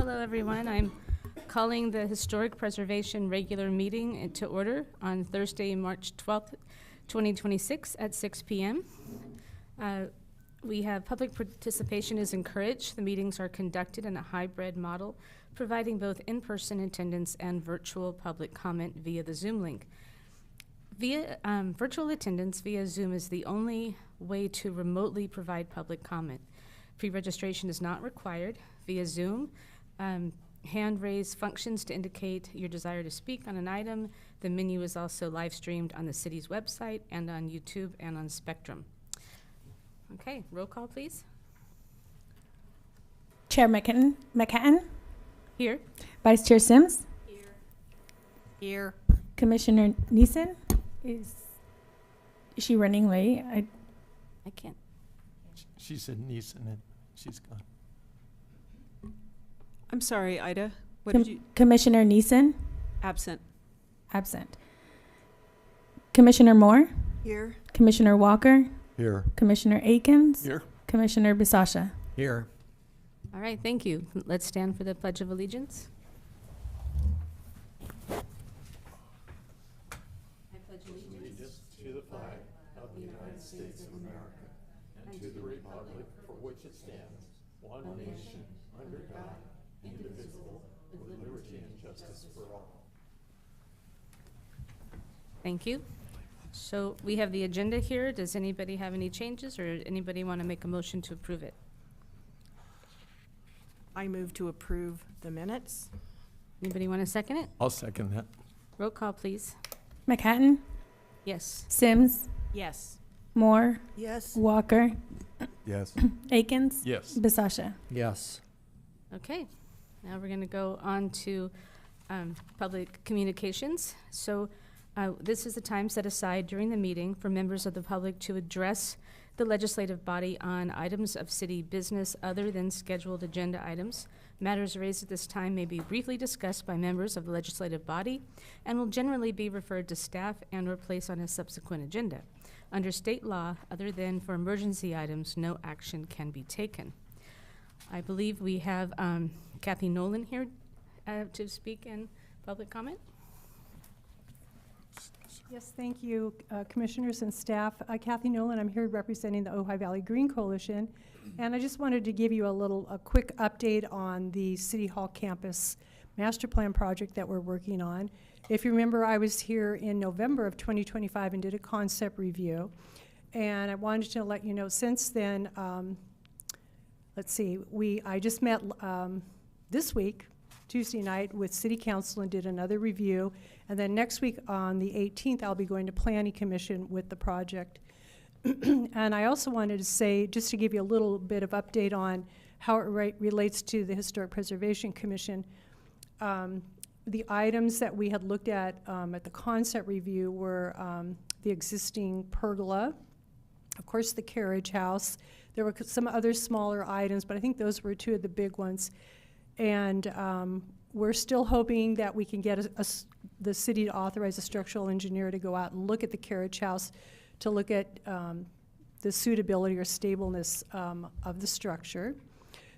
Hello, everyone. I'm calling the Historic Preservation regular meeting to order on Thursday, March 12th, 2026 at 6 p.m. We have public participation is encouraged. The meetings are conducted in a hybrid model, providing both in-person attendance and virtual public comment via the Zoom link. Virtual attendance via Zoom is the only way to remotely provide public comment. Pre-registration is not required. Via Zoom, hand raise functions to indicate your desire to speak on an item. The menu is also live streamed on the city's website and on YouTube and on Spectrum. Okay, roll call, please. Chair McCatton. Here. Vice Chair Sims. Here. Commissioner Neeson. Is she running late? I can't. She said Neeson and she's gone. I'm sorry, Ida. What did you? Commissioner Neeson. Absent. Absent. Commissioner Moore. Here. Commissioner Walker. Here. Commissioner Akins. Here. Commissioner Bisasha. Here. All right, thank you. Let's stand for the Pledge of Allegiance. I pledge allegiance To the flag of the United States of America and to the republic for which it stands, one nation, under God, indivisible, with liberty and justice for all. Thank you. So we have the agenda here. Does anybody have any changes, or anybody want to make a motion to approve it? I move to approve the minutes. Anybody want to second it? I'll second that. Roll call, please. McCatton. Yes. Sims. Yes. Moore. Yes. Walker. Yes. Akins. Yes. Bisasha. Yes. Okay. Now we're going to go on to public communications. So this is the time set aside during the meeting for members of the public to address the legislative body on items of city business other than scheduled agenda items. Matters raised at this time may be briefly discussed by members of the legislative body and will generally be referred to staff and or placed on a subsequent agenda. Under state law, other than for emergency items, no action can be taken. I believe we have Kathy Nolan here to speak in public comment. Yes, thank you, commissioners and staff. Kathy Nolan, I'm here representing the Ojai Valley Green Coalition, and I just wanted to give you a quick update on the City Hall campus master plan project that we're working on. If you remember, I was here in November of 2025 and did a concept review, and I wanted to let you know since then, let's see, I just met this week, Tuesday night, with City Council and did another review. And then next week on the 18th, I'll be going to Planning Commission with the project. And I also wanted to say, just to give you a little bit of update on how it relates to the Historic Preservation Commission, the items that we had looked at the concept review were the existing pergola, of course the carriage house. There were some other smaller items, but I think those were two of the big ones. And we're still hoping that we can get the city to authorize a structural engineer to go out and look at the carriage house to look at the suitability or stableness of the structure.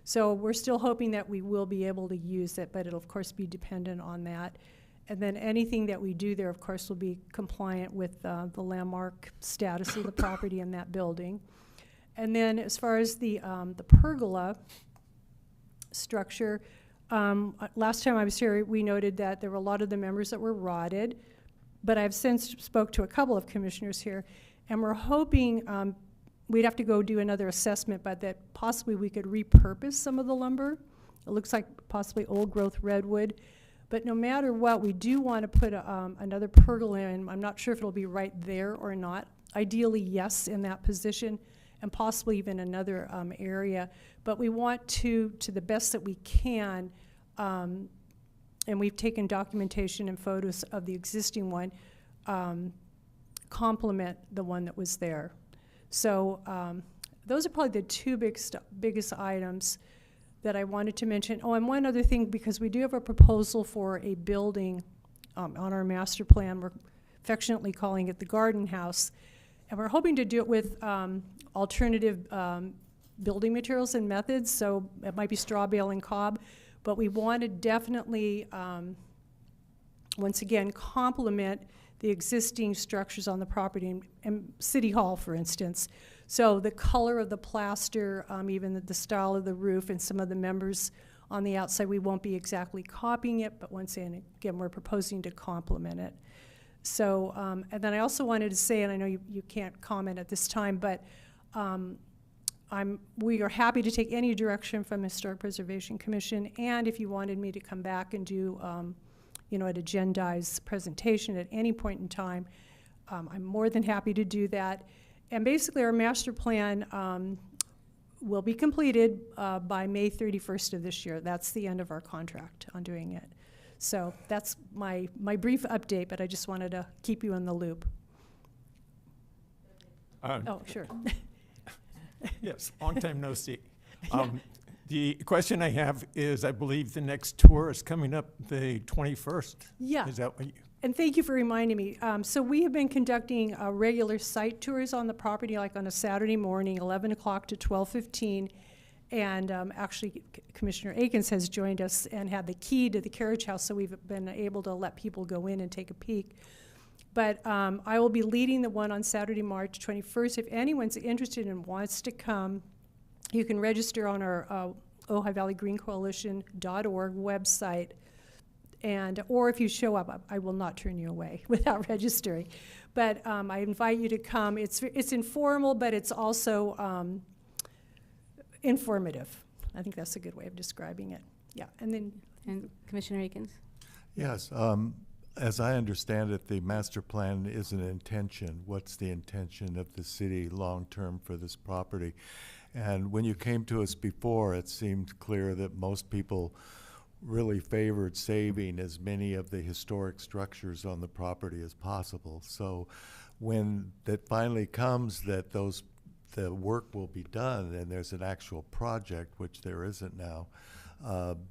So we're still hoping that we will be able to use it, but it'll of course be dependent on that. And then anything that we do there, of course, will be compliant with the landmark status of the property in that building. And then as far as the pergola structure, last time I was here, we noted that there were a lot of the members that were rotted, but I've since spoke to a couple of commissioners here, and we're hoping we'd have to go do another assessment, but that possibly we could repurpose some of the lumber. It looks like possibly old growth redwood, but no matter what, we do want to put another pergola in. I'm not sure if it'll be right there or not. Ideally, yes, in that position, and possibly even another area. But we want to the best that we can, and we've taken documentation and photos of the existing one, complement the one that was there. So those are probably the two biggest items that I wanted to mention. Oh, and one other thing, because we do have a proposal for a building on our master plan. We're affectionately calling it the Garden House. And we're hoping to do it with alternative building materials and methods, so it might be straw bale and cob. But we want to definitely, once again, complement the existing structures on the property and City Hall, for instance. So the color of the plaster, even the style of the roof, and some of the members on the outside, we won't be exactly copying it, but once again, we're proposing to complement it. So, and then I also wanted to say, and I know you can't comment at this time, but we are happy to take any direction from the Historic Preservation Commission, and if you wanted me to come back and do, an agendized presentation at any point in time, I'm more than happy to do that. And basically, our master plan will be completed by May 31st of this year. That's the end of our contract on doing it. So that's my brief update, but I just wanted to keep you in the loop. Oh, sure. Yes, long time no see. The question I have is, I believe the next tour is coming up the 21st. Yeah. Is that what you? And thank you for reminding me. So we have been conducting regular site tours on the property, like on a Saturday morning, 11 o'clock to 12:15. And actually, Commissioner Akins has joined us and had the key to the carriage house, so we've been able to let people go in and take a peek. But I will be leading the one on Saturday, March 21st. If anyone's interested and wants to come, you can register on our Ojai Valley Green Coalition.org website. And, or if you show up, I will not turn you away without registering. But I invite you to come. It's informal, but it's also informative. I think that's a good way of describing it. Yeah, and then. And Commissioner Akins? Yes, as I understand it, the master plan is an intention. What's the intention of the city long-term for this property? And when you came to us before, it seemed clear that most people really favored saving as many of the historic structures on the property as possible. So when that finally comes that the work will be done and there's an actual project, which there isn't now,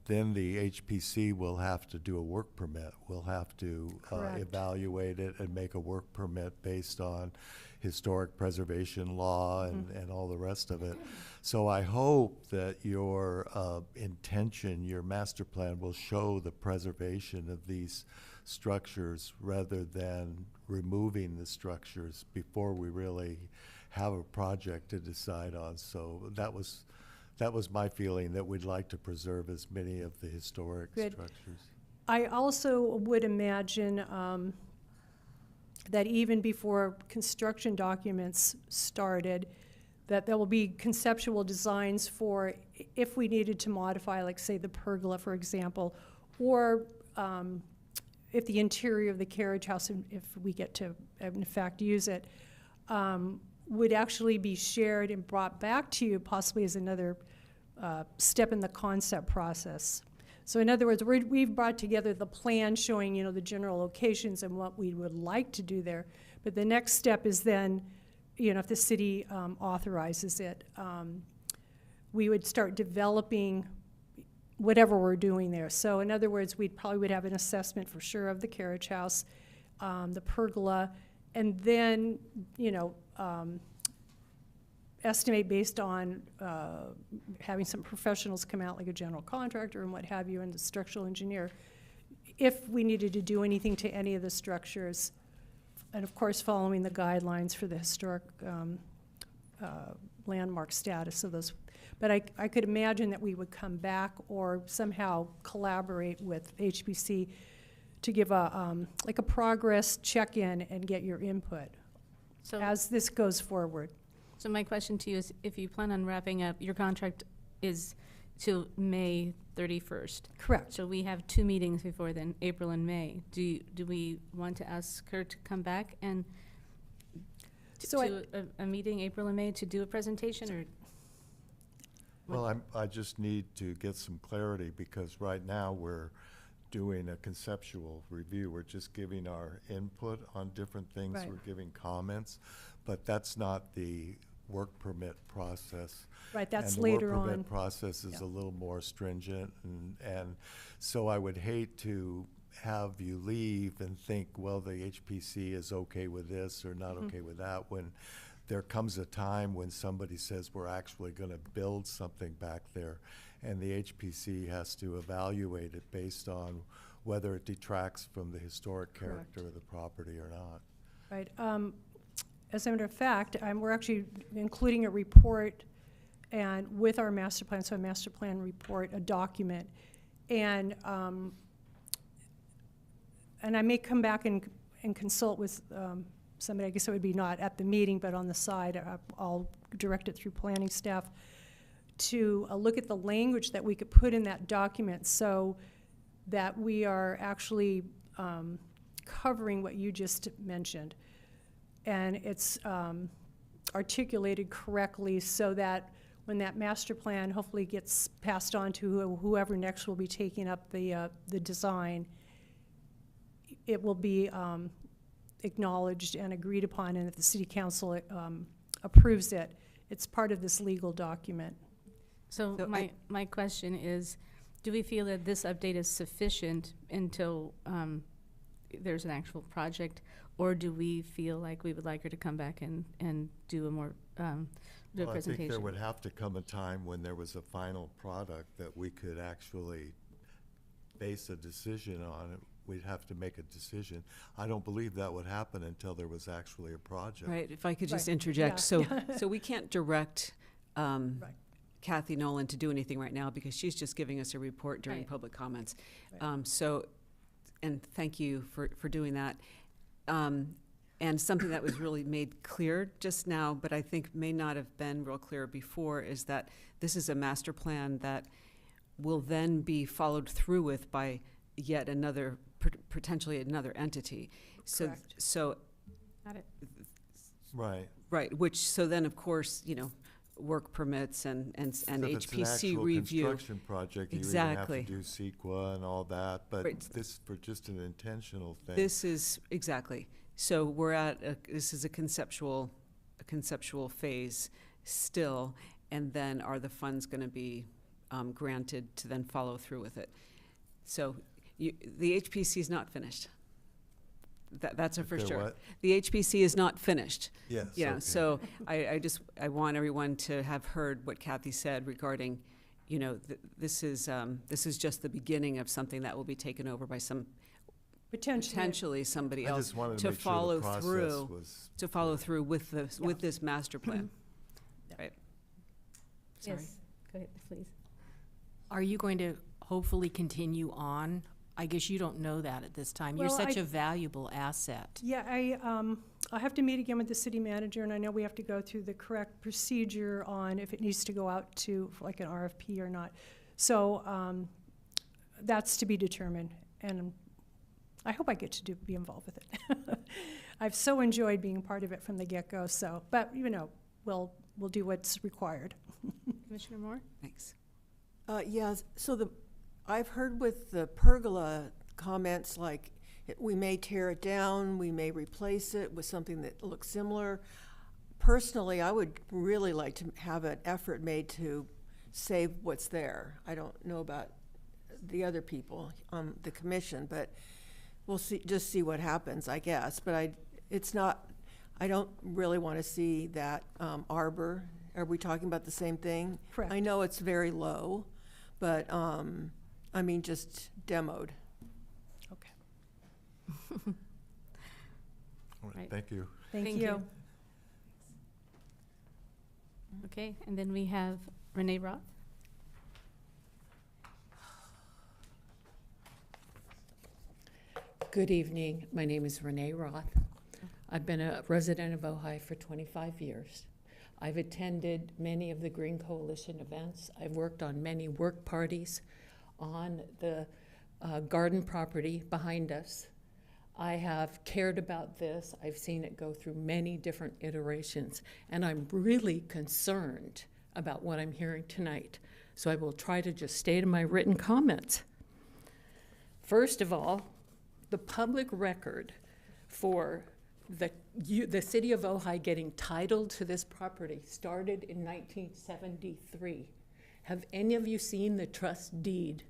then the HPC will have to do a work permit. We'll have to evaluate it and make a work permit based on historic preservation law and all the rest of it. So I hope that your intention, your master plan, will show the preservation of these structures rather than removing the structures before we really have a project to decide on. So that was my feeling, that we'd like to preserve as many of the historic structures. I also would imagine that even before construction documents started, that there will be conceptual designs for if we needed to modify, like say the pergola, for example, or if the interior of the carriage house, if we get to in fact use it, would actually be shared and brought back to you possibly as another step in the concept process. So in other words, we've brought together the plan showing, the general locations and what we would like to do there. But the next step is then, if the city authorizes it, we would start developing whatever we're doing there. So in other words, we probably would have an assessment for sure of the carriage house, the pergola, and then, estimate based on having some professionals come out, like a general contractor and what have you, and the structural engineer, if we needed to do anything to any of the structures, and of course following the guidelines for the historic landmark status of those. But I could imagine that we would come back or somehow collaborate with HBC to give like a progress check-in and get your input So as this goes forward. So my question to you is, if you plan on wrapping up, your contract is till May 31st. Correct. So we have 2 meetings before then, April and May. Do we want to ask her to come back and a meeting April and May to do a presentation, or? Well, I just need to get some clarity, because right now we're doing a conceptual review. We're just giving our input on different things. Right. We're giving comments, but that's not the work permit process. Right, that's and later the work on. permit process is a little more stringent, and so I would hate to have you leave and think, well, the HPC is okay with this or not okay with that, when there comes a time when somebody says we're actually gonna build something back there, and the HPC has to evaluate it based on whether it detracts from the historic character of the property or not. Right. As a matter of fact, we're actually including a report and with our master plan, so a master plan report, a document. And I may come back and consult with somebody, I guess it would be not at the meeting, but on the side. I'll direct it through planning staff to look at the language that we could put in that document so that we are actually covering what you just mentioned. And it's articulated correctly so that when that master plan hopefully gets passed on to whoever next will be taking up the design, it will be acknowledged and agreed upon, and if the city council approves it, it's part of this legal document. So So my question is, do we feel that this update is sufficient until there's an actual project? Or do we feel like we would like her to come back and do a more, do a Well, I think presentation? there would have to come a time when there was a final product that we could actually base a decision on. We'd have to make a decision. I don't believe that would happen until there was actually a project. Right, if I could just Right, interject. yeah. So we can't direct Right. Kathy Nolan to do anything right now because she's just giving us a report during Right. public comments. Right. So, and thank you for doing that. And something that was really made clear just now, but I think may not have been real clear before, is that this is a master plan that will then be followed through with by yet another, potentially another entity. Correct. So, Got it. Right. right, which, so then, of course, you know, work permits and So if it's an HPC actual review. construction project, you even have Exactly. to do CEQA and all that, but Right. this, for just an intentional thing. This is, exactly. So we're at, this is a conceptual phase still, and then are the funds going to be granted to then follow through with it? So the HPC is not finished. That's a for They're sure. what? The HPC is not finished. Yes. Yeah, okay. so I want everyone to have heard what Kathy said regarding, you know, this is just the beginning of something that will be taken over by potentially somebody I else just wanted to to make sure follow the process through, was. to follow through with this master plan. Yeah. Right. Sorry. Yes, go ahead, please. Are you going to hopefully continue on? I guess you don't know that at this time. You're Well, such I- a valuable asset. Yeah, I have to meet again with the city manager, and I know we have to go through the correct procedure on if it needs to go out to for like an RFP or not. So that's to be determined, and I hope I get to be involved with it. I've so enjoyed being part of it from the get-go. So, but you know, we'll do what's required. Commissioner Moore? Thanks. Yes, so I've heard with the pergola comments like, we may tear it down, we may replace it with something that looks similar. Personally, I would really like to have an effort made to save what's there. I don't know about the other people on the commission, but we'll just see what happens, I guess. But I don't really want to see that arbor. Are we talking about the same thing? Correct. I know it's very low, but, I mean, just demoed. Okay. All right, Right. Thank you. Thank Thank you. you. Okay, and then we have Renee Roth. Good evening. My name is Renee Roth. I've been a resident of Ojai for 25 years. I've attended many of the Green Coalition events. I've worked on many work parties on the garden property behind us. I have cared about this. I've seen it go through many different iterations, and I'm really concerned about what I'm hearing tonight. So I will try to just stay to my written comments. First of all, the public record for the city of Ojai getting title to this property started in 1973. Have any of you seen the trust deed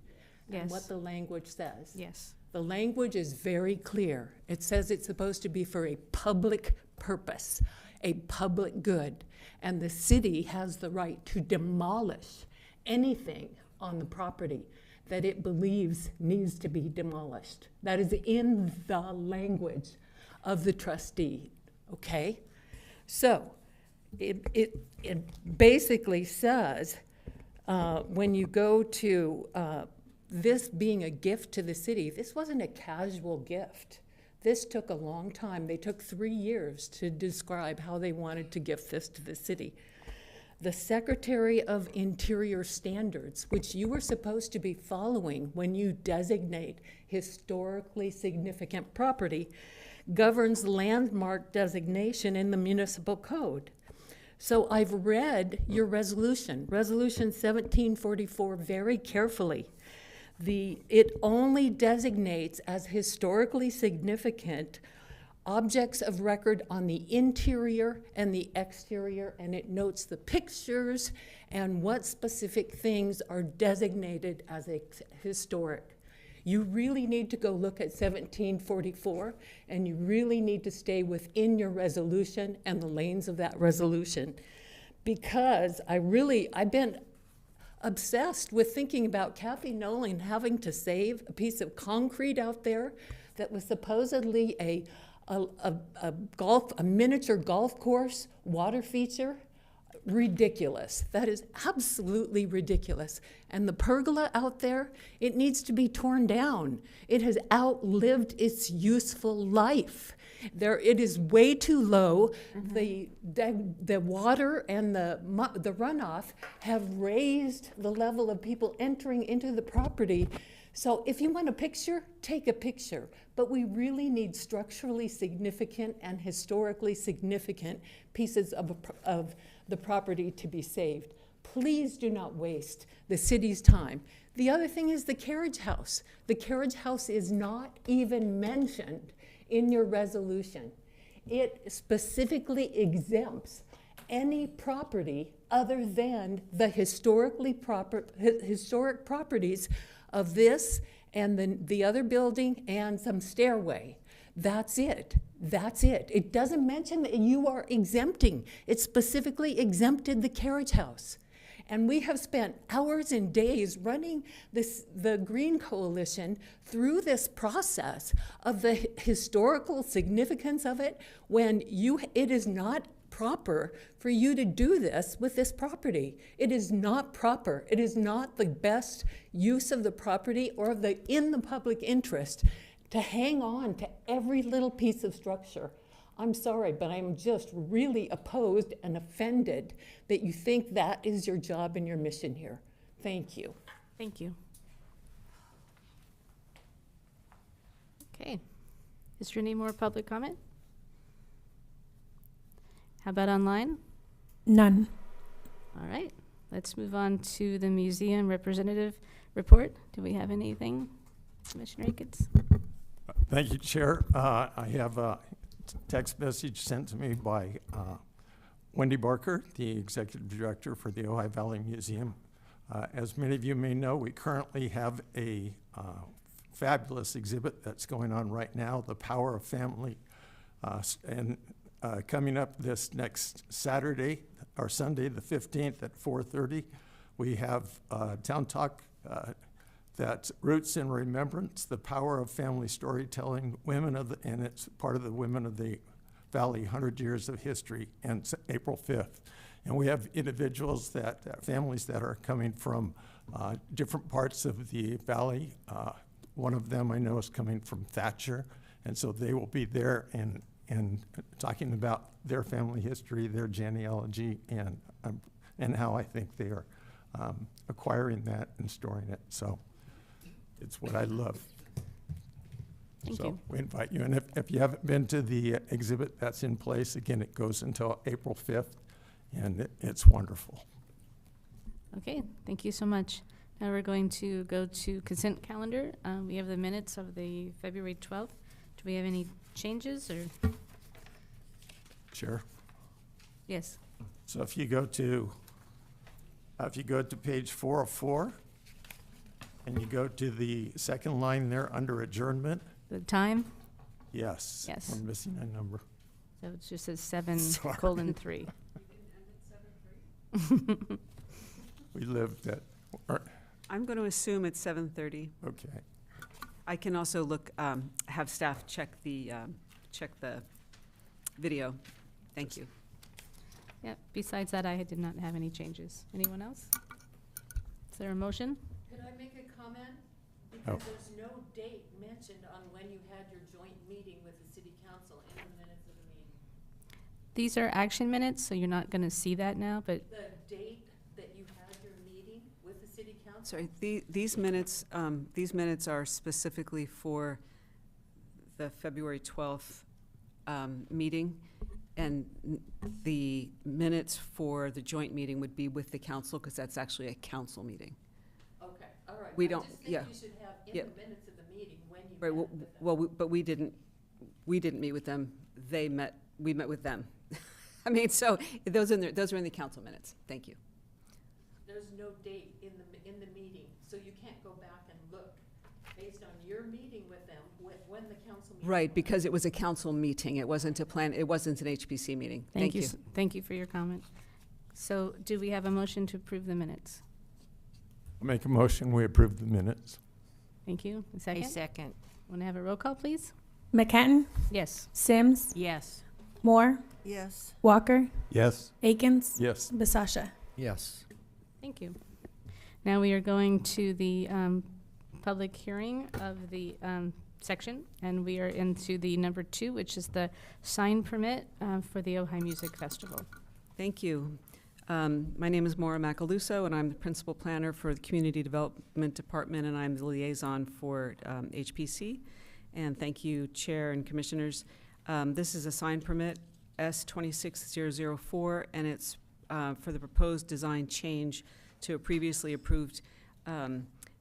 and Yes. what the language says? Yes. The language is very clear. It says it's supposed to be for a public purpose. a public good, and the city has the right to demolish anything on the property that it believes needs to be demolished. That is in the language of the trustee, okay? So it basically says, when you go to this being a gift to the city, this wasn't a casual gift. This took a long time. They took 3 years to describe how they wanted to gift this to the city. The Secretary of Interior Standards, which you were supposed to be following when you designate historically significant property, governs landmark designation in the municipal code. So I've read your resolution, Resolution 1744, very carefully. It only designates as historically significant objects of record on the interior and the exterior, and it notes the pictures and what specific things are designated as historic. You really need to go look at 1744, and you really need to stay within your resolution and the lanes of that resolution, because I've been obsessed with thinking about Kathy Nolan having to save a piece of concrete out there that was supposedly a miniature golf course water feature. Ridiculous. That is absolutely ridiculous. And the pergola out there, it needs to be torn down. It has outlived its useful life. It is way too low. The water and the runoff have raised the level of people entering into the property. So if you want a picture, take a picture. But we really need structurally significant and historically significant pieces of the property to be saved. Please do not waste the city's time. The other thing is the carriage house. The carriage house is not even mentioned in your resolution. It specifically exempts any property other than the historic properties of this and the other building and some stairway. That's it. That's it. It doesn't mention that you are exempting. It specifically exempted the carriage house. And we have spent hours and days running the Green Coalition through this process of the historical significance of it when it is not proper for you to do this with this property. It is not proper. It is not the best use of the property or in the public interest to hang on to every little piece of structure. I'm sorry, but I'm just really opposed and offended that you think that is your job and your mission here. Thank you. Thank you. Okay. Is there any more public comment? How about online? None. All right. Let's move on to the museum representative report. Do we have anything, Commissioner Akins? Thank you, Chair. I have a text message sent to me by Wendy Barker, the Executive Director for the Ojai Valley Museum. As many of you may know, we currently have a fabulous exhibit that's going on right now, The Power of Family. And coming up this next Saturday, or Sunday, the 15th at 4:30, we have Town Talk that's Roots in Remembrance, The Power of Family Storytelling, and it's part of the Women of the Valley 100 Years of History, and it's April 5th. And we have individuals families that are coming from different parts of the valley. One of them I know is coming from Thatcher, and so they will be there and talking about their family history, their genealogy, and how I think they are acquiring that and storing it. So it's what I love. Thank So you. we invite you. And if you haven't been to the exhibit that's in place, again, it goes until April 5th, and it's wonderful. Okay, thank you so much. Now we're going to go to consent calendar. We have the minutes of the February 12th. Do we have any changes or? Sure. Yes. So if you go to page 404, and you go to the second line there under adjournment, The time, yes. Yes. We're missing a number. So it just says 7:3. We lived at, I'm going to assume it's 7:30. okay. I can also look, have staff check the video. Thank you. Yep, besides that, I did not have any changes. Anyone else? Is there a motion? Could I make a comment? Oh. Because there's no date mentioned on when you had your joint meeting with the city council in the minutes of the meeting. These are action minutes, so you're not going to see that now, but The date that you had your meeting with the city council? Sorry, these minutes are specifically for the February 12th meeting, and the minutes for the joint meeting would be with the council, because that's actually a council meeting. Okay, all right. We don't- I just yeah. think you should have in Yeah. the minutes of the meeting when you Right, met with them. but we didn't meet with them. We met with them. I mean, so those are in the council minutes. Thank you. There's no date in the meeting, so you can't go back and look based on your meeting with them, when the council meeting. Right, was. because it was a council meeting. It wasn't it wasn't an HPC meeting. Thank you. Thank you for your comment. So do we have a motion to approve the minutes? I'll make a motion, we approve the minutes. Thank you. A A second? second. Want to have a roll call, please? McCatton, Yes. Sims, Yes. Moore, Yes. Walker, Yes. Akins, Yes. Basasha. Yes. Thank you. Now we are going to the public hearing of the section, and we are into the number 2, which is the sign permit for the Ojai Music Festival. Thank you. My name is Maura Macaluso, and I'm the principal planner for the Community Development Department, and I'm the liaison for HPC. And thank you, Chair and Commissioners. This is a sign permit, S26004, and it's for the proposed design change to a previously approved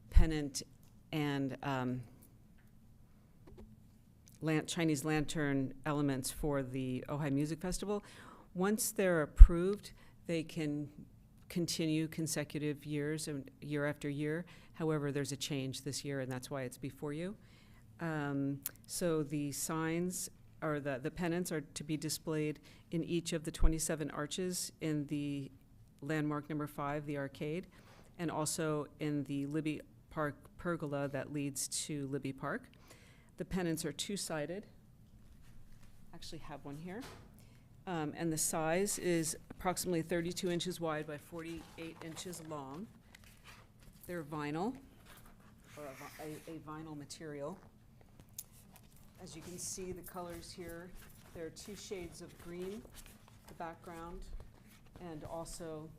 pennant and Chinese lantern elements for the Ojai Music Festival. Once they're approved, they can continue consecutive years and year after year. However, there's a change this year, and that's why it's before you. So the signs, or the pennants, are to be displayed in each of the 27 arches in the landmark number 5, the arcade, and also in the Libby Park pergola that leads to Libby Park. The pennants are two-sided. Actually have one here. And the size is approximately 32 inches wide by 48 inches long. They're vinyl, or a vinyl material. As you can see, the colors here, there are 2 shades of green, the background, and also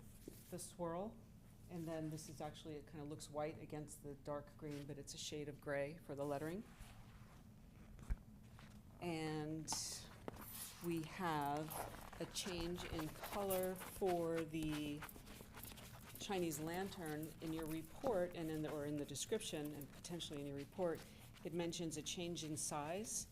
the swirl. And then this is actually, it kind of looks white against the dark green, but it's a shade of gray for the lettering. And we have a change in color for the Chinese lantern in your report, and in the description, and potentially in your report. It mentions a change in size.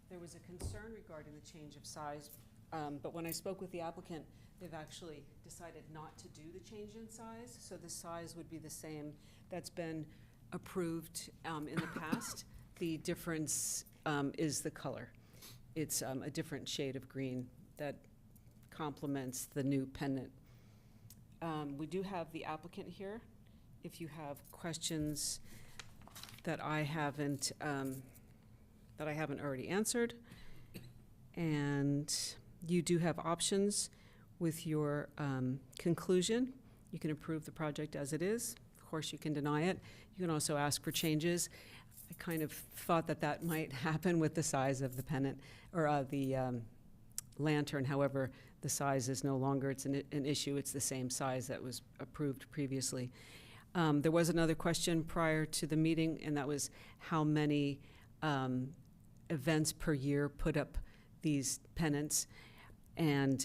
There was a concern regarding the change of size, but when I spoke with the applicant, they've actually decided not to do the change in size, so the size would be the same. That's been approved in the past. The difference is the color. It's a different shade of green that complements the new pendant. We do have the applicant here. If you have questions that I haven't already answered, and you do have options with your conclusion. You can approve the project as it is. Of course, you can deny it. You can also ask for changes. I kind of thought that might happen with the size of the pennant, or the lantern. However, the size is no longer, it's an issue. It's the same size that was approved previously. There was another question prior to the meeting, and that was how many events per year put up these pennants. And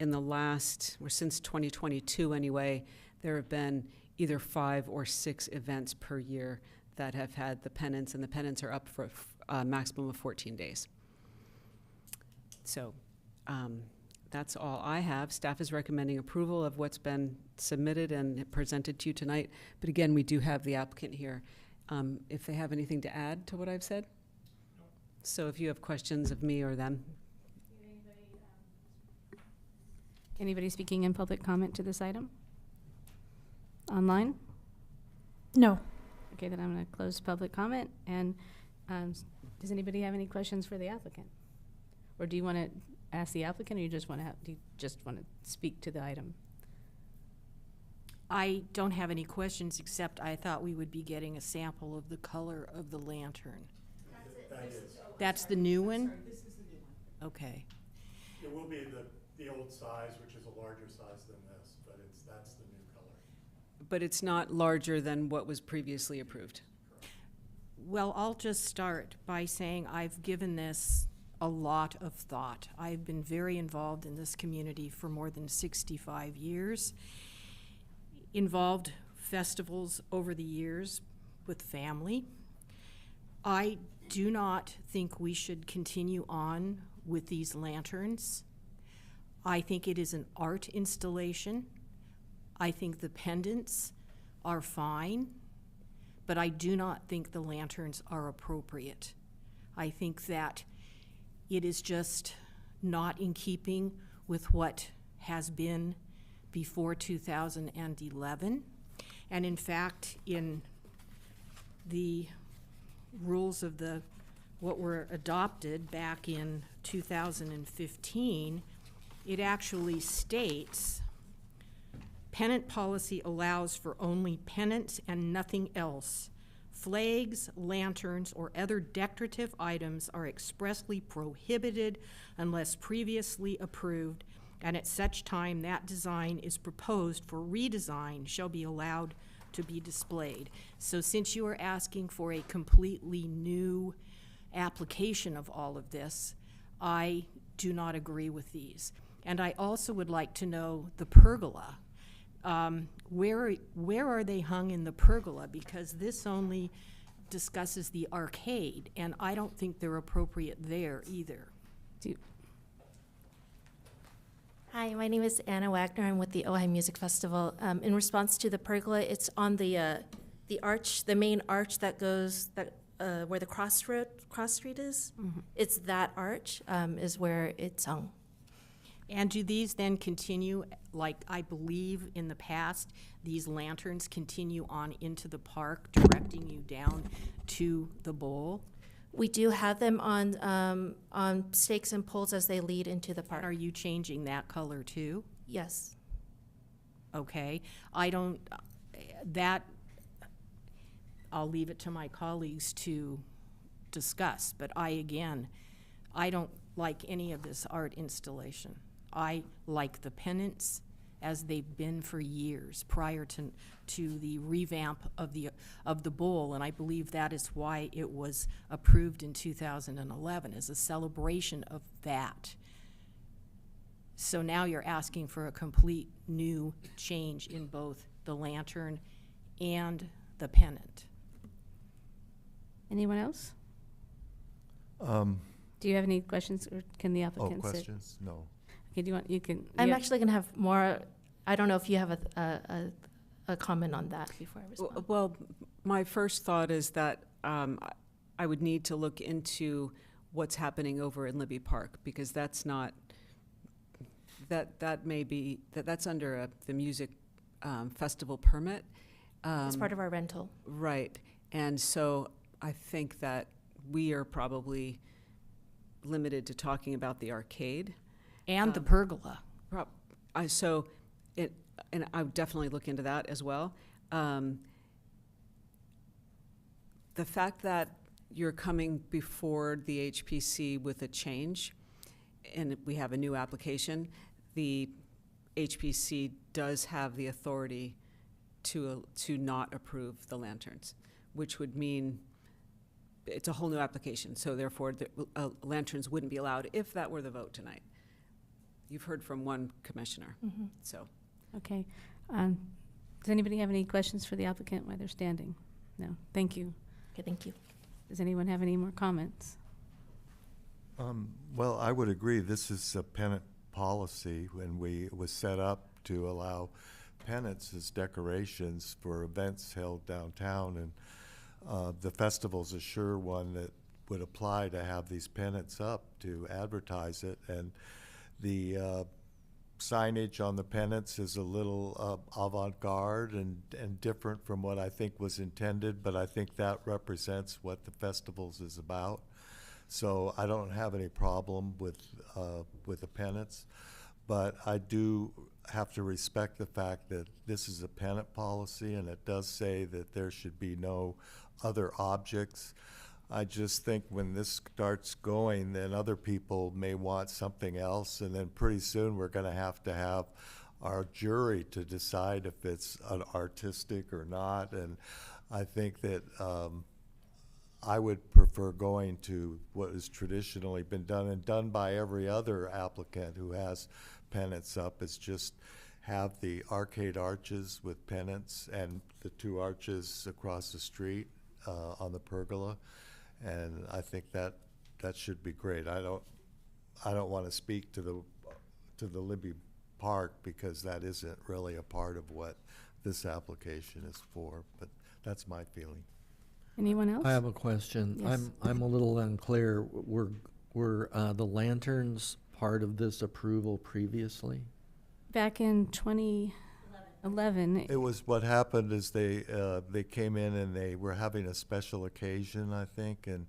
in the last, or since 2022 anyway, there have been either 5 or 6 events per year that have had the pennants, and the pennants are up for a maximum of 14 days. So that's all I have. Staff is recommending approval of what's been submitted and presented to you tonight. But again, we do have the applicant here. If they have anything to add to what I've said? So if you have questions of me or them. Anybody speaking in public comment to this item? Online? No. Okay, then I'm going to close public comment. And does anybody have any questions for the applicant? Or do you want to ask the applicant, or do you just want to speak to the item? I don't have any questions, except I thought we would be getting a sample of the color of the lantern. That's the new one? This is the new one. Okay. It will be the old size, which is a larger size than this, but that's the new color. But it's not larger than what was previously approved. Well, I'll just start by saying I've given this a lot of thought. I've been very involved in this community for more than 65 years. Involved festivals over the years with family. I do not think we should continue on with these lanterns. I think it is an art installation. I think the pendants are fine, but I do not think the lanterns are appropriate. I think that it is just not in keeping with what has been before 2011. And in fact, in the rules of what were adopted back in 2015, it actually states, pennant policy allows for only pennants and nothing else. Flags, lanterns, or other decorative items are expressly prohibited unless previously approved, and at such time that design is proposed for redesign shall be allowed to be displayed. So since you are asking for a completely new application of all of this, I do not agree with these. And I also would like to know the pergola. Where are they hung in the pergola? Because this only discusses the arcade, and I don't think they're appropriate there either. Hi, my name is Anna Wagner. I'm with the Ojai Music Festival. In response to the pergola, it's on the arch, the main arch that goes where the cross street is. Mm-hmm. It's that arch is where it's hung. And do these then continue, like I believe in the past, these lanterns continue on into the park, directing you down to the bowl? We do have them on stakes and poles as they lead into the park. Are you changing that color too? Yes. Okay, I'll leave it to my colleagues to discuss, but I don't like any of this art installation. I like the pennants as they've been for years prior to the revamp of the bowl, and I believe that is why it was approved in 2011 as a celebration of that. So now you're asking for a complete new change in both the lantern and the pennant. Anyone else? Um, Do you have any questions, or can the applicant say? questions? No. Okay, do you want, you can. I'm yeah. actually going to have more. I don't know if you have a comment on that before I respond. Well, my first thought is that I would need to look into what's happening over in Libby Park, because that's not, that may be, that's under the music festival permit. It's part of our rental. Right, and so I think that we are probably limited to talking about the arcade. And the pergola. And I would definitely look into that as well. The fact that you're coming before the HPC with a change, and we have a new application, the HPC does have the authority to not approve the lanterns, which would mean it's a whole new application. So therefore, the lanterns wouldn't be allowed if that were the vote tonight. You've heard from one commissioner, so. Okay. Does anybody have any questions for the applicant while they're standing? No. Thank you. Okay, thank you. Does anyone have any more comments? Well, I would agree. This is a pennant policy, and it was set up to allow pennants as decorations for events held downtown, and the festival's a sure one that would apply to have these pennants up to advertise it. And the signage on the pennants is a little avant-garde and different from what I think was intended, but I think that represents what the festivals is about. So I don't have any problem with the pennants, but I do have to respect the fact that this is a pennant policy, and it does say that there should be no other objects. I just think when this starts going, then other people may want something else, and then pretty soon we're gonna have our jury to decide if it's an artistic or not, and I think that I would prefer going to what has traditionally been done and done by every other applicant who has pennants up, is just have the arcade arches with pennants and the 2 arches across the street on the pergola. And I think that should be great. I don't want to speak to the Libby Park because that isn't really a part of what this application is for, but that's my feeling. Anyone else? I have a question. Yes. I'm a little unclear. Were the lanterns part of this approval previously? Back in 2011, It was, what happened is they came in and they were having a special occasion, I think, and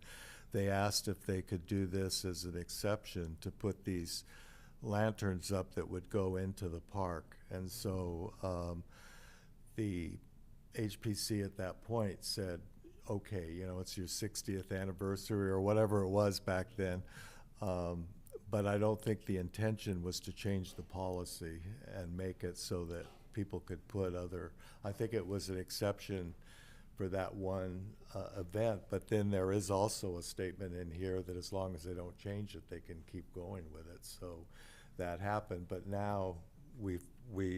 they asked if they could do this as an exception to put these lanterns up that would go into the park. And so the HPC at that point said, okay, you know, it's your 60th anniversary or whatever it was back then. But I don't think the intention was to change the policy and make it so that people could put other, I think it was an exception for that one event, but then there is also a statement in here that as long as they don't change it, they can keep going with it. So that happened, but now we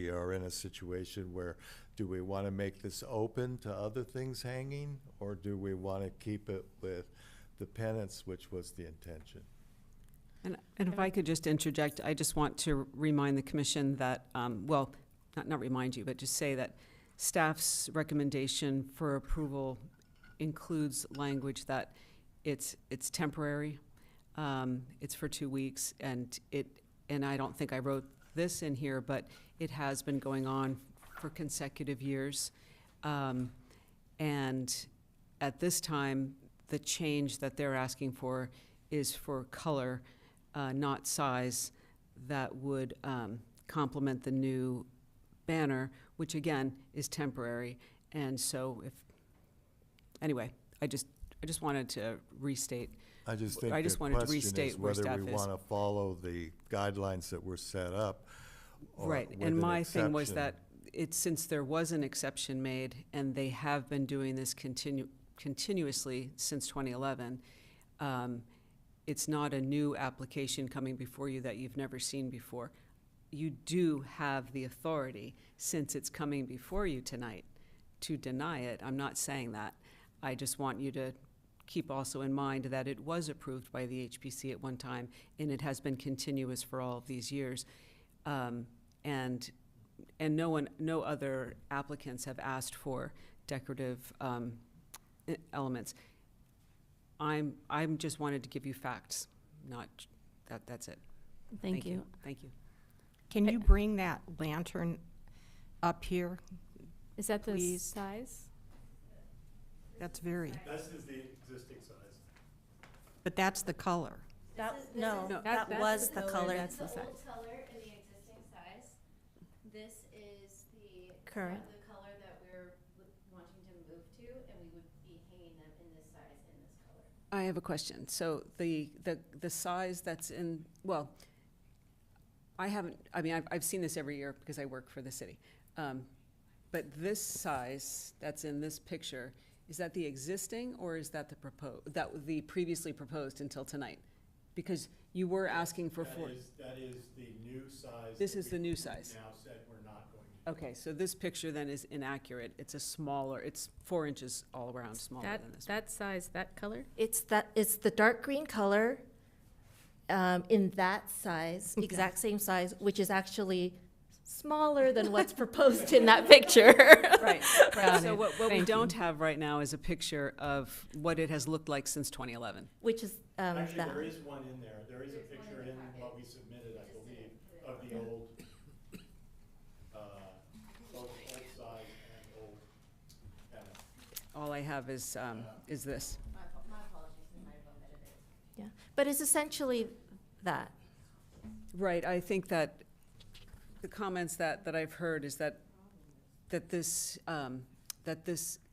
are in a situation where, do we want to make this open to other things hanging, or do we want to keep it with the pennants, which was the intention? And if I could just interject, I just want to remind the commission that, well, not remind you, but just say that staff's recommendation for approval includes language that it's temporary, it's for 2 weeks, and I don't think I wrote this in here, but it has been going on for consecutive years. And at this time, the change that they're asking for is for color, not size, that would complement the new banner, which again is temporary. And so anyway, I just wanted to restate. I just think I just the wanted to question restate is where whether staff we is. want to follow the guidelines that were set up. Or Right, with and an my thing was exception. that since there was an exception made, and they have been doing this continuously since 2011, it's not a new application coming before you that you've never seen before. You do have the authority, since it's coming before you tonight, to deny it. I'm not saying that. I just want you to keep also in mind that it was approved by the HPC at one time, and it has been continuous for all of these years. And no other applicants have asked for decorative elements. I'm just wanted to give you facts, not that's it. thank you. Thank you. Can you bring that lantern up here? Is that the Please. size? That's very, This is the existing size. but that's the color. No, That was the color. That's the size. color in the existing size. This is the Current. the color that we're wanting to move to, and we would be hanging them in this size in this color. I have a question. So the size that's in, well, I've seen this every year because I work for the city. But this size that's in this picture, is that the existing, or is that the previously proposed until tonight? Because you were asking for four. That is the new size. This is the new size. Now said we're not going to. Okay, so this picture then is inaccurate. It's it's 4 inches all around smaller than this one. That size, that color? It's the dark green color in that size, exact same size, which is actually smaller than what's proposed in that picture. Right. Got So it. what we Thank you. don't have right now is a picture of what it has looked like since 2011. Which is Actually, that. there is one in there. There is a picture in what we submitted, I believe, of the old all I have is this. My apologies, we might have omitted it. Yeah, but it's essentially that. Right, I think that the comments that I've heard is that this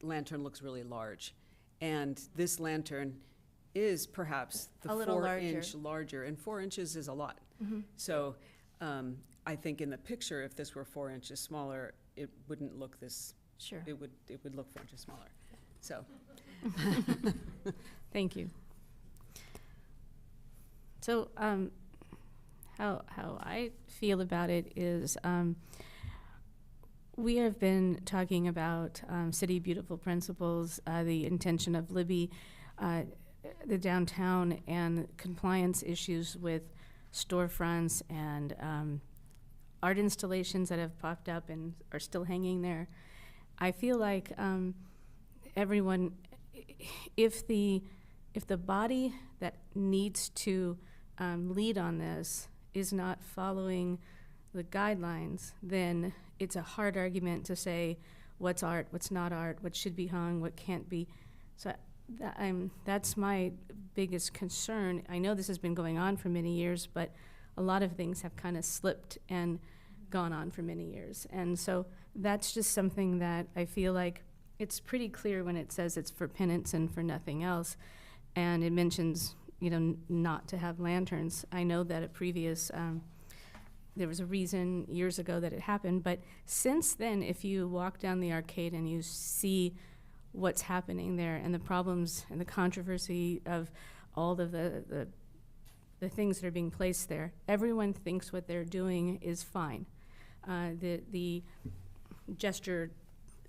lantern looks really large. And this lantern is perhaps the A little 4-inch larger, and 4 inches is a lot. Mhm. So I think in the picture, if this were 4 inches smaller, it wouldn't look this, Sure. it would look 4 inches smaller. So, Thank you. So, how I feel about it is, we have been talking about City Beautiful principles, the intention of Libby, the downtown, and compliance issues with storefronts and art installations that have popped up and are still hanging there. I feel like everyone, if the body that needs to lead on this is not following the guidelines, then it's a hard argument to say what's art, what's not art, what should be hung, what can't be. So that's my biggest concern. I know this has been going on for many years, but a lot of things have kind of slipped and gone on for many years. And so that's just something that I feel like it's pretty clear when it says it's for penance and for nothing else. And it mentions, not to have lanterns. I know that a previous, there was a reason years ago that it happened, but since then, if you walk down the arcade and you see what's happening there and the problems and the controversy of all of the things that are being placed there, everyone thinks what they're doing is fine. The gesture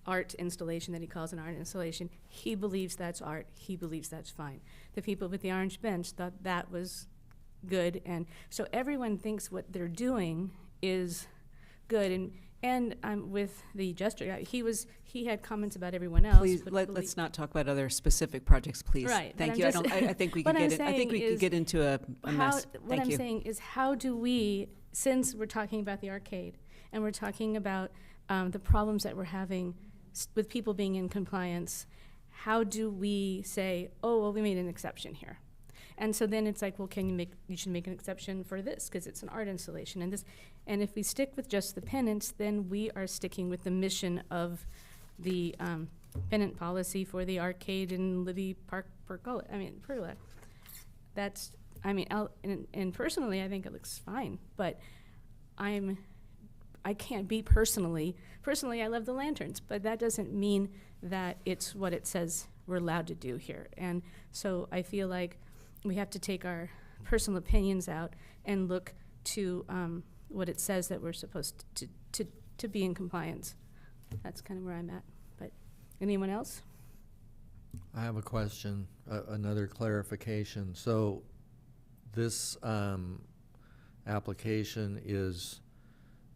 art installation that he calls an art installation, he believes that's art, he believes that's fine. The people with the orange bench thought that was good, and so everyone thinks what they're doing is good. And with the gesture guy, he had comments about everyone else. please, but let's not talk about other specific projects, please. Right, but Thank I'm you. just- I think we what could I'm get in, I think saying we could is get into a mess. What Thank I'm you. saying is, how do we, since we're talking about the arcade and we're talking about the problems that we're having with people being in compliance, how do we say, oh, well, we made an exception here? And so then it's like, well, you should make an exception for this because it's an art installation and this. And if we stick with just the pennants, then we are sticking with the mission of the pennant policy for the arcade in Libby Pergola. That's, and personally, I think it looks fine, but I can't be personally, I love the lanterns, but that doesn't mean that it's what it says we're allowed to do here. And so I feel like we have to take our personal opinions out and look to what it says that we're supposed to be in compliance. That's kind of where I'm at. But anyone else? I have a question, another clarification. So this application is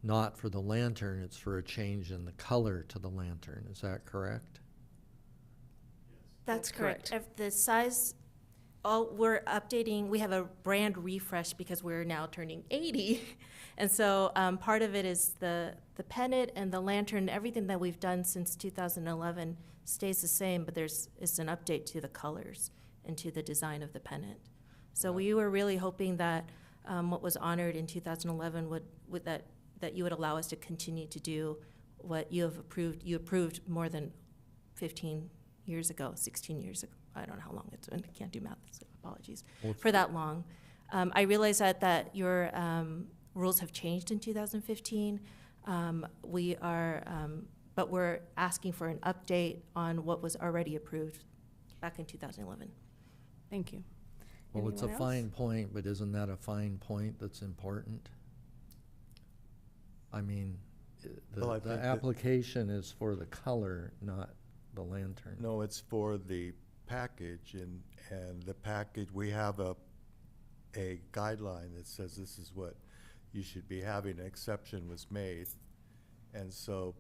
not for the lantern, it's for a change in the color to the lantern. Is that correct? That's correct. correct. If the size, we're updating, we have a brand refresh because we're now turning 80. And so part of it is the pennant and the lantern, everything that we've done since 2011 stays the same, but it's an update to the colors and to the design of the pennant. So we were really hoping that what was honored in 2011 would that you would allow us to continue to do what you have approved. You approved more than 15 years ago, 16 years ago. I don't know how long it's been. I can't do math, so apologies for that long. I realize that your rules have changed in 2015. We are, but we're asking for an update on what was already approved back in 2011. Thank you. Well, it's a Anyone else? fine point, but isn't that a fine point that's important? I mean, Well, I the think that- application is for the color, not the lantern. No, it's for the package, and the package, we have a guideline that says this is what you should be having. An exception was made, and so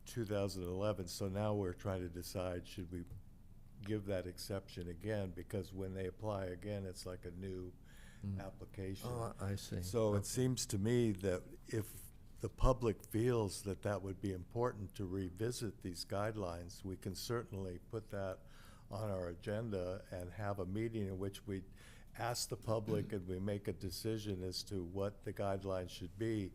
2011, so now we're trying to decide, should we give that exception again? Because when they apply again, it's like a new application. Oh, I see. So Okay. it seems to me that if the public feels that that would be important to revisit these guidelines, we can certainly put that on our agenda and have a meeting in which we ask the public and we make a decision as to what the guidelines should be.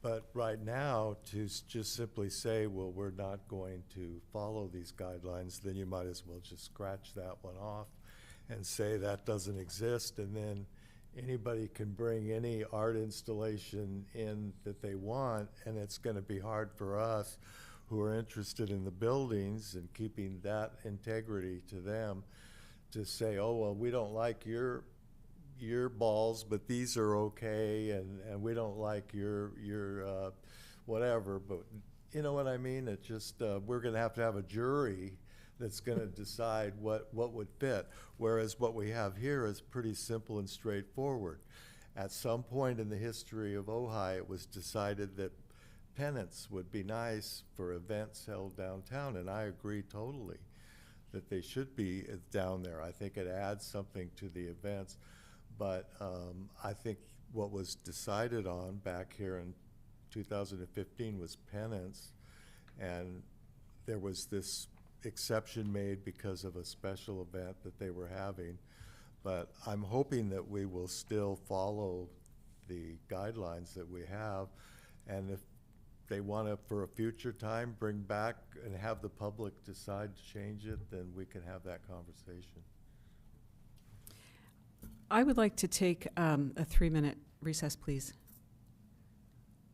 But right now, to just simply say, well, we're not going to follow these guidelines, then you might as well just scratch that one off and say that doesn't exist, and then anybody can bring any art installation in that they want, and it's going to be hard for us who are interested in the buildings and keeping that integrity to them to say, oh, well, we don't like your balls, but these are okay, and we don't like your whatever, but you know what I mean? It just, we're going to have a jury that's going to decide what would fit, whereas what we have here is pretty simple and straightforward. At some point in the history of Ojai, it was decided that pennants would be nice for events held downtown, and I agree totally that they should be down there. I think it adds something to the events, but I think what was decided on back here in 2015 was pennants, and there was this exception made because of a special event that they were having. But I'm hoping that we will still follow the guidelines that we have, and if they want to, for a future time, bring back and have the public decide to change it, then we can have that conversation. I would like to take a 3-minute recess, please.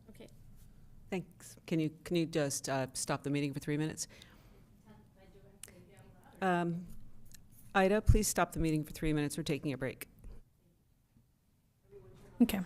Okay. Thanks. Can you just stop the meeting for 3 minutes? Ida, please stop the meeting for 3 minutes. We're taking a break. Okay.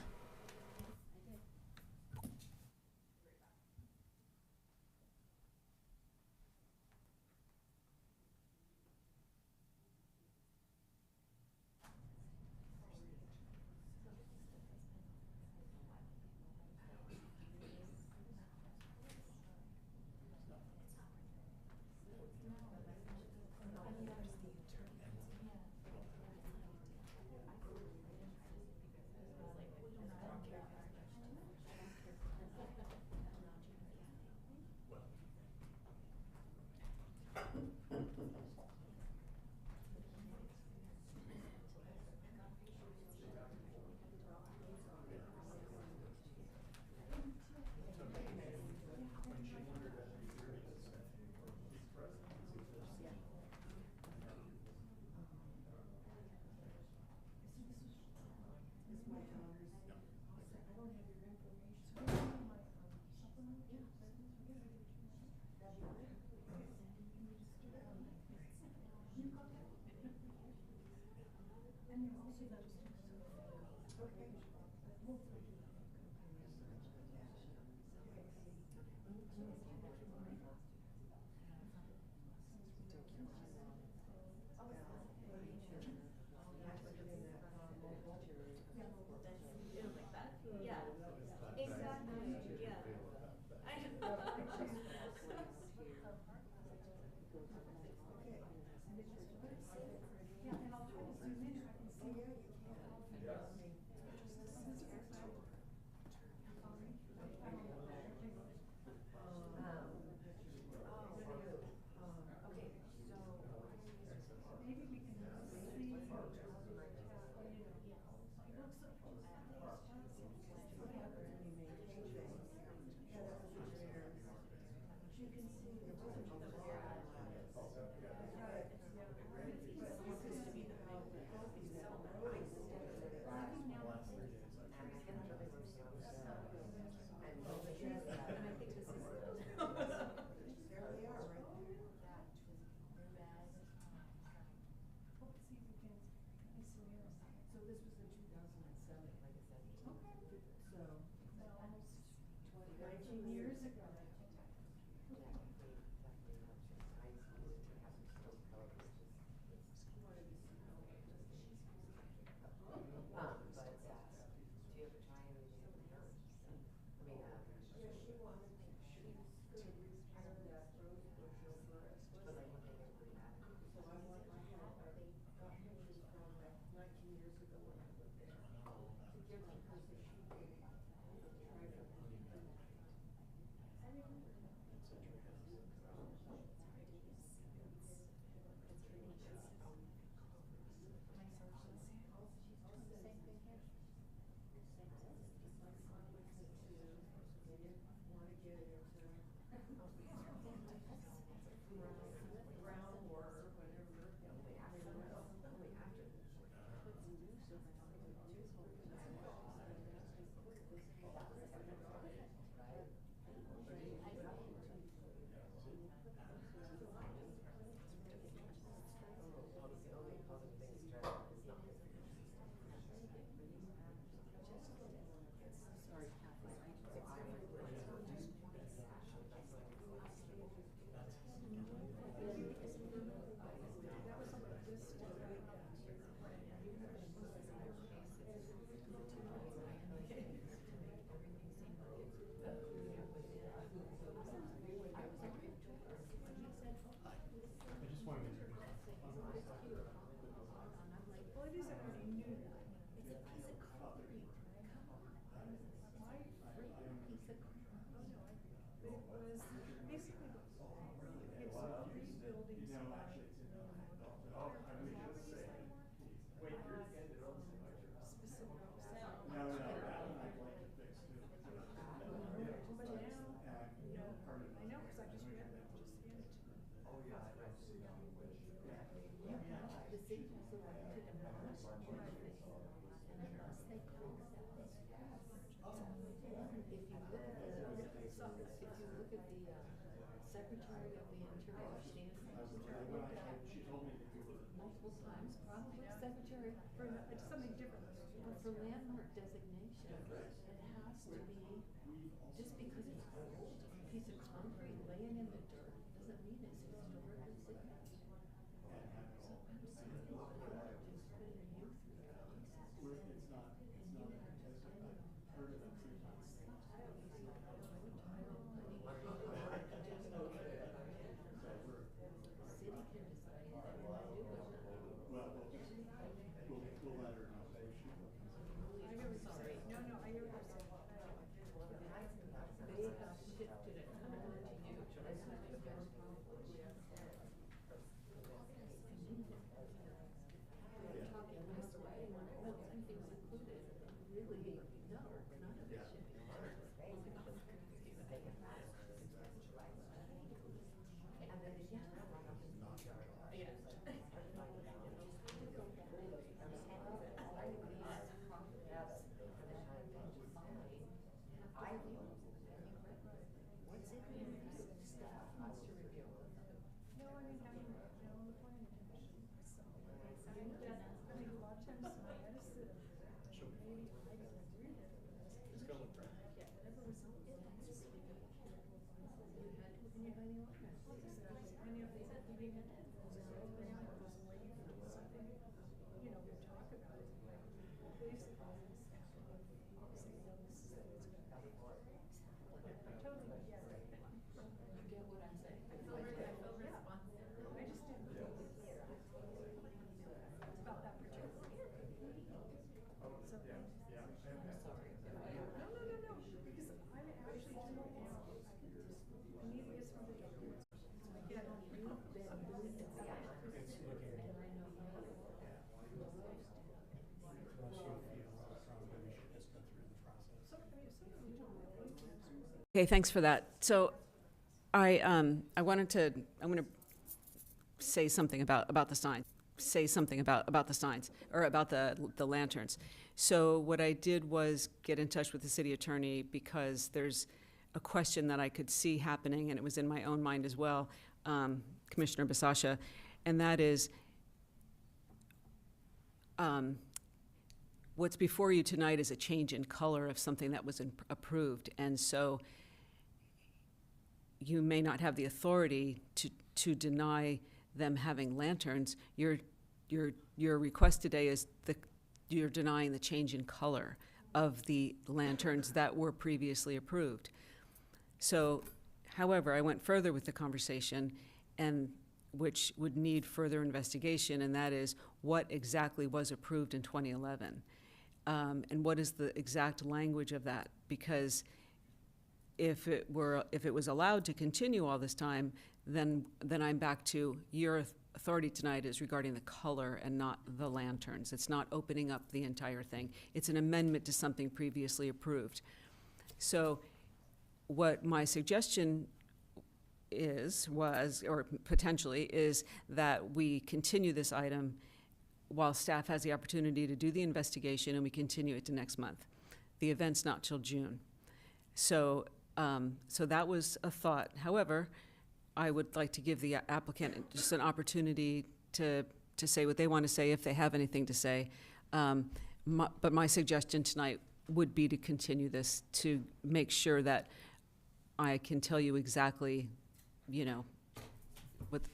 Okay, thanks for that. So I'm going to say something about the signs, about the signs, or about the lanterns. So what I did was get in touch with the city attorney because there's a question that I could see happening, and it was in my own mind as well, Commissioner Bisaccia, and that is, what's before you tonight is a change in color of something that was approved, and so you may not have the authority to deny them having lanterns. Your request today is you're denying the change in color of the lanterns that were previously approved. So, however, I went further with the conversation, and which would need further investigation, and that is what exactly was approved in 2011, and what is the exact language of that? Because if it was allowed to continue all this time, then I'm back to your authority tonight is regarding the color and not the lanterns. It's not opening up the entire thing. It's an amendment to something previously approved. So what my suggestion or potentially is that we continue this item while staff has the opportunity to do the investigation, and we continue it to next month. The event's not till June. So that was a thought. However, I would like to give the applicant just an opportunity to say what they want to say if they have anything to say. But my suggestion tonight would be to continue this to make sure that I can tell you exactly,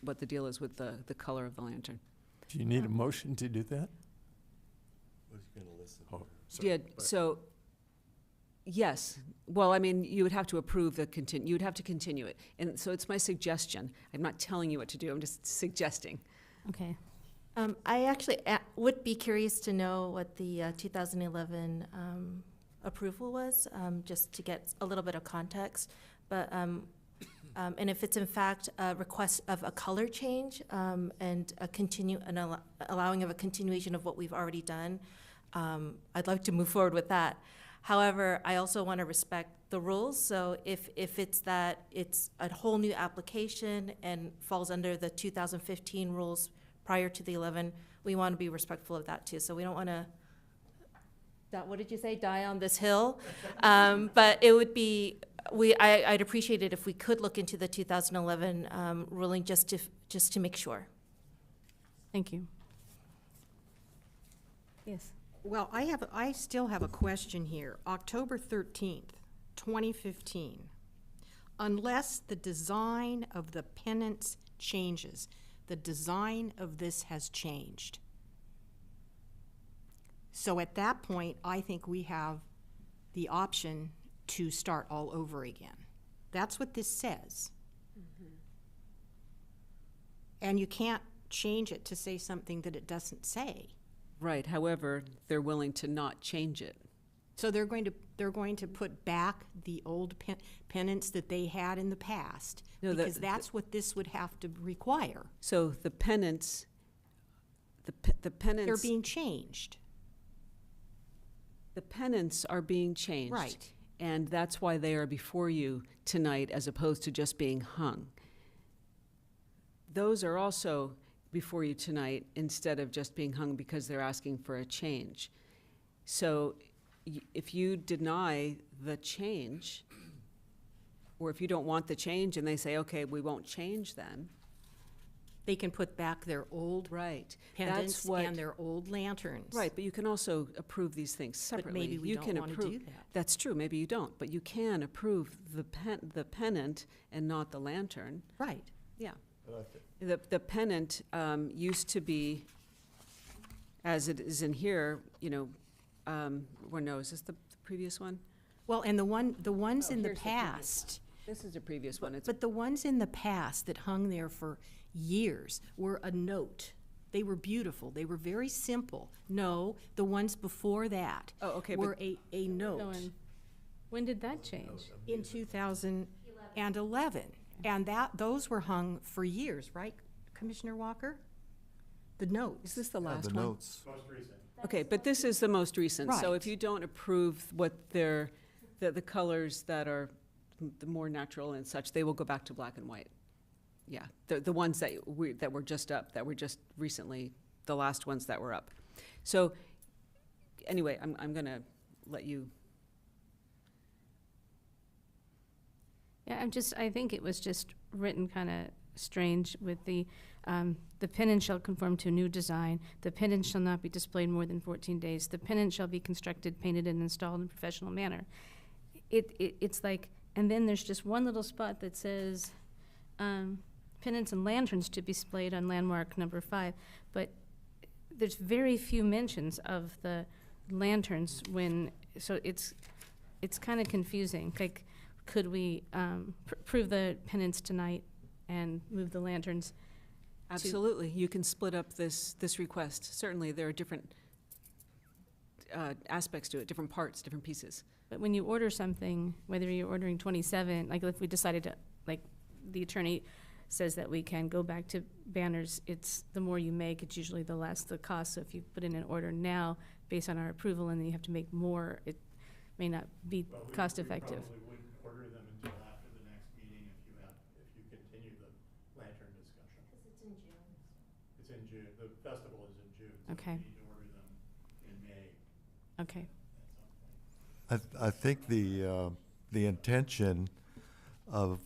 what the deal is with the color of the lantern. Do you need a motion to do that? Was going to listen. Oh, Yeah, so, yes. Well, I mean, you would have to approve you would have to continue it. And so it's my suggestion. I'm not telling you what to do, I'm just suggesting. Okay. I actually would be curious to know what the 2011 approval was, just to get a little bit of context. But and if it's in fact a request of a color change and allowing of a continuation of what we've already done, I'd like to move forward with that. However, I also want to respect the rules. So if it's that it's a whole new application and falls under the 2015 rules prior to the 11, we want to be respectful of that too. So we don't want to, what did you say, die on this hill? But it would be, I'd appreciate it if we could look into the 2011 ruling just to make sure. Thank you. Yes. Well, I still have a question here. October 13th, 2015. Unless the design of the pennants changes, the design of this has changed. So at that point, I think we have the option to start all over again. That's what this says. And you can't change it to say something that it doesn't say. Right, however, they're willing to not change it. So they're going to put back the old pennants that they had in the past, No, because that's what this would have to require. So the pennants, the pennants. They're being changed. The pennants are being changed. Right. And that's why they are before you tonight as opposed to just being hung. Those are also before you tonight instead of just being hung because they're asking for a change. So if you deny the change, or if you don't want the change and they say, okay, we won't change them. They can put back their old Right. pendants That's what, and their old lanterns. right, but you can also approve these things separately. But maybe we You don't can want to approve- do that. That's true, maybe you don't, but you can approve the pennant and not the lantern. Right. Yeah. The pennant used to be, as it is in here, or no, is this the previous one? Well, and the ones in the here's the previous past, This is the previous one. It's but the ones in the past that hung there for years were a note. They were beautiful. They were very simple. No, the ones before that Oh, okay, were but a note So when did that change? in 2011. And those were hung for years, right, Commissioner Walker? The notes. is this the Yeah, last the one? notes. Okay, but this is the most recent. So Right. if you don't approve what the colors that are the more natural and such, they will go back to black and white. Yeah, the ones that were just up, that were just recently, the last ones that were up. So anyway, I'm gonna let you. Yeah, I think it was just written kind of strange with the pennant shall conform to a new design. The pennant shall not be displayed more than 14 days. The pennant shall be constructed, painted, and installed in a professional manner. It's like, and then there's just one little spot that says, pennants and lanterns to be displayed on landmark number 5, but there's very few mentions of the lanterns so it's kind of confusing. Like, could we approve the pennants tonight and move the lanterns? Absolutely, you can split up this request. Certainly, there are different, aspects to it, different parts, different pieces. But when you order something, whether you're ordering 27, like if we decided to, like, the attorney says that we can go back to banners, it's the more you make, it's usually the less the cost. So if you put in an order now based on our approval and then you have to make more, it may not be cost effective. We probably wouldn't order them until after the next meeting if you continue the lantern discussion. Because it's in June. It's in June, the festival is in June, so Okay. we need to order them in May Okay. at some point. I think the intention of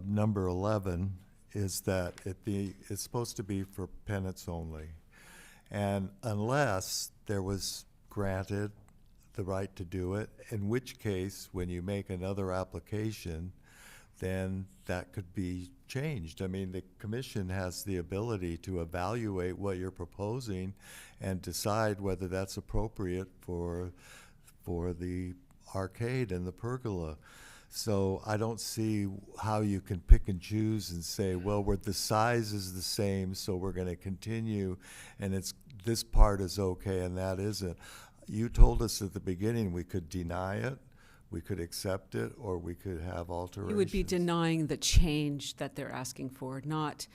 number 11 is that it's supposed to be for penance only. And unless there was granted the right to do it, in which case, when you make another application, then that could be changed. I mean, the commission has the ability to evaluate what you're proposing and decide whether that's appropriate for the arcade and the pergola. So I don't see how you can pick and choose and say, well, the size is the same, so we're going to continue, and this part is okay and that isn't. You told us at the beginning we could deny it, we could accept it, or we could have alterations. You would be denying the change that they're asking for, not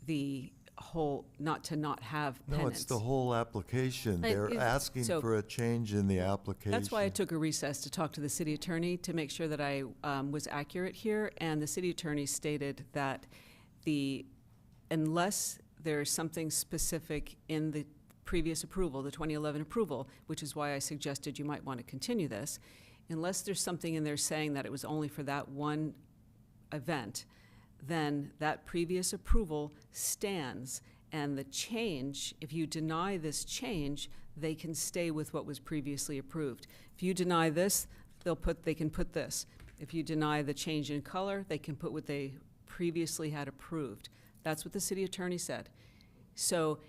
the whole, not to not have penance. No, it's the whole application. But They're if- asking So- for a change in the application. That's why I took a recess to talk to the city attorney to make sure that I was accurate here. And the city attorney stated that unless there's something specific in the previous approval, the 2011 approval, which is why I suggested you might want to continue this, unless there's something in there saying that it was only for that one event, then that previous approval stands. And the change, if you deny this change, they can stay with what was previously approved. If you deny this, they can put this. If you deny the change in color, they can put what they previously had approved. That's what the city attorney said. So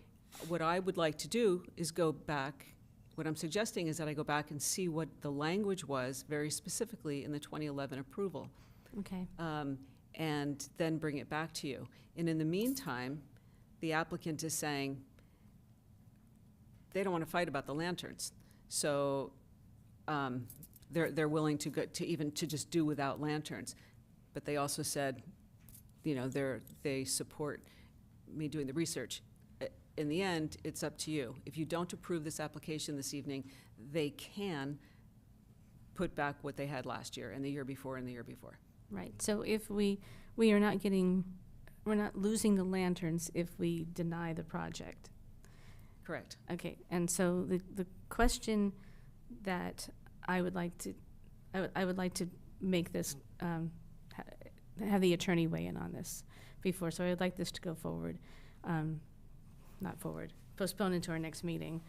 what I would like to do is go back. What I'm suggesting is that I go back and see what the language was very specifically in the 2011 approval. Okay. And then bring it back to you. And in the meantime, the applicant is saying they don't want to fight about the lanterns. So they're willing to go to just do without lanterns. But they also said, they support me doing the research. In the end, it's up to you. If you don't approve this application this evening, they can put back what they had last year and the year before and the year before. Right. So if we're not losing the lanterns if we deny the project. Correct. Okay. And so the question that I would like to make this, have the attorney weigh in on this before. So I'd like this to go forward, postpone into our next meeting,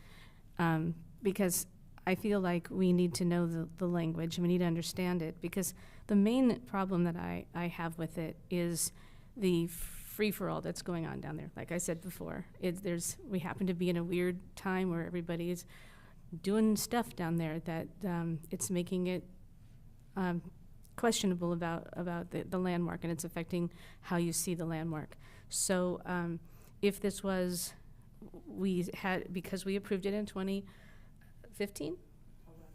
because I feel like we need to know the language, and we need to understand it, because the main problem that I have with it is the free-for-all that's going on down there. Like I said before, we happen to be in a weird time where everybody's doing stuff down there that it's making it questionable about the landmark, and it's affecting how you see the landmark. So if this was, because we approved it in 2015?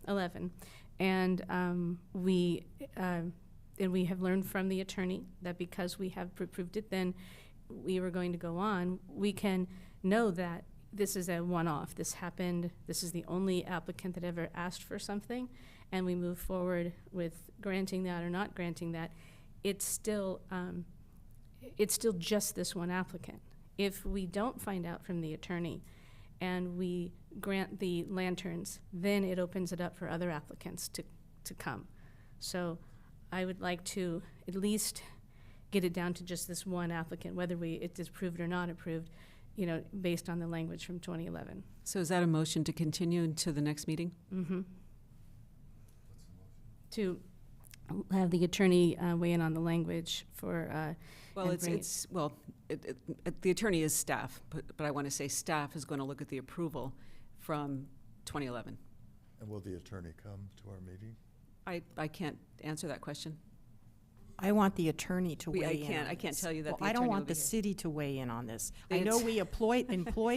11. And we have learned from the attorney that because we have approved it, then we were going to go on. We can know that this is a one-off. This happened. This is the only applicant that ever asked for something, and we move forward with granting that or not granting that. It's still just this one applicant. If we don't find out from the attorney and we grant the lanterns, then it opens it up for other applicants to come. So I would like to at least get it down to just this one applicant, whether it is approved or not approved, based on the language from 2011. So is that a motion to continue into the next meeting? Mm-hmm. To have the attorney weigh in on the language for. Well, and bring the attorney is staff, but I want to say staff is going to look at the approval from 2011. And will the attorney come to our meeting? I can't answer that question. I want the attorney to weigh in. I can't tell you that Well, the I don't attorney want will the be here. city to weigh in on this. I It's- know we employed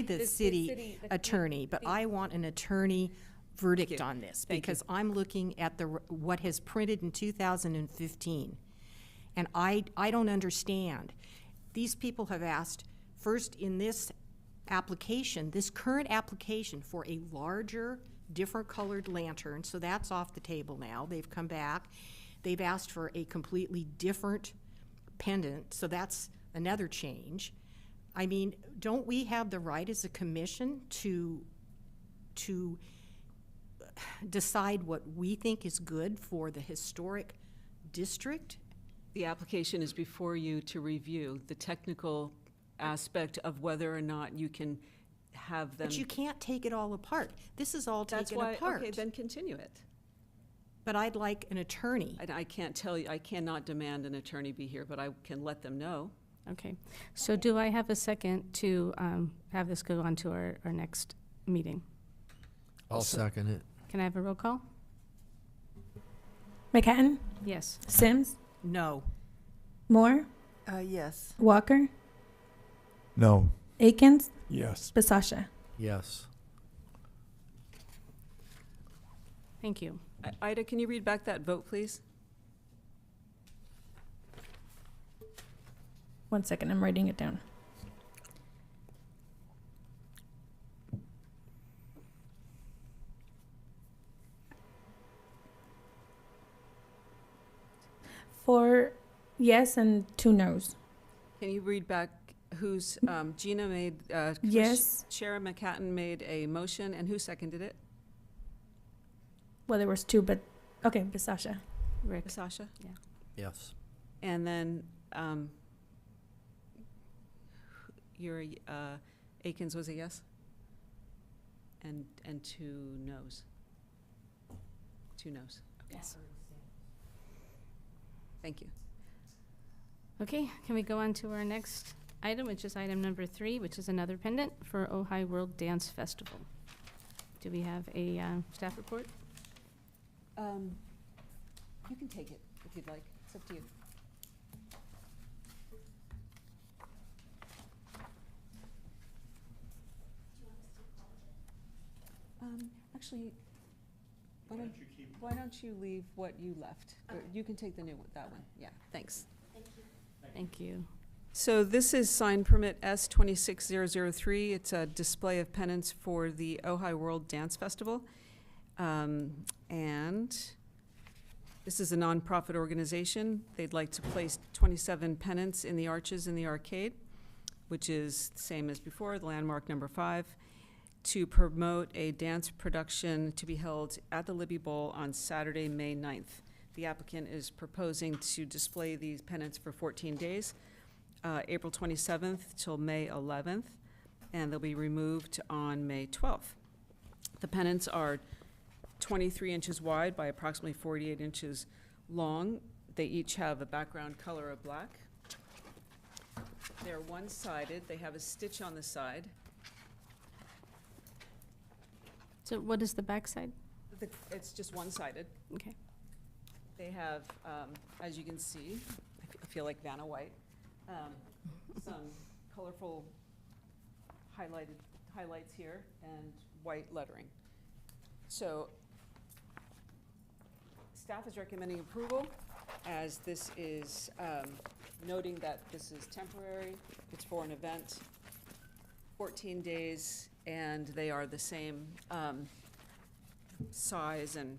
the city attorney, but I want an attorney verdict you. on this, Thank you. because I'm looking at what has printed in 2015, and I don't understand. These people have asked, first in this application, this current application, for a larger, different colored lantern, so that's off the table now. They've come back. They've asked for a completely different pendant, so that's another change. I mean, don't we have the right as a commission to decide what we think is good for the historic district? The application is before you to review the technical aspect of whether or not you can have them. But you can't take it all apart. This is all That's taken why, apart. okay, then continue it. But I'd like an attorney. I can't tell you, I cannot demand an attorney be here, but I can let them know. Okay, so do I have a second to have this go on to our next meeting? I'll second it. Can I have a roll call? McHatton, Yes. Sims, No. Moore, Yes. Walker, No. Akins, Yes. Basasha. Yes. Thank you. Ida, can you read back that vote, please? 1 second, I'm writing it down. Four yes and 2 no's. Can you read back who's, Gina made, Yes. Chair McHatton made a motion, and who seconded it? Well, there was 2, but okay, Basasha. Rick? Sasha? Yes. And then, your, Akins was a yes? And 2 no's? 2 no's. Okay. Yes. Thank you. Okay, can we go on to our next item, which is item number 3, which is another pendant for Ojai World Dance Festival. Do we have a staff report? You can take it if you'd like. It's up to you. Actually, why don't you leave what you left? Or you can take the new one, that one. Yeah, thanks. Thank you. So this is sign permit S 26003. It's a display of pennants for the Ojai World Dance Festival. And this is a nonprofit organization. They'd like to place 27 pennants in the arches in the arcade, which is the same as before, the landmark number 5, to promote a dance production to be held at the Libby Bowl on Saturday, May 9th. The applicant is proposing to display these pennants for 14 days, April 27th till May 11th, and they'll be removed on May 12th. The pennants are 23 inches wide by approximately 48 inches long. They each have a background color of black. They're one-sided. They have a stitch on the side. So what is the backside? It's just one-sided. Okay. They have, as you can see, I feel like Vanna White, some colorful highlights here and white lettering. So staff is recommending approval, as this is noting that this is temporary, it's for an event, 14 days, and they are the same size and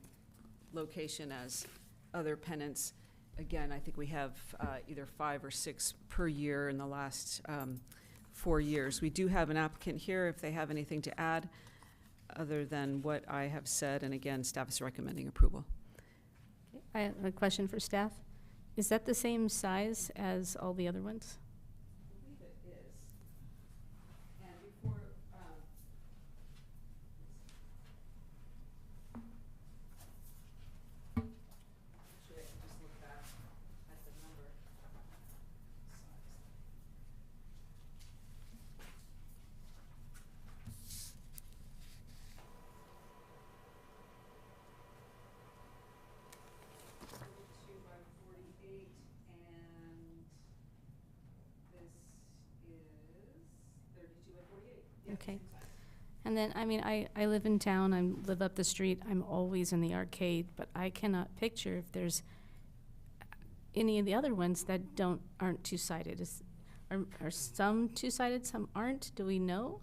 location as other pennants. Again, I think we have either 5 or 6 per year in the last 4 years. We do have an applicant here if they have anything to add other than what I have said, and again, staff is recommending approval. Okay. I have a question for staff. Is that the same size as all the other ones? I believe it is. And before, actually, I can just look back at the number. Okay. And then, I mean, I live in town, I live up the street, I'm always in the arcade, but I cannot picture if there's any of the other ones that aren't two-sided. Are some two-sided, some aren't? Do we know?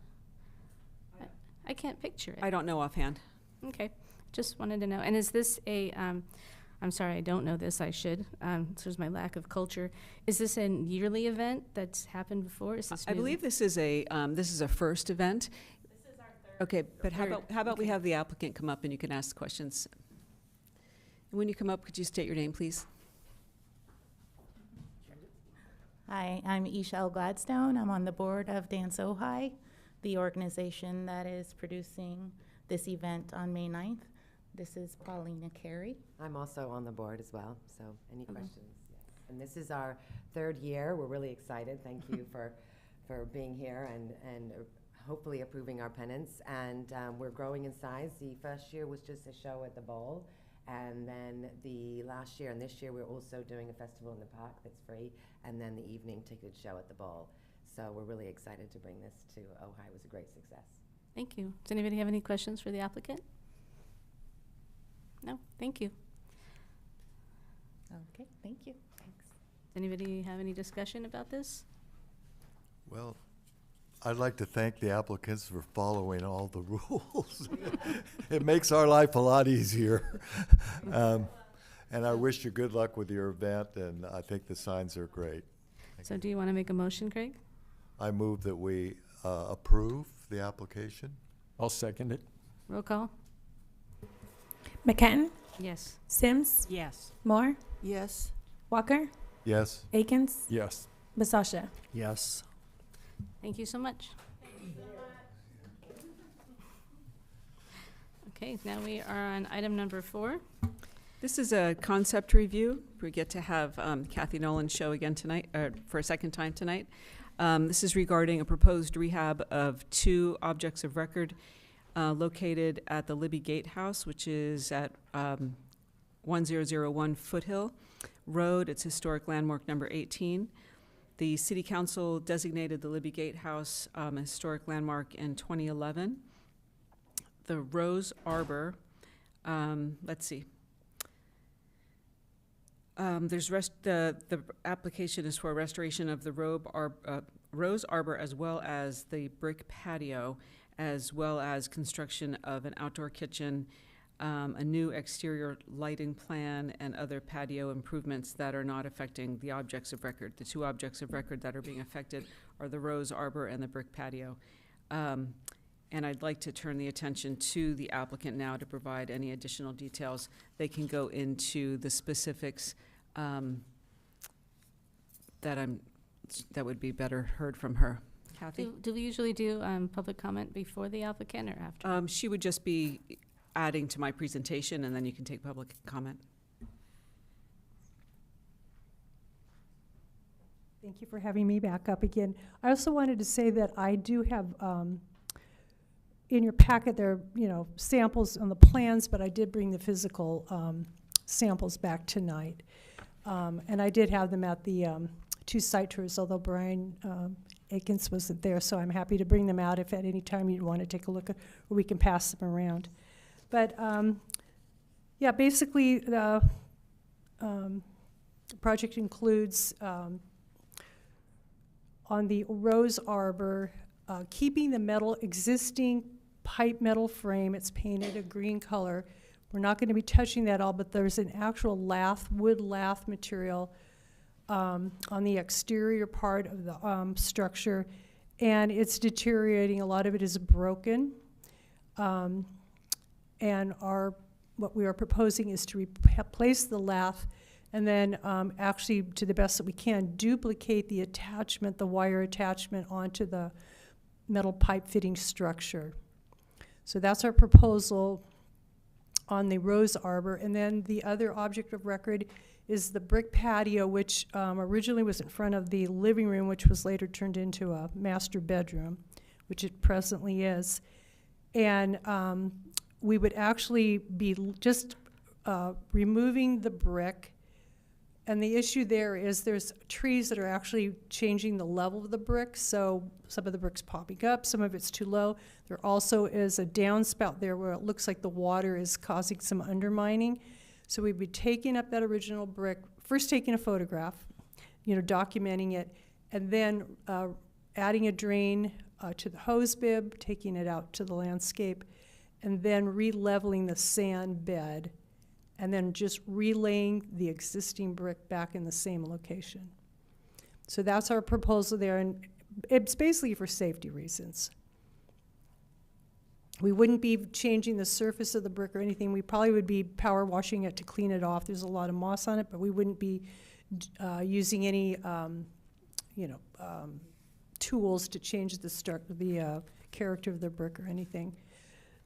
I can't picture it. I don't know offhand. Okay, just wanted to know. And is this I'm sorry, I don't know this, I should. This was my lack of culture. Is this a yearly event that's happened before? Is this I new? believe this is a first event. This is our third. Okay, but how Third, about we okay. have the applicant come up and you can ask questions. And when you come up, could you state your name, please? Hi, I'm Ishel Gladstone. I'm on the board of Dance Ojai, the organization that is producing this event on May 9th. This is Paulina Carey. I'm also on the board as well, so any questions? Yes. And this is our third year. We're really excited. Thank you for being here and hopefully approving our penance. And we're growing in size. The first year was just a show at the Bowl. And then the last year and this year, we're also doing a festival in the park that's free, and then the evening ticket show at the Bowl. So we're really excited to bring this to Ojai. It was a great success. Thank you. Does anybody have any questions for the applicant? No, thank you. Okay, thank you. Thanks. Does anybody have any discussion about this? Well, I'd like to thank the applicants for following all the rules. It makes our life a lot easier. And I wish you good luck with your event, and I think the signs are great. So do you want to make a motion, Craig? I move that we approve the application. I'll second it. Roll call? McKenton, Yes. Sims, Yes. Moore, Yes. Walker, Yes. Akins, Yes. Basasha. Yes. Thank you so much. Okay, now we are on item number 4. This is a concept review. We get to have Kathy Nolan show again tonight, for a second time tonight. This is regarding a proposed rehab of 2 objects of record located at the Libby Gatehouse, which is at 1001 Foothill Road. It's historic landmark number 18. The City Council designated the Libby Gatehouse a historic landmark in 2011. The Rose Arbor, let's see. The application is for restoration of the Rose Arbor, as well as the brick patio, as well as construction of an outdoor kitchen, a new exterior lighting plan, and other patio improvements that are not affecting the objects of record. The 2 objects of record that are being affected are the Rose Arbor and the brick patio. And I'd like to turn the attention to the applicant now to provide any additional details. They can go into the specifics that would be better heard from her. Kathy? Do we usually do public comment before the applicant or after? She would just be adding to my presentation, and then you can take public comment. Thank you for having me back up again. I also wanted to say that I do have, in your packet there, samples on the plans, but I did bring the physical samples back tonight. And I did have them at the 2 site tours, although Brian Akins wasn't there, so I'm happy to bring them out if at any time you'd want to take a look, or we can pass them around. But yeah, basically the project includes on the Rose Arbor, keeping the existing pipe metal frame. It's painted a green color. We're not going to be touching that all, but there's an actual wood lath material on the exterior part of the structure, and it's deteriorating. A lot of it is broken. And what we are proposing is to replace the lath and then actually, to the best that we can, duplicate the attachment, the wire attachment onto the metal pipe fitting structure. So that's our proposal on the Rose Arbor. And then the other object of record is the brick patio, which originally was in front of the living room, which was later turned into a master bedroom, which it presently is. And we would actually be just removing the brick And the issue there is there's trees that are actually changing the level of the brick, so some of the brick's popping up, some of it's too low. There also is a downspout there where it looks like the water is causing some undermining. So we'd be taking up that original brick, first taking a photograph, documenting it, and then adding a drain to the hose bib, taking it out to the landscape, and then re-leveling the sand bed, and then just relaying the existing brick back in the same location. So that's our proposal there, and it's basically for safety reasons. We wouldn't be changing the surface of the brick or anything. We probably would be power washing it to clean it off. There's a lot of moss on it, but we wouldn't be using any, tools to change the character of the brick or anything.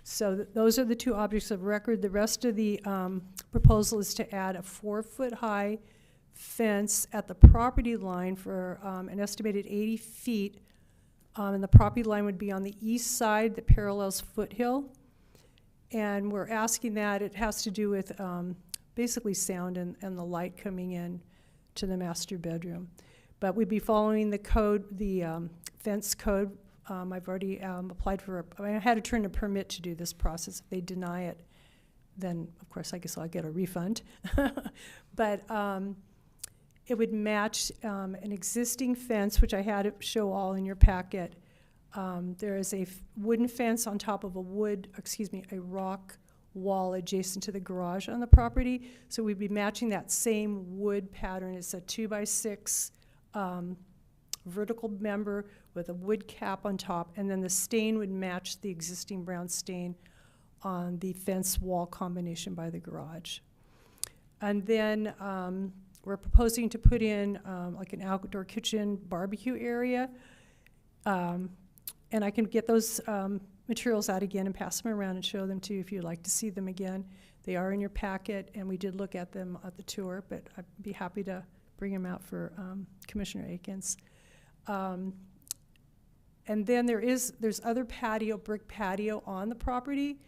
So those are the two objects of record. The rest of the proposal is to add a 4-foot-high fence at the property line for an estimated 80 feet. And the property line would be on the east side that parallels Foothill. And we're asking that. It has to do with basically sound and the light coming in to the master bedroom. But we'd be following the code, the fence code. I've already applied for I had to turn a permit to do this process. If they deny it, then of course I guess I'll get a refund. But it would match an existing fence, which I had it show all in your packet. There is a wooden fence on top of a rock wall adjacent to the garage on the property. So we'd be matching that same wood pattern. It's a 2x6 vertical member with a wood cap on top, and then the stain would match the existing brown stain on the fence wall combination by the garage. And then we're proposing to put in like an outdoor kitchen barbecue area. And I can get those materials out again and pass them around and show them to you if you'd like to see them again. They are in your packet, and we did look at them at the tour, but I'd be happy to bring them out for Commissioner Akins. And then there's other brick patio on the property.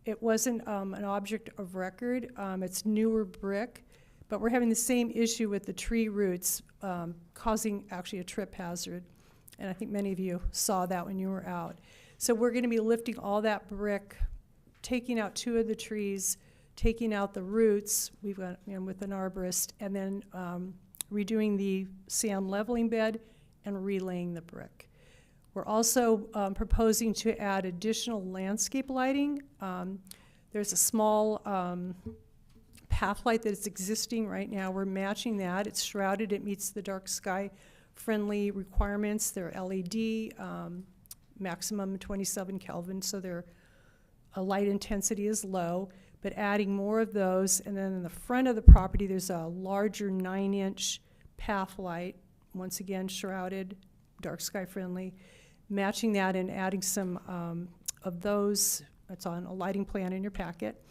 It wasn't an object of record. It's newer brick, but we're having the same issue with the tree roots causing actually a trip hazard. And I think many of you saw that when you were out. So we're going to be lifting all that brick, taking out 2 of the trees, taking out the roots, we've got with an arborist, and then redoing the sand leveling bed and relaying the brick. We're also proposing to add additional landscape lighting. There's a small path light that is existing right now. We're matching that. It's shrouded. It meets the dark sky friendly requirements. They're LED, maximum 27 Kelvin, so their light intensity is low, but adding more of those. And then in the front of the property, there's a larger 9-inch path light, once again shrouded, dark sky friendly, matching that and adding some of those. It's on a lighting plan in your packet,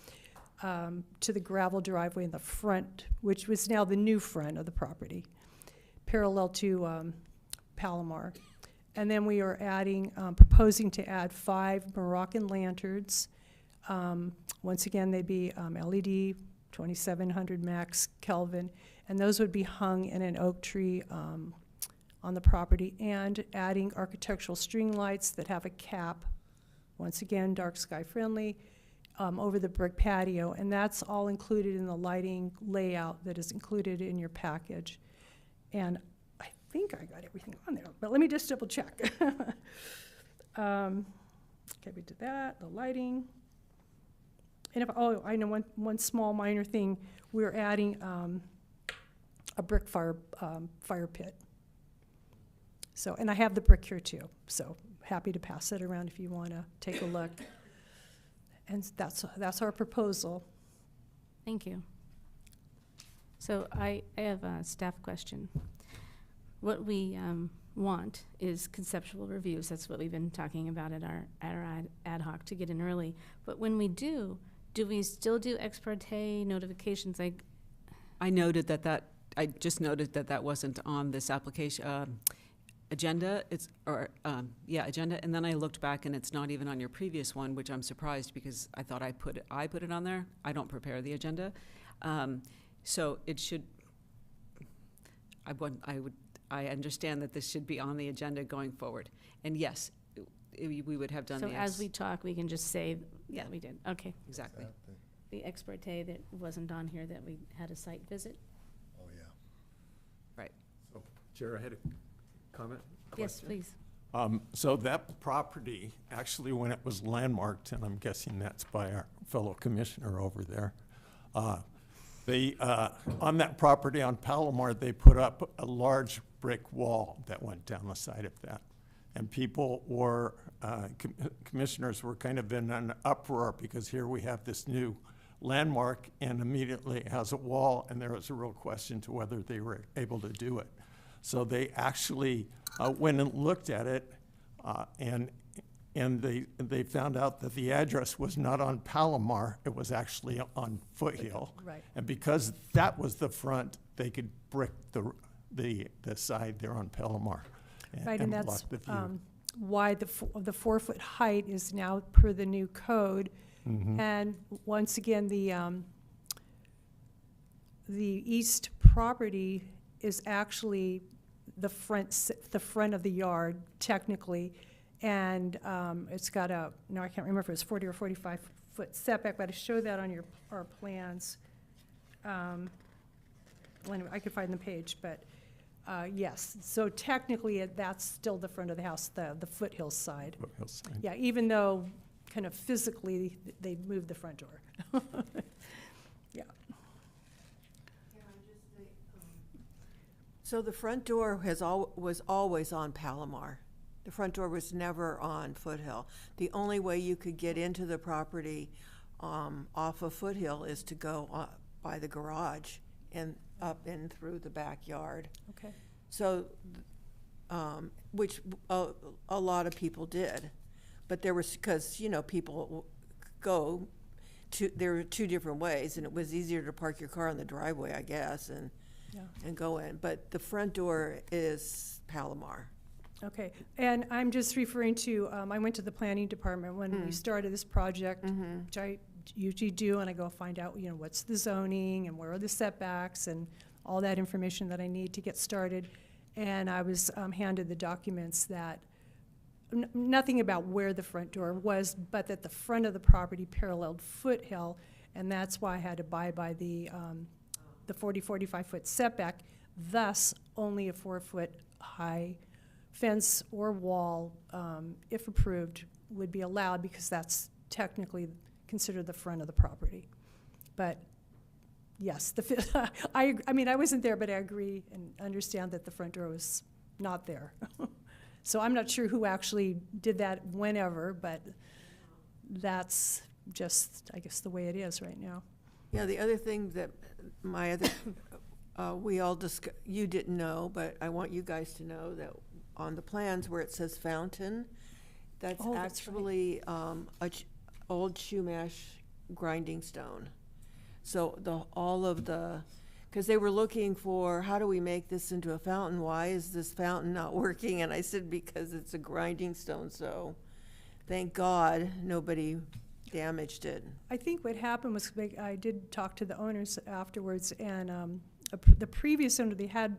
to the gravel driveway in the front, which was now the new front of the property, parallel to Palomar. And then we are adding, proposing to add 5 Moroccan lanterns. Once again, they'd be LED, 2700 max Kelvin, and those would be hung in an oak tree on the property, and adding architectural string lights that have a cap, once again, dark sky friendly, over the brick patio. And that's all included in the lighting layout that is included in your package. And I think I got everything on there, but let me just double check. Okay, we did that, the lighting. And I know one small minor thing, we're adding a brick fire pit. So, and I have the brick here too, so happy to pass it around if you want to take a look. And that's our proposal. Thank you. So I have a staff question. What we want is conceptual reviews. That's what we've been talking about at our ad hoc to get in early. But when we do we still do ex parte notifications? Like, I just noted that wasn't on this application agenda. Agenda. And then I looked back, and it's not even on your previous one, which I'm surprised because I thought I put it on there. I don't prepare the agenda, so it should. I understand that this should be on the agenda going forward. And yes, we would have done So the. as we talk, we can just say, yeah, we did, okay. Exactly. The ex parte that wasn't on here, that we had a site visit? Oh, yeah. Right. So, Chair, I had a comment? Yes, question. please. So that property, actually, when it was landmarked, and I'm guessing that's by our fellow commissioner over there, on that property on Palomar, they put up a large brick wall that went down the side of that. And people were, commissioners were kind of in an uproar because here we have this new landmark and immediately it has a wall, and there was a real question to whether they were able to do it. So they actually went and looked at it, and they found out that the address was not on Palomar, it was actually on Foothill. Right. And because that was the front, they could brick the side there on Palomar. Right, and that's block the view. why the 4-foot height is now per the new code. And once again, the east property is actually the front of the yard technically, and it's got a, no, I can't remember if it's 40 or 45 foot setback, but I show that on our plans. Well, anyway, I could find the page, but yes. So technically, that's still the front of the house, the Foothill side. Foothill side. Yeah, even though kind of physically they moved the front door. Yeah. So the front door was always on Palomar. The front door was never on Foothill. The only way you could get into the property off of Foothill is to go by the garage and up in through the backyard. Okay. So, which a lot of people did. But there was, because, you know, people go to, there were two different ways, and it was easier to park your car in the driveway, I guess, and go in. But the front door is Palomar. Okay, and I'm just referring to, I went to the planning department when we started this project, which I usually do, and I go find out, you know, what's the zoning and where are the setbacks and all that information that I need to get started. And I was handed the documents that, nothing about where the front door was, but that the front of the property paralleled Foothill, and that's why I had to abide by the 45 foot setback, thus only a 4-foot high fence or wall, if approved, would be allowed because that's technically considered the front of the property. But yes, I mean, I wasn't there, but I agree and understand that the front door was not there. So I'm not sure who actually did that whenever, but that's just, I guess, the way it is right now. Yeah, the other thing that my other, we all you didn't know, but I want you guys to know that on the plans where it says fountain, that's actually old Chumash grinding stone. So all of the, because they were looking for, how do we make this into a fountain? Why is this fountain not working? And I said, because it's a grinding stone, so thank God nobody damaged it. I think what happened was, I did talk to the owners afterwards, and the previous owner, they had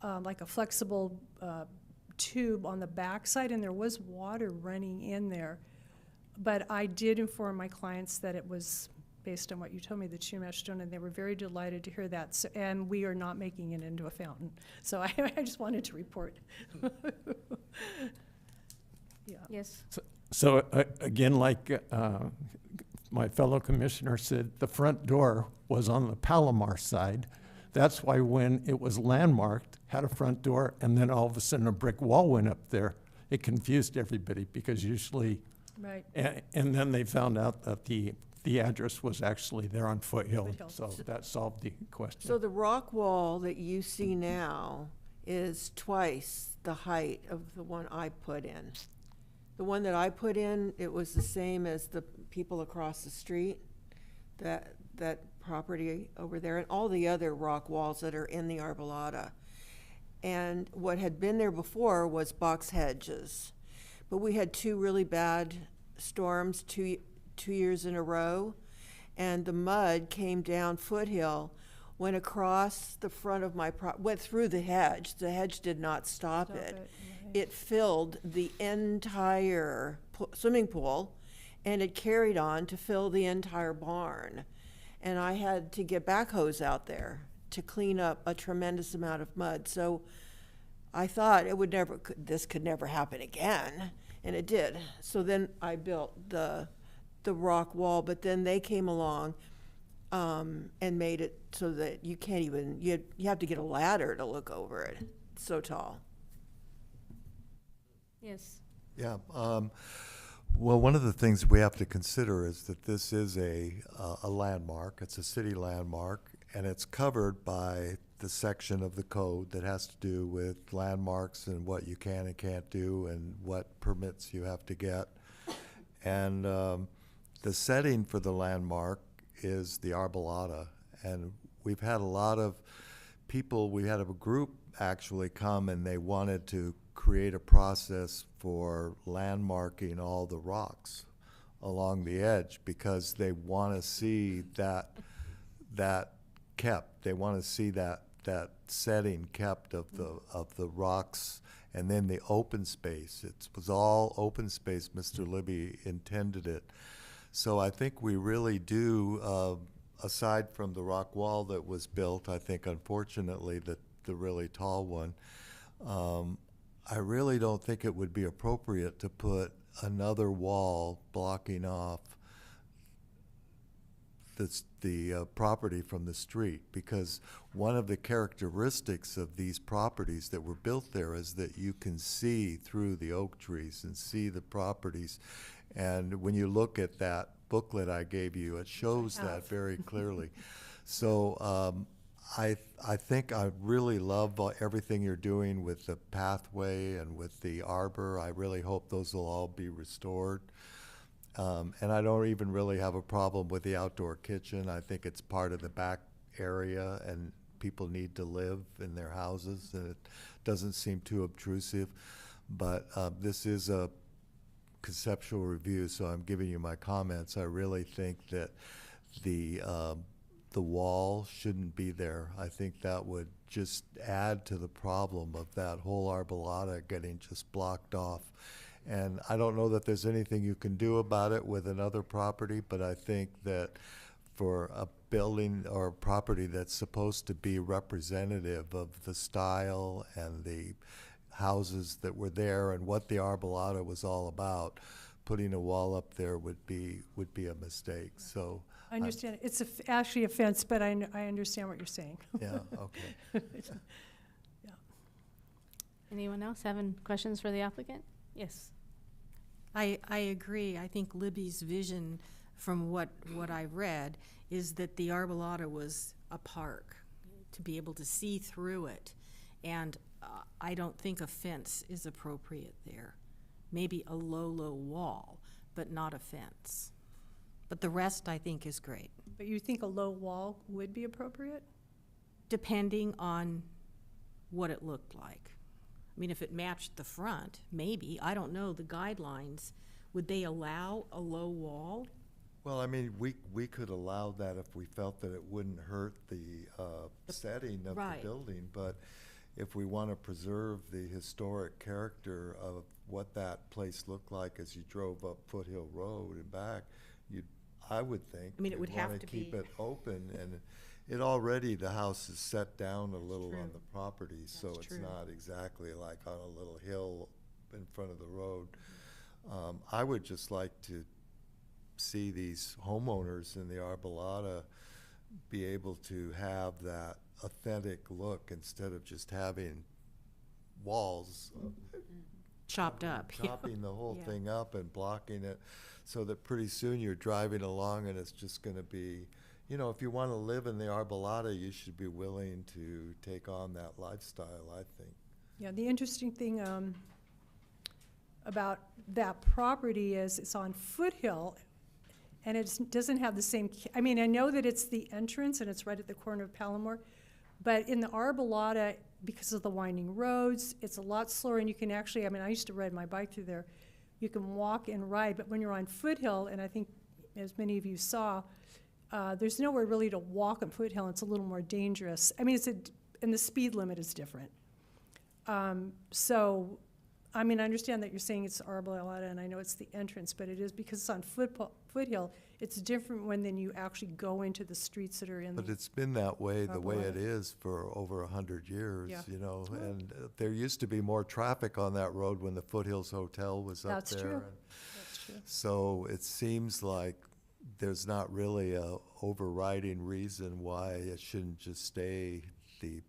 like a flexible tube on the backside, and there was water running in there. But I did inform my clients that it was based on what you told me, the Chumash stone, and they were very delighted to hear that. So, and we are not making it into a fountain. So I just wanted to report. Yeah. Yes. So again, like my fellow commissioner said, the front door was on the Palomar side. That's why when it was landmarked, had a front door, and then all of a sudden a brick wall went up there, it confused everybody because usually, right. And then they found out that the address was actually there on Foothill, so that solved the question. So the rock wall that you see now is twice the height of the one I put in. The one that I put in, it was the same as the people across the street, that property over there, and all the other rock walls that are in the Arbolada. And what had been there before was box hedges. But we had two really bad storms, two years in a row, and the mud came down Foothill went across the front of my went through the hedge. The hedge did not stop it. It filled the entire swimming pool, and it carried on to fill the entire barn. And I had to get backhoes out there to clean up a tremendous amount of mud. So I thought this could never happen again, and it did. So then I built the rock wall, but then they came along and made it so that you can't even, you have to get a ladder to look over it. It's so tall. Yes. Yeah. Well, one of the things we have to consider is that this is a landmark. It's a city landmark, and it's covered by the section of the code that has to do with landmarks and what you can and can't do and what permits you have to get. And the setting for the landmark is the Arbolata. And we've had a lot of people, we had a group actually come and they wanted to create a process for landmarking all the rocks along the edge because they want to see that kept. They want to see that setting kept of the rocks, and then the open space. It was all open space. Mr. Libby intended it. So I think we really do, aside from the rock wall that was built, I think unfortunately the really tall one, I really don't think it would be appropriate to put another wall blocking off the property from the street, because one of the characteristics of these properties that were built there is that you can see through the oak trees and see the properties. And when you look at that booklet I gave you, it shows that very clearly. So I think I really love everything you're doing with the pathway and with the arbor. I really hope those will all be restored. And I don't even really have a problem with the outdoor kitchen. I think it's part of the back area, and people need to live in their houses, and it doesn't seem too obtrusive. But this is a conceptual review, so I'm giving you my comments. I really think that the wall shouldn't be there. I think that would just add to the problem of that whole Arbolata getting just blocked off. And I don't know that there's anything you can do about it with another property, but I think that for a building or a property that's supposed to be representative of the style and the houses that were there and what the Arbolata was all about, putting a wall up there would be a mistake. So I understand. It's actually a fence, but I understand what you're saying. Yeah, okay. Yeah. Anyone else having questions for the applicant? Yes. I agree. I think Libby's vision from what I read is that the Arbolata was a park, to be able to see through it. And I don't think a fence is appropriate there. Maybe a low wall, but not a fence. But the rest, I think, is great. But you think a low wall would be appropriate? Depending on what it looked like. I mean, if it matched the front, maybe. I don't know the guidelines. Would they allow a low wall? Well, I mean, we could allow that if we felt that it wouldn't hurt the setting of the building, but if we want to preserve the historic character of what that place looked like as you drove up Foothill Road and back, I would think it would have to keep be it open, and it already, the house is set down a little on the property, so it's not exactly like on a little hill in front of the road. I would just like to see these homeowners in the Arbolata be able to have that authentic look instead of just having walls chopped up, chopping the whole thing up and blocking it, so that pretty soon you're driving along and it's just going to be, you know, if you want to live in the Arbolata, you should be willing to take on that lifestyle, I think. Yeah, the interesting thing about that property is it's on Foothill, and it doesn't have the same, I mean, I know that it's the entrance and it's right at the corner of Palomar, but in the Arbolata, because of the winding roads, it's a lot slower, and you can actually, I mean, I used to ride my bike through there. You can walk and ride, but when you're on Foothill, and I think as many of you saw, There's nowhere really to walk on Foothill. It's a little more dangerous. I mean, and the speed limit is different. So, I mean, I understand that you're saying it's Arboleda, and I know it's the entrance, but it is because it's on Foothill. It's different when then you actually go into the streets that are in. But it's been that way, the way it Arboleda. is for over 100 years, Yeah. you know, and there used to be more traffic on that road when the Foothills Hotel was up That's there. true. and That's true. So it seems like there's not really a overriding reason why it shouldn't just stay the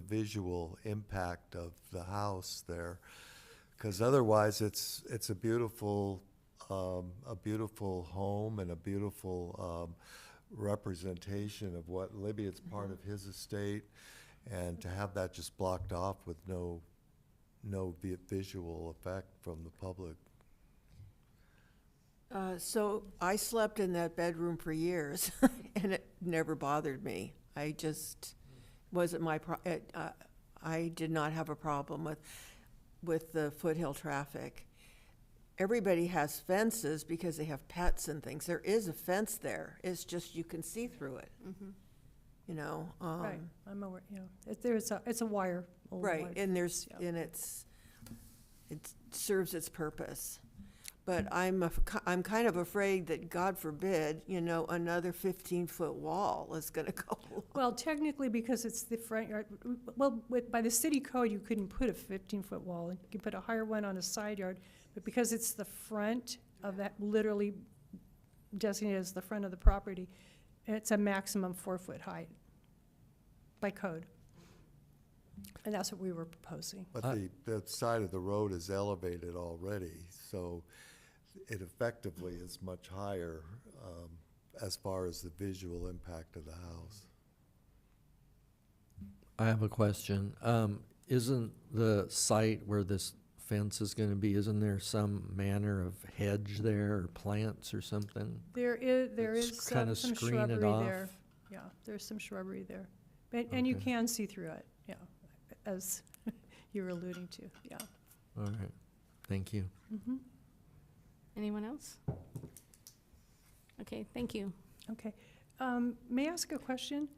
visual impact of the house there. Because otherwise, it's a beautiful home and a beautiful representation of what Libby. It's part of his estate, and to have that just blocked off with no visual effect from the public. So I slept in that bedroom for years, and it never bothered me. I just wasn't I did not have a problem with the Foothill traffic. Everybody has fences because they have pets and things. There is a fence there. It's just you can see through it. You know. Right, I'm aware, it's a wire. old Right, wire and fence, yeah. it serves its purpose. But I'm kind of afraid that, God forbid, another 15-foot wall is gonna go along. Well, technically, because it's the front yard, by the city code, you couldn't put a 15-foot wall. You could put a higher one on a side yard, but because it's the front of that, literally designated as the front of the property, it's a maximum 4-foot height by code. And that's what we were proposing. But the side of the road is elevated already, so it effectively is much higher as far as the visual impact of the house. I have a question. Isn't the site where this fence is going to be, isn't there some manner of hedge there or plants or something? There is It's kinda some screen it shrubbery off? there. Yeah, there's some shrubbery there. And you Okay. can see through it, yeah, as you were alluding to, yeah. All right, thank you. Mhm. Anyone else? Okay, thank you. Okay. May I ask a question?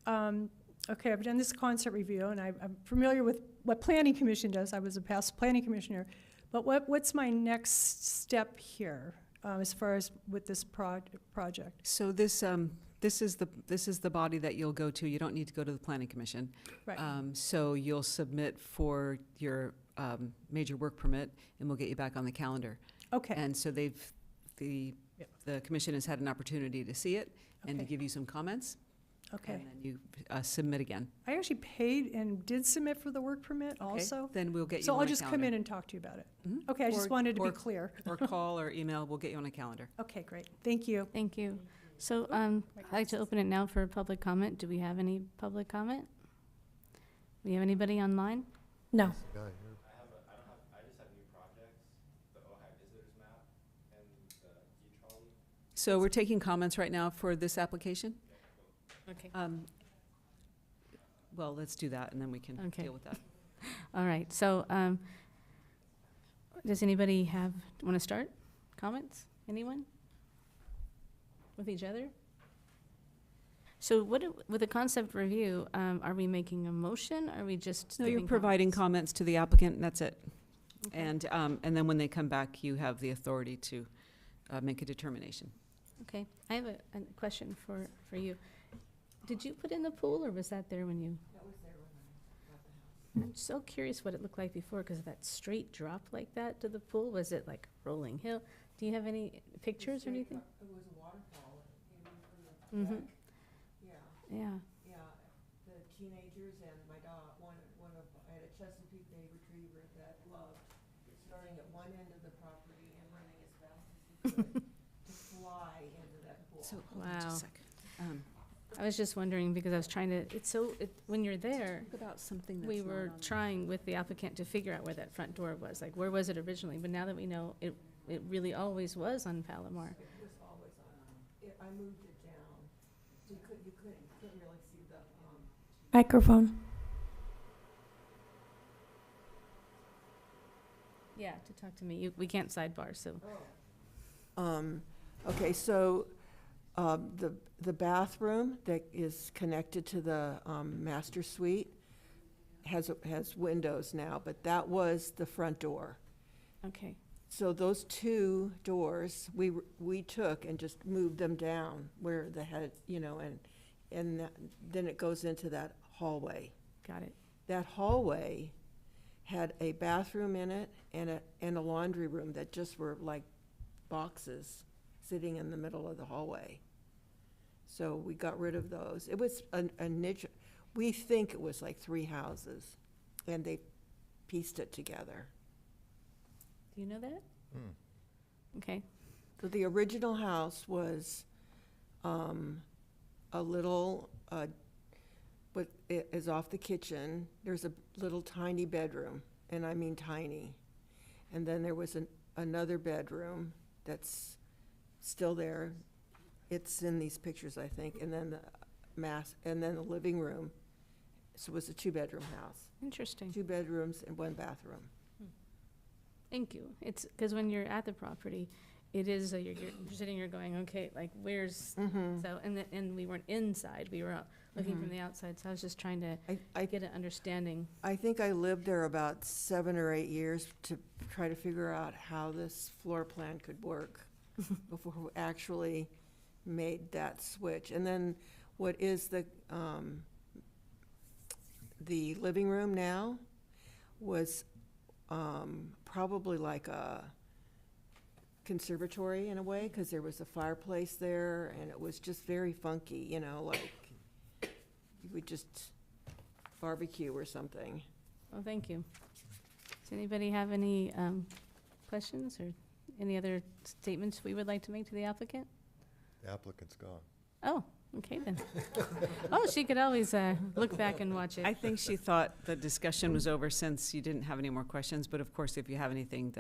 Okay, I've done this concept review, and I'm familiar with what Planning Commission does. I was a past Planning Commissioner. But what's my next step here, as far as with this project? So this is the body that you'll go to. You don't need to go to the Planning Commission. Right. So you'll submit for your major work permit, and we'll get you back on the calendar. Okay. And so the commission has had an opportunity to see it and to Okay. give you some comments. Okay. And then you submit again. I actually paid and did submit for the work permit also. Then we'll get you So on I'll a just come calendar. in and talk to you about it. Mhm. Okay, I just Or- wanted to be or- clear. Or call or email, we'll get you on a calendar. Okay, great. Thank you. Thank you. So I'd like to open it now for public comment. Do we have any public comment? We have anybody online? No. Guy here. So we're taking comments right now for this application? Okay. Well, let's do that, and then we can Okay. deal with that. All right, so does anybody want to start? Comments? Anyone? With each other? So with the concept review, are we making a motion? Are we just No, you're giving providing comments? comments to the applicant, and that's it. Okay. And then when they come back, you have the authority to make a determination. Okay, I have a question for you. Did you put in the pool, or was that there when you? That was there when I bought the house. I'm so curious what it looked like before, because of that straight drop like that to the pool. Was it like rolling hill? Do you have any pictures or anything? It was a waterfall. It came in from the Mm-hmm. Yeah, Yeah. the teenagers and my dog, I had a Chesapeake Bay Retriever that loved starting at one end of the property and running as fast as he could to fly into that pool. So, hold on just a Wow. sec. I was just wondering, because I was trying to, when you're there, Talk about something that's we not were on- trying with the applicant to figure out where that front door was, like, where was it originally? But now that we know, it really always was on Palomar. It was always on. I moved it down. You couldn't really see the, Microphone. Yeah, to talk to me. We can't sidebar, so. Okay, so The bathroom that is connected to the master suite has windows now, but that was the front door. Okay. So those two doors, we took and just moved them down where the head, then it goes into that hallway. Got it. That hallway had a bathroom in it and a laundry room that just were like boxes sitting in the middle of the hallway. So we got rid of those. It was a niche. We think it was like 3 houses, and they pieced it together. Do you know that? Okay. So the original house was a little, but it is off the kitchen. There's a little tiny bedroom, and I mean tiny. And then there was another bedroom that's still there. It's in these pictures, I think. And then the living room. So it was a 2-bedroom house. Interesting. 2 bedrooms and 1 bathroom. Thank you. It's because when you're at the property, it is, you're sitting here going, okay, like where's, so, and we weren't inside, we were out looking from the outside, so I was just trying to get an understanding. I think I lived there about 7 or 8 years to try to figure out how this floor plan could work before we actually made that switch. And then what is the living room now was probably like a conservatory in a way, because there was a fireplace there, and it was just very funky, like you would just barbecue or something. Well, thank you. Does anybody have any questions or any other statements we would like to make to the applicant? The applicant's gone. Oh, okay then. Oh, she could always look back and watch it. I think she thought the discussion was over since you didn't have any more questions, but of course, if you have anything,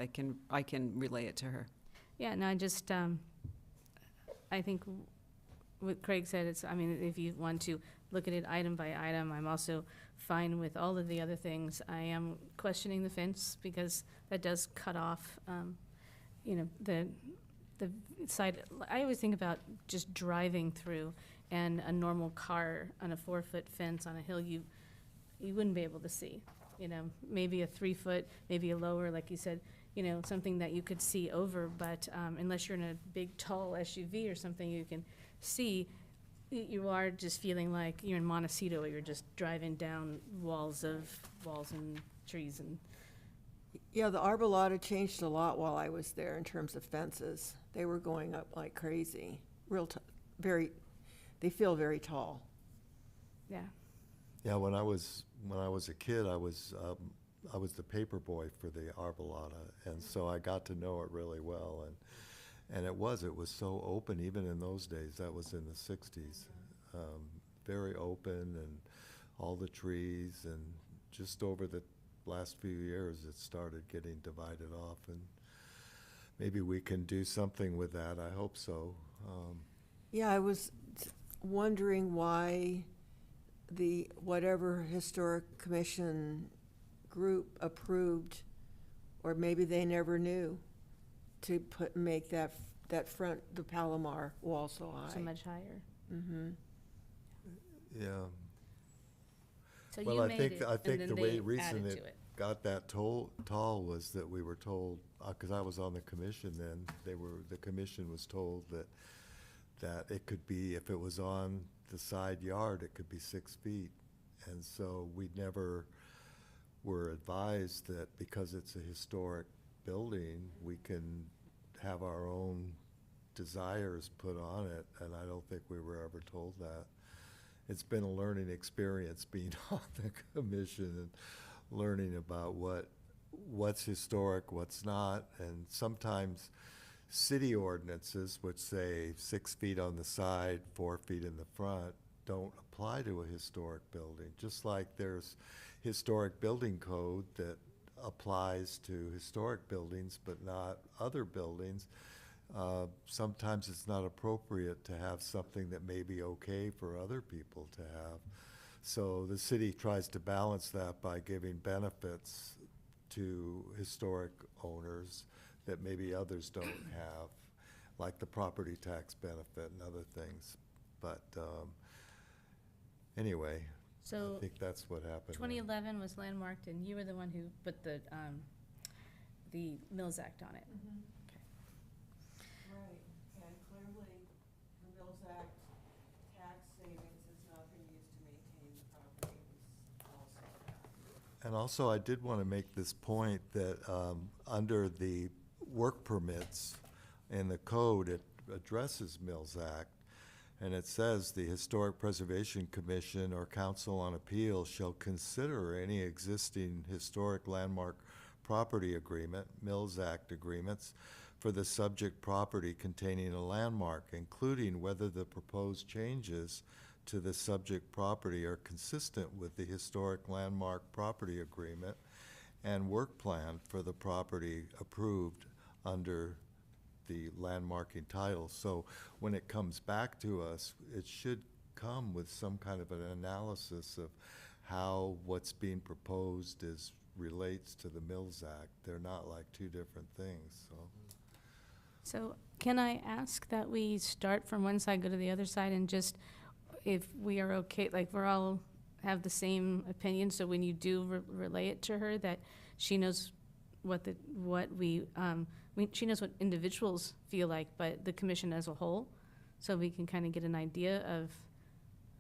I can relay it to her. Yeah, no, I just, I think what Craig said, if you want to look at it item by item, I'm also fine with all of the other things. I am questioning the fence because that does cut off, the side. I always think about just driving through and a normal car on a 4-foot fence on a hill, you wouldn't be able to see, maybe a 3-foot, maybe a lower, like you said, something that you could see over, but unless you're in a big, tall SUV or something you can see, you are just feeling like you're in Montecito, or you're just driving down walls and trees. And Yeah, the Arbolata changed a lot while I was there in terms of fences. They were going up like crazy, they feel very tall. Yeah. Yeah, when I was a kid, I was the paper boy for the Arbolata, and so I got to know it really well. And it was so open, even in those days. That was in the 60s. Very open, and all the trees, and just over the last few years, it started getting divided off, and maybe we can do something with that. I hope so. Yeah, I was wondering why the whatever historic commission group approved, or maybe they never knew, to make that front, the Palomar wall so high. so much higher. Mm-hmm. Yeah. So Well, you I made think it, I think and the then way they reason added it to it. got that tall was that we were told, because I was on the commission then. The commission was told that it could be, if it was on the side yard, it could be 6 feet, and so we never were advised that because it's a historic building, we can have our own desires put on it, and I don't think we were ever told that. It's been a learning experience being on the commission and learning about what's historic, what's not, and sometimes city ordinances, which say 6 feet on the side, 4 feet in the front, don't apply to a historic building, just like there's historic building code that applies to historic buildings but not other buildings. Sometimes it's not appropriate to have something that may be okay for other people to have. So the city tries to balance that by giving benefits to historic owners that maybe others don't have. like the property tax benefit and other things. But anyway, So I think that's what happened. there. 2011 was landmarked, and you were the one who put the Mills Act on it. Right, and clearly, the Mills Act tax savings has not been used to maintain the property, it was also that. And also, I did want to make this point that under the work permits in the code, it addresses Mills Act, and it says the Historic Preservation Commission or Council on Appeal shall consider any existing historic landmark property agreement, Mills Act agreements, for the subject property containing a landmark, including whether the proposed changes to the subject property are consistent with the historic landmark property agreement and work plan for the property approved under the landmarking title. So when it comes back to us, it should come with some kind of an analysis of how what's being proposed relates to the Mills Act. They're not like two different things, so. So can I ask that we start from one side, go to the other side, and just, if we are okay, like we're all have the same opinion, so when you do relay it to her, that she knows she knows what individuals feel like, but the commission as a whole, so we can kind of get an idea of.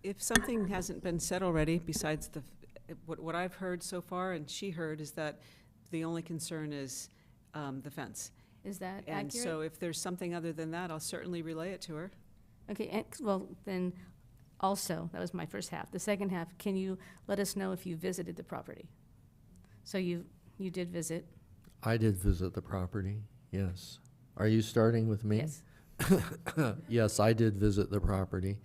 If something hasn't been said already, besides what I've heard so far and she heard, is that the only concern is the fence. Is that And accurate? so if there's something other than that, I'll certainly relay it to her. Okay, well, then, also, that was my first half. The second half, can you let us know if you visited the property? So you did visit? I did visit the property, yes. Are you starting with me? Yes. Yes, I did visit the property.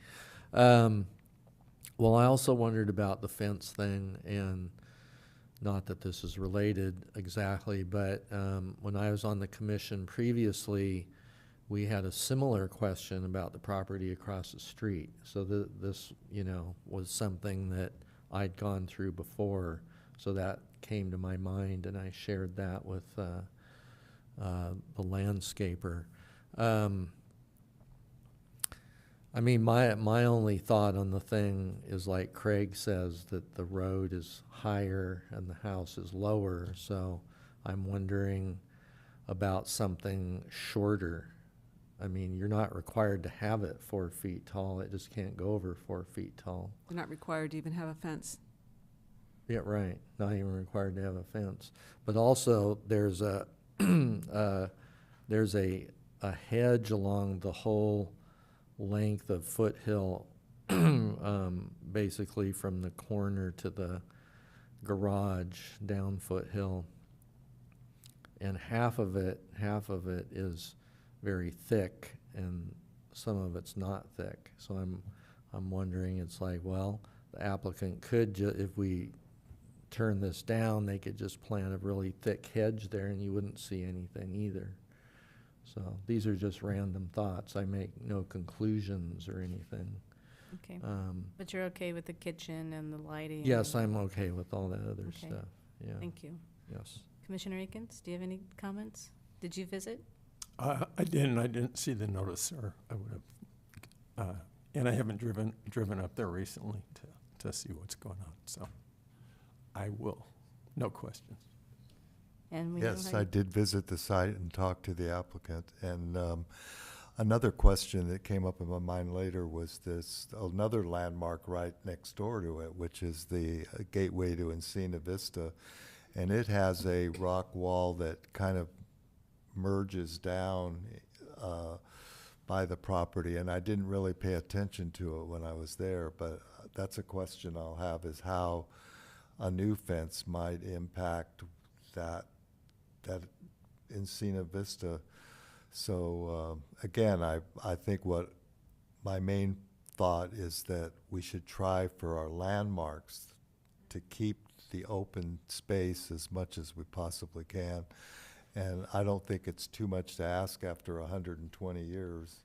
Well, I also wondered about the fence thing, and not that this is related exactly, but when I was on the commission previously, we had a similar question about the property across the street. So this, was something that I'd gone through before, so that came to my mind, and I shared that with the landscaper. My only thought on the thing is, like Craig says, that the road is higher and the house is lower, so I'm wondering about something shorter. You're not required to have it 4 feet tall, it just can't go over 4 feet tall. They're not required to even have a fence. Yeah, right, not even required to have a fence. But also, there's a, there's a hedge along the whole length of Foothill, basically from the corner to the garage down Foothill. And half of it is very thick, and some of it's not thick. So I'm wondering, it's like, well, the applicant could, if we turn this down, they could just plant a really thick hedge there and you wouldn't see anything either. So these are just random thoughts. I make no conclusions or anything. Okay, but you're okay with the kitchen and the lighting? Yes, I'm okay with all that other Okay. stuff, yeah. Thank you. Yes. Commissioner Akins, do you have any comments? Did you visit? I didn't see the notice, or I would have, and I haven't driven up there recently to see what's going on, so I will, no questions. And we Yes, know I did visit the site and talk to the applicant. And another question that came up in my mind later was another landmark right next door to it, which is the gateway to Encina Vista. And it has a rock wall that kind of merges down by the property. And I didn't really pay attention to it when I was there, but that's a question I'll have, is how a new fence might impact that Encina Vista. So again, I think what my main thought is that we should try for our landmarks to keep the open space as much as we possibly can. And I don't think it's too much to ask after 120 years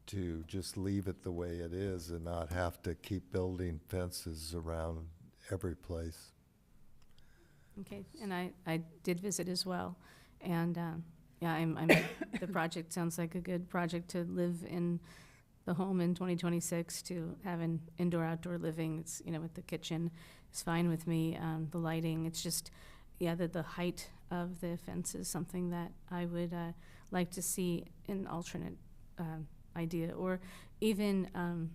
to just leave it the way it is and not have to keep building fences around every place. Okay, and I did visit as well, and yeah, the project sounds like a good project to live in the home in 2026, to have an indoor-outdoor living. It's, with the kitchen, it's fine with me. The lighting, it's just, yeah, the height of the fence is something that I would like to see an alternate idea, or even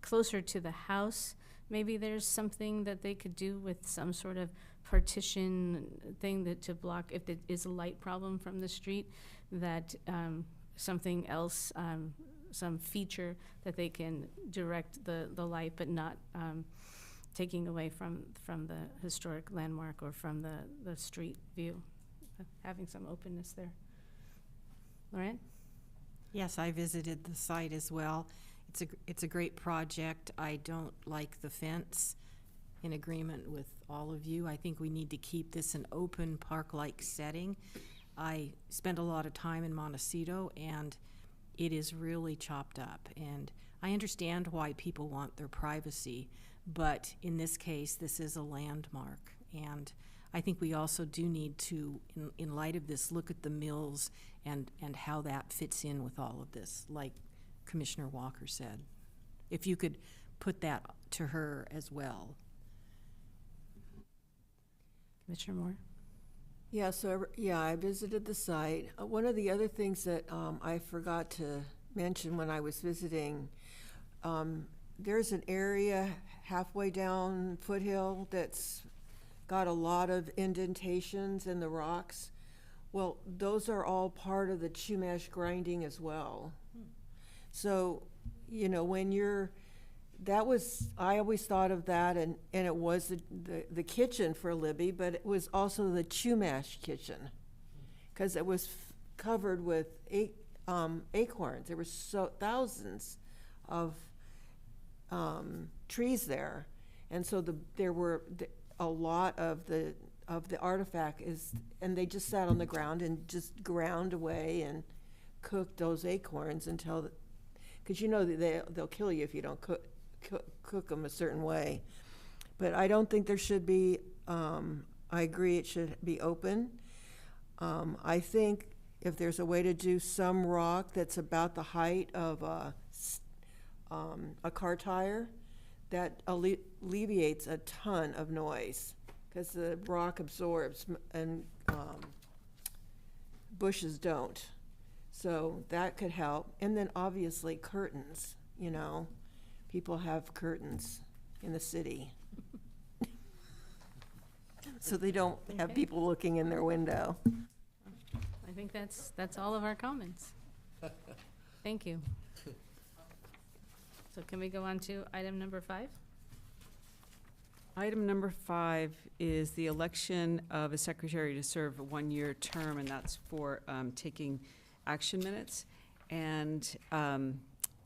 closer to the house. Maybe there's something that they could do with some sort of partition thing that to block, if it is a light problem from the street, that something else, some feature that they can direct the light, but not taking away from the historic landmark or from the street view, having some openness there. Lorraine? Yes, I visited the site as well. It's a great project. I don't like the fence. In agreement with all of you, I think we need to keep this an open park-like setting. I spent a lot of time in Montecito, and it is really chopped up. And I understand why people want their privacy, but in this case, this is a landmark. And I think we also do need to, in light of this, look at the mills and how that fits in with all of this, like Commissioner Walker said. If you could put that to her as well. Commissioner Moore? Yeah, I visited the site. One of the other things that I forgot to mention when I was visiting, there's an area halfway down Foothill that's got a lot of indentations in the rocks. Well, those are all part of the Chumash grinding as well. So, when I always thought of that, and it was the kitchen for Libby, but it was also the Chumash kitchen, because it was covered with acorns. There were thousands of trees there, and so there were a lot of the artifact and they just sat on the ground and just ground away and cooked those acorns until, because they'll kill you if you don't cook them a certain way. But I don't think there should be, I agree it should be open. I think if there's a way to do some rock that's about the height of a car tire, that alleviates a ton of noise, because the rock absorbs and bushes don't. So that could help. And then obviously curtains, people have curtains in the city. So they don't have people looking in their window. I think that's all of our comments. Thank you. So can we go on to item number 5? Item number 5 is the election of a secretary to serve a 1-year term, and that's for taking action minutes. And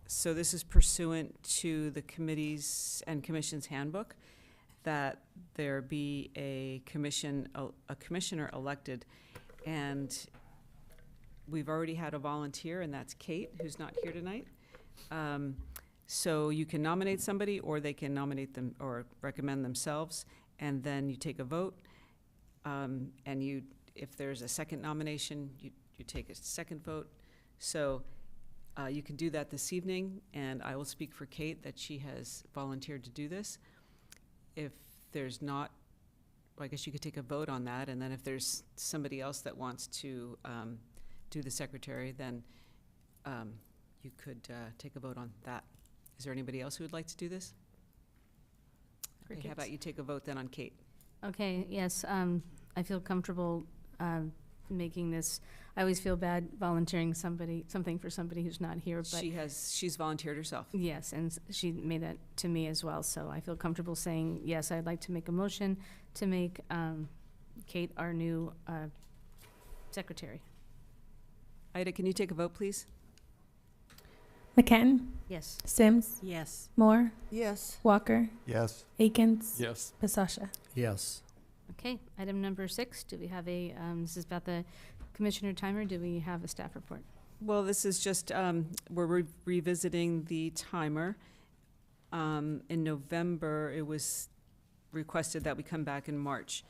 so this is pursuant to the committees and commission's handbook, that there be a commissioner elected. And we've already had a volunteer, and that's Kate, who's not here tonight. So you can nominate somebody, or they can nominate them or recommend themselves, and then you take a vote. And if there's a second nomination, you take a second vote. So you can do that this evening, and I will speak for Kate that she has volunteered to do this. If there's not, well, I guess you could take a vote on that, and then if there's somebody else that wants to do the secretary, then you could take a vote on that. Is there anybody else who would like to do this? Okay, how about you take a vote then on Kate? Okay, yes, I feel comfortable making this. I always feel bad volunteering something for somebody who's not here, but she's volunteered herself. Yes, and she made that to me as well, so I feel comfortable saying, yes, I'd like to make a motion to make Kate our new secretary. Ida, can you take a vote, please? McCann? Yes. Sims? Yes. Moore? Yes. Walker? Yes. Akins? Yes. Pasasha? Yes. Okay, item number 6, do we have this is about the commissioner timer, do we have a staff report? Well, this is just, we're revisiting the timer. In November, it was requested that we come back in March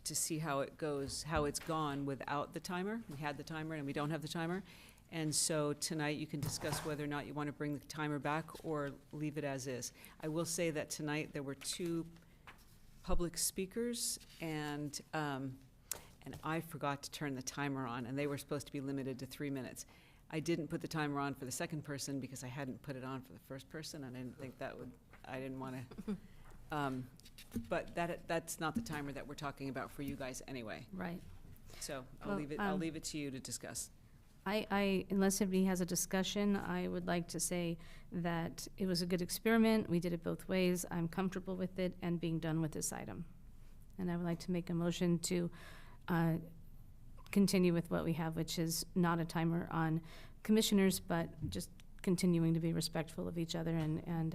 to see how it goes, how it's gone without the timer. We had the timer and we don't have the timer. And so tonight you can discuss whether or not you want to bring the timer back or leave it as is. I will say that tonight there were 2 public speakers and I forgot to turn the timer on, and they were supposed to be limited to 3 minutes. I didn't put the timer on for the second person because I hadn't put it on for the first person, and I didn't think I didn't want to. But that's not the timer that we're talking about for you guys anyway. Right. So Well, I'll leave it to you to discuss. Unless anybody has a discussion, I would like to say that it was a good experiment. We did it both ways. I'm comfortable with it and being done with this item. And I would like to make a motion to continue with what we have, which is not a timer on commissioners, but just continuing to be respectful of each other. And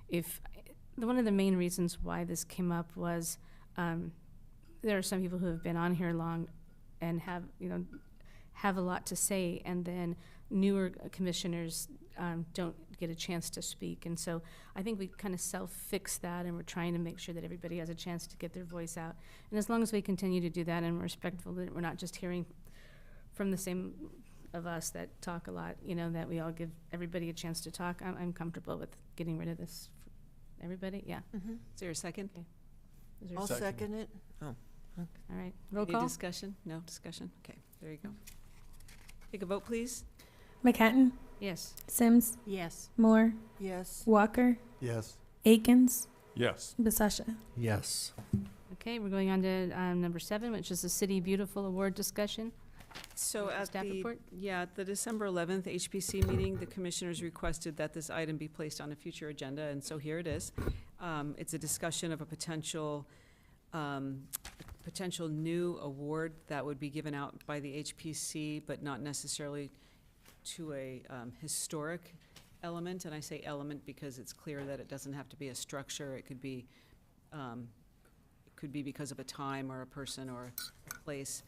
if one of the main reasons why this came up was there are some people who have been on here long and have a lot to say, and then newer commissioners don't get a chance to speak. And so I think we kind of self-fix that, and we're trying to make sure that everybody has a chance to get their voice out. And as long as we continue to do that and we're respectful, that we're not just hearing from the same of us that talk a lot, that we all give everybody a chance to talk, I'm comfortable with getting rid of this. Everybody? Yeah. Is there a second? Okay. Is there a I'll second it. All right. Roll Any call? discussion? No discussion? Okay, there you go. Take a vote, please. McHatton, Yes. Sims, Yes. Moore, Yes. Walker, Yes. Akins, Yes. Basasha. Yes. Okay, we're going on to number 7, which is the City Beautiful Award discussion. So at Staff report? at the December 11th HPC meeting, the commissioners requested that this item be placed on a future agenda, and so here it is. It's a discussion of a potential new award that would be given out by the HPC, but not necessarily to a historic element. And I say element because it's clear that it doesn't have to be a structure. It could be because of a time or a person or a place.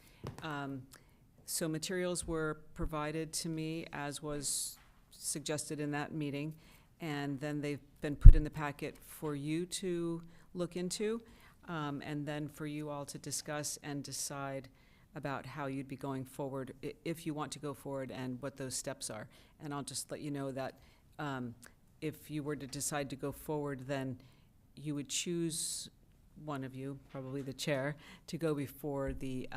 So materials were provided to me, as was suggested in that meeting, and then they've been put in the packet for you to look into, and then for you all to discuss and decide about how you'd be going forward, if you want to go forward, and what those steps are. And I'll just let you know that if you were to decide to go forward, then you would choose one of you, probably the chair, to go before the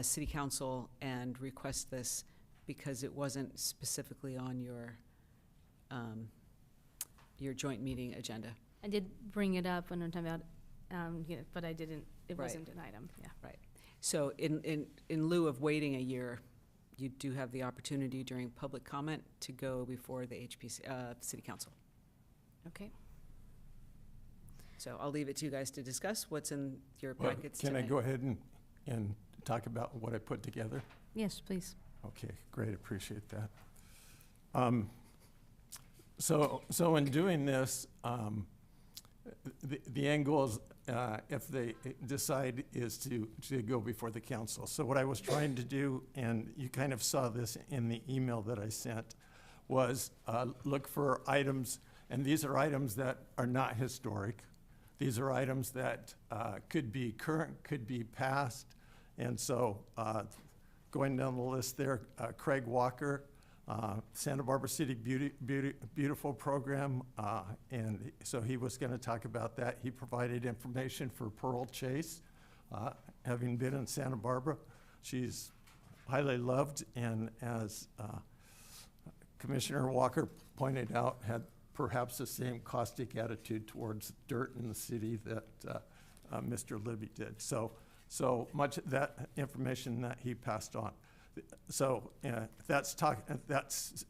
city council and request this, because it wasn't specifically on your joint meeting agenda. I did bring it up when I'm talking about, but I didn't, it Right. wasn't an item, yeah. Right. So in lieu of waiting a year, you do have the opportunity during public comment to go before the HPC, city council. Okay. So I'll leave it to you guys to discuss what's in your Well, packets can I tonight. go ahead and talk about what I put together? Yes, please. Okay, great, appreciate that. So in doing this, the end goal is, if they decide, is to go before the council. So what I was trying to do, and you kind of saw this in the email that I sent, was look for items, and these are items that are not historic. These are items that could be current, could be past. And so going down the list there, Craig Walker, Santa Barbara City Beautiful Program, and so he was going to talk about that. He provided information for Pearl Chase, having been in Santa Barbara. She's highly loved, and as Commissioner Walker pointed out, had perhaps the same caustic attitude towards dirt in the city that Mr. Libby did. So much of that information that he passed on. So that's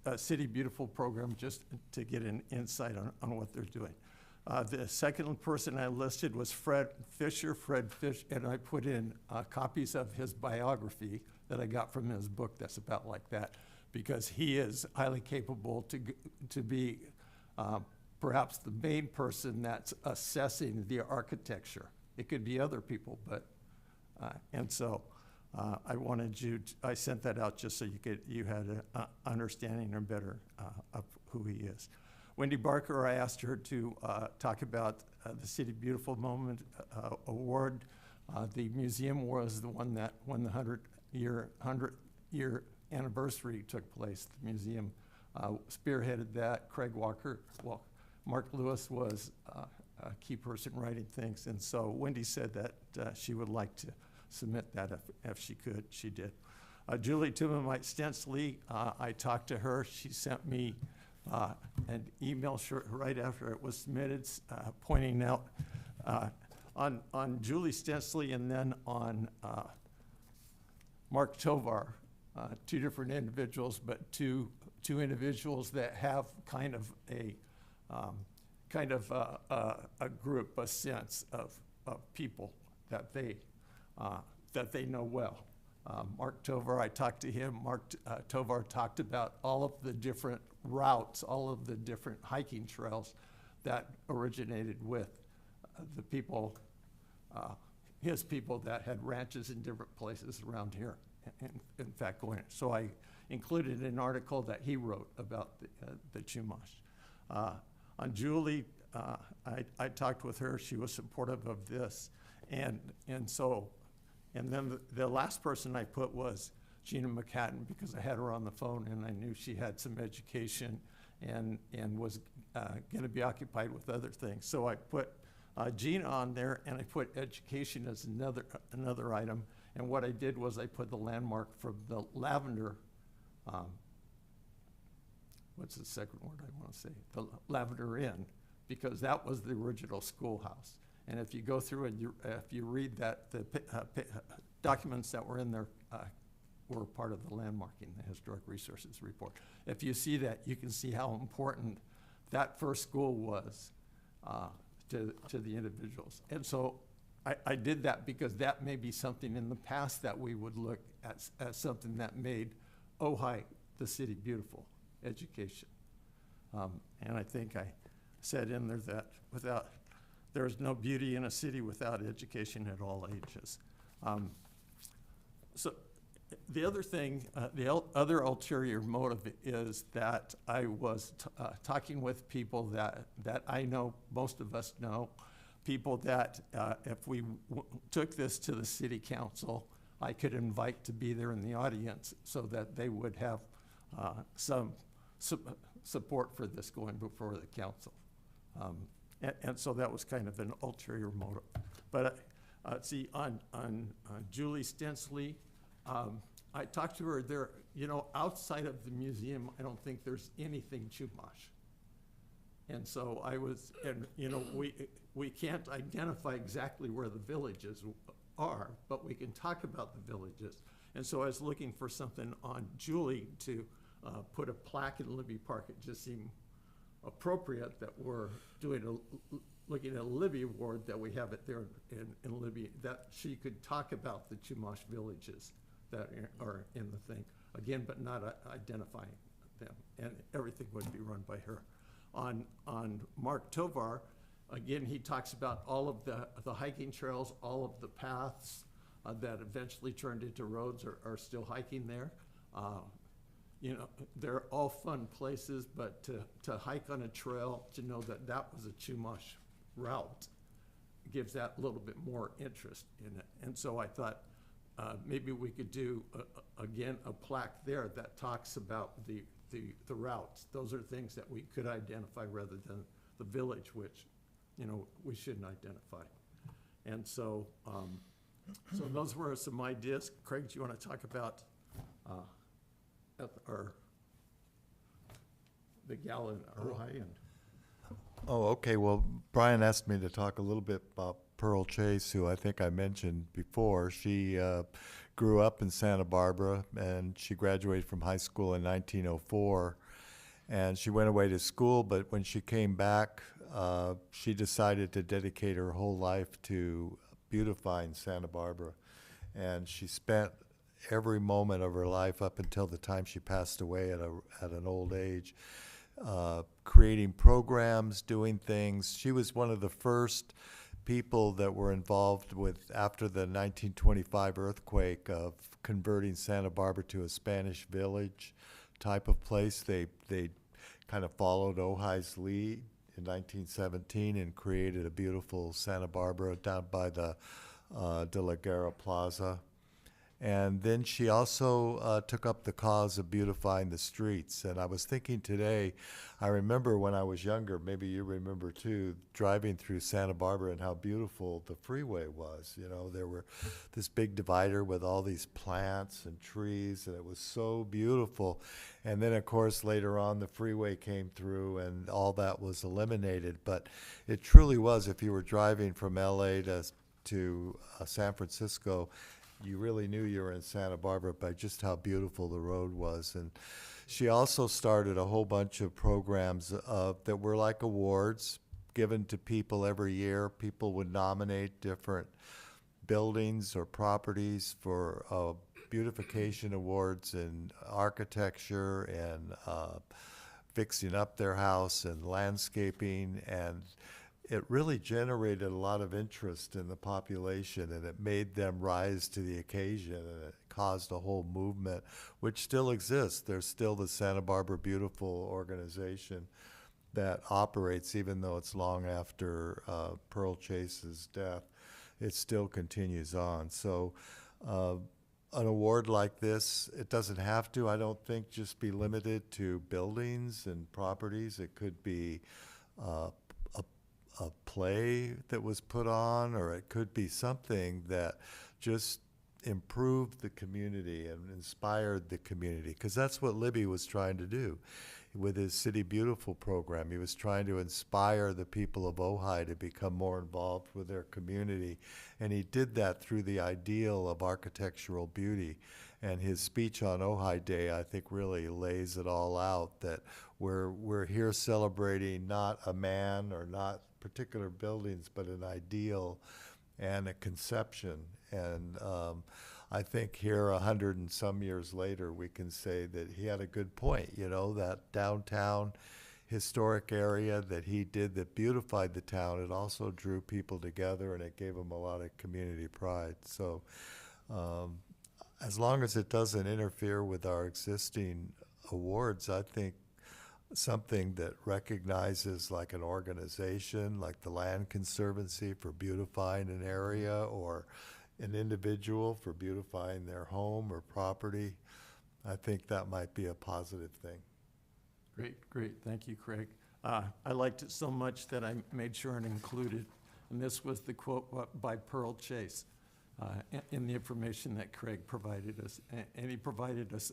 a City Beautiful program, just to get an insight on what they're doing. The second person I listed was Fred Fish, and I put in copies of his biography that I got from his book that's about like that, because he is highly capable to be perhaps the main person that's assessing the architecture. It could be other people, but, and so I wanted I sent that out just so you had an understanding or better of who he is. Wendy Barker, I asked her to talk about the City Beautiful Moment Award. The museum was the one that, when the 100-year anniversary took place, the museum spearheaded that. Craig Walker, well, Mark Lewis was a key person writing things, and so Wendy said that she would like to submit that if she could. She did. Julie Tumamite Stensley, I talked to her. She sent me an email right after it was submitted, pointing out on Julie Stensley and then on Mark Tovar, two different individuals, but two individuals that have kind of a group, a sense of people that they know well. Mark Tovar, I talked to him. Mark Tovar talked about all of the different routes, all of the different hiking trails that originated with the people, his people that had ranches in different places around here. In fact, so I included an article that he wrote about the Chumash. On Julie, I talked with her. She was supportive of this, and then the last person I put was Gina McCatton, because I had her on the phone and I knew she had some education and was going to be occupied with other things. So I put Gina on there, and I put education as another item. And what I did was I put the landmark from the Lavender, what's the second word I want to say? The Lavender Inn, because that was the original schoolhouse. And if you go through and if you read that, the documents that were in there were part of the landmarking, the Historic Resources Report. If you see that, you can see how important that first school was to the individuals. And so I did that because that may be something in the past that we would look at as something that made Ojai, the city, beautiful, education. And I think I said in there that there's no beauty in a city without education at all ages. So the other thing, other ulterior motive is that I was talking with people that I know, most of us know, people that if we took this to the city council, I could invite to be there in the audience so that they would have some support for this going before the council. And so that was kind of an ulterior motive. But see, on Julie Stensley, I talked to her there, outside of the museum, I don't think there's anything Chumash. And so we can't identify exactly where the villages are, but we can talk about the villages. And so I was looking for something on Julie to put a plaque in Libby Park. It just seemed appropriate that we're looking at a Libby Award, that we have it there in Libby, that she could talk about the Chumash villages that are in the thing, again, but not identifying them, and everything would be run by her. On Mark Tovar, again, he talks about all of the hiking trails, all of the paths that eventually turned into roads are still hiking there. They're all fun places, but to hike on a trail, to know that that was a Chumash route, gives that a little bit more interest in it. And so I thought maybe we could do, again, a plaque there that talks about the routes. Those are things that we could identify rather than the village, which, we shouldn't identify. And so, so those were some ideas. Craig, do you want to talk about the gal in Ojai? Oh, okay. Well, Brian asked me to talk a little bit about Pearl Chase, who I think I mentioned before. She grew up in Santa Barbara, and she graduated from high school in 1904. And she went away to school, but when she came back, she decided to dedicate her whole life to beautifying Santa Barbara. And she spent every moment of her life up until the time she passed away at an old age, creating programs, doing things. She was one of the first people that were involved with, after the 1925 earthquake, of converting Santa Barbara to a Spanish village type of place. They kind of followed Ojai's lead in 1917 and created a beautiful Santa Barbara down by the De La Guerra Plaza. And then she also took up the cause of beautifying the streets. And I was thinking today, I remember when I was younger, maybe you remember too, driving through Santa Barbara and how beautiful the freeway was. You know, there were this big divider with all these plants and trees, and it was so beautiful. And then, of course, later on, the freeway came through and all that was eliminated. But it truly was, if you were driving from LA to San Francisco, you really knew you were in Santa Barbara by just how beautiful the road was. And she also started a whole bunch of programs that were like awards given to people every year. People would nominate different buildings or properties for beautification awards in architecture and fixing up their house and landscaping, and it really generated a lot of interest in the population, and it made them rise to the occasion, and it caused a whole movement, which still exists. There's still the Santa Barbara Beautiful organization that operates, even though it's long after Pearl Chase's death. It still continues on. So an award like this, it doesn't have to, I don't think, just be limited to buildings and properties. It could be a play that was put on, or it could be something that just improved the community and inspired the community, because that's what Libby was trying to do with his City Beautiful program. He was trying to inspire the people of Ojai to become more involved with their community, and he did that through the ideal of architectural beauty. And his speech on Ojai Day, I think, really lays it all out, that we're here celebrating not a man or not particular buildings, but an ideal and a conception. And I think here, 100 and some years later, we can say that he had a good point. You know, that downtown historic area that he did that beautified the town, it also drew people together, and it gave them a lot of community pride. So as long as it doesn't interfere with our existing awards, I think something that recognizes like an organization, like the Land Conservancy for beautifying an area, or an individual for beautifying their home or property, I think that might be a positive thing. Great. Thank you, Craig. I liked it so much that I made sure and included, and this was the quote by Pearl Chase in the information that Craig provided us. And he provided us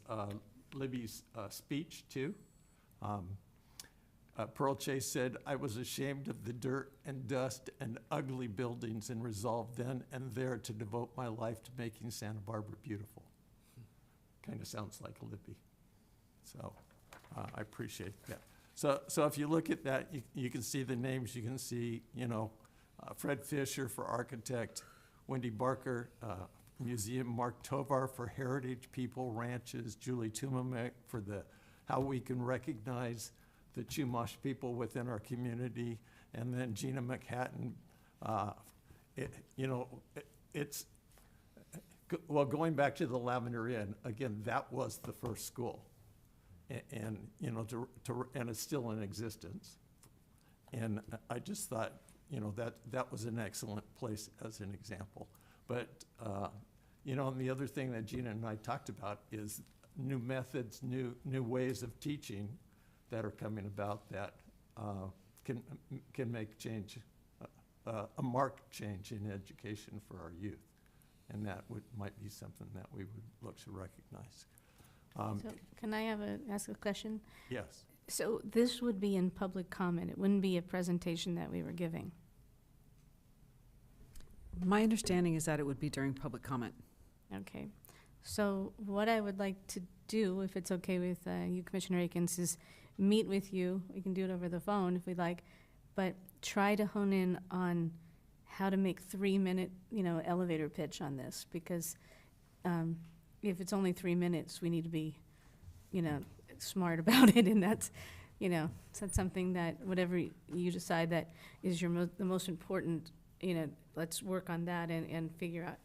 Libby's speech too. Pearl Chase said, "I was ashamed of the dirt and dust and ugly buildings and resolved then and there to devote my life to making Santa Barbara beautiful." Kind of sounds like Libby. So I appreciate that. So if you look at that, you can see the names. You can see, Fred Fisher for architect, Wendy Barker, museum, Mark Tovar for heritage people, ranches, Julie Tumamek for how we can recognize the Chumash people within our community, and then Gina McHatton. Going back to the Lavender Inn, again, that was the first school, and it's still in existence. And I just thought, that was an excellent place as an example. But and the other thing that Gina and I talked about is new methods, new ways of teaching that are coming about that can make change, a marked change in education for our youth, and that might be something that we would look to recognize. So can I ask a question? Yes. So this would be in public comment. It wouldn't be a presentation that we were giving. My understanding is that it would be during public comment. Okay. So what I would like to do, if it's okay with you, Commissioner Akins, is meet with you. We can do it over the phone if we'd like, but try to hone in on how to make 3-minute, elevator pitch on this, because if it's only 3 minutes, we need to be, smart about it, and that's something that whatever you decide that is the most important, let's work on that and figure out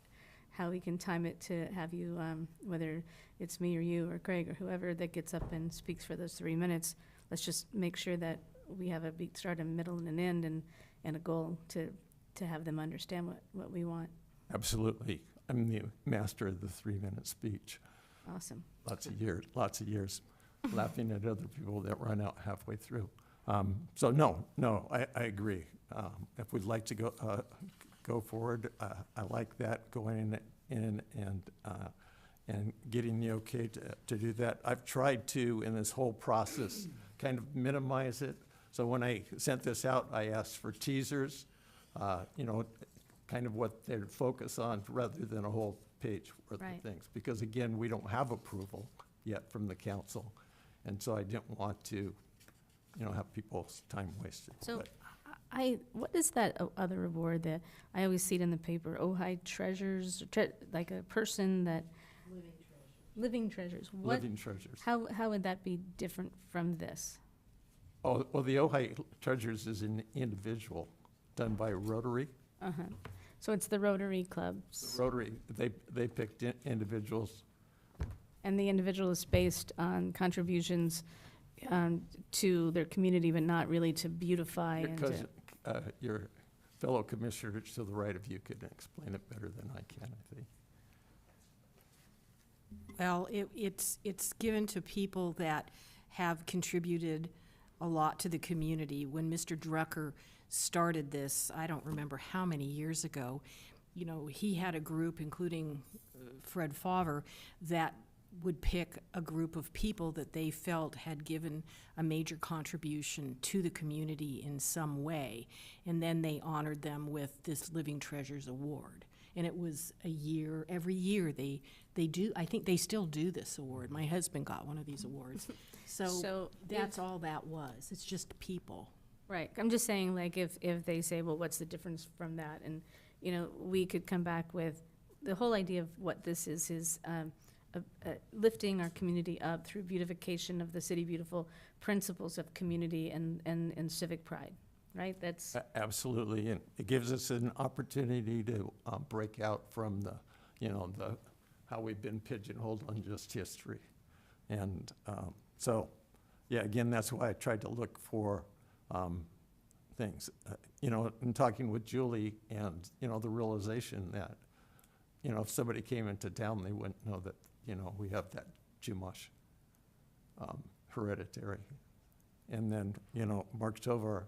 how we can time it to have you, whether it's me or you or Craig or whoever that gets up and speaks for those 3 minutes. Let's just make sure that we have a start, a middle, and an end, and a goal to have them understand what we want. Absolutely. I'm the master of the 3-minute speech. Awesome. Lots of years, laughing at other people that run out halfway through. So no, I agree. If we'd like to go forward, I like that, going in and getting the okay to do that. I've tried to, in this whole process, kind of minimize it. So when I sent this out, I asked for teasers, kind of what they'd focus on rather than a whole page worth Right. of things. Because again, we don't have approval yet from the council. And so I didn't want to, have people's time wasted. So But what is that other award that, I always see it in the paper, Ojai Treasures, like a person that. Living Treasures. What, Living treasures. how would that be different from this? Oh, well, the Ojai Treasures is an individual done by Rotary. Uh-huh. So it's the Rotary Clubs, Rotary, they picked individuals. and the individual is based on contributions to their community, but not really to beautify and Because to. your fellow commissioner to the right of you could explain it better than I can, I think. Well, it's given to people that have contributed a lot to the community. When Mr. Drucker started this, I don't remember how many years ago, he had a group, including Fred Favre, that would pick a group of people that they felt had given a major contribution to the community in some way. And then they honored them with this Living Treasures Award. And it was a year, every year they do, I think they still do this award. My husband got one of these awards. So that's all that was. It's just people. Right, I'm just saying, like, if they say, well, what's the difference from that? And, we could come back with, the whole idea of what this is lifting our community up through beautification of the city beautiful, principles of community and civic pride, right? That's, Absolutely, and it gives us an opportunity to break out from the how we've been pigeonholed on just history. And so, yeah, again, that's why I tried to look for things. In talking with Julie and, the realization that, if somebody came into town, they wouldn't know that, we have that Chumash hereditary. And then, Mark Tovar,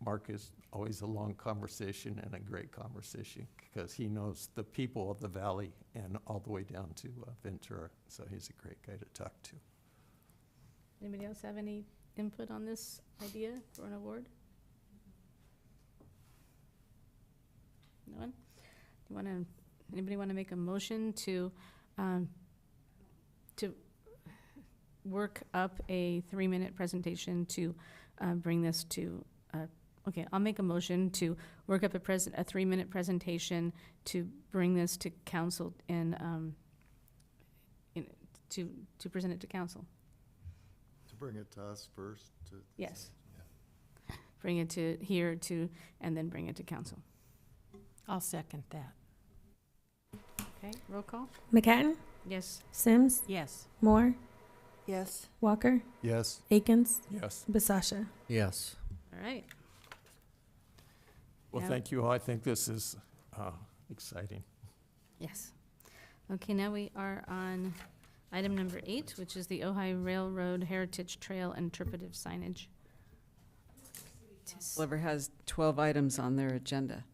Mark is always a long conversation and a great conversation because he knows the people of the valley and all the way down to Ventura. So he's a great guy to talk to. anybody else have any input on this idea for an award? No one? Anybody want to make a motion to work up a 3-minute presentation to bring this to, okay, I'll make a motion to work up a 3-minute presentation to bring this to council and to present it to council. To bring it to us first? Yes. Bring it to here and then bring it to council. I'll second that. Okay, roll call? McCatton, Yes. Sims, Yes. Moore, Yes. Walker, Yes. Akins, Yes. Basasha. Yes. All right. Well, Yeah. thank you all. I think this is exciting. Yes. Okay, now we are on item number 8, which is the Ojai Railroad Heritage Trail interpretive signage. Whoever has 12 items on their agenda.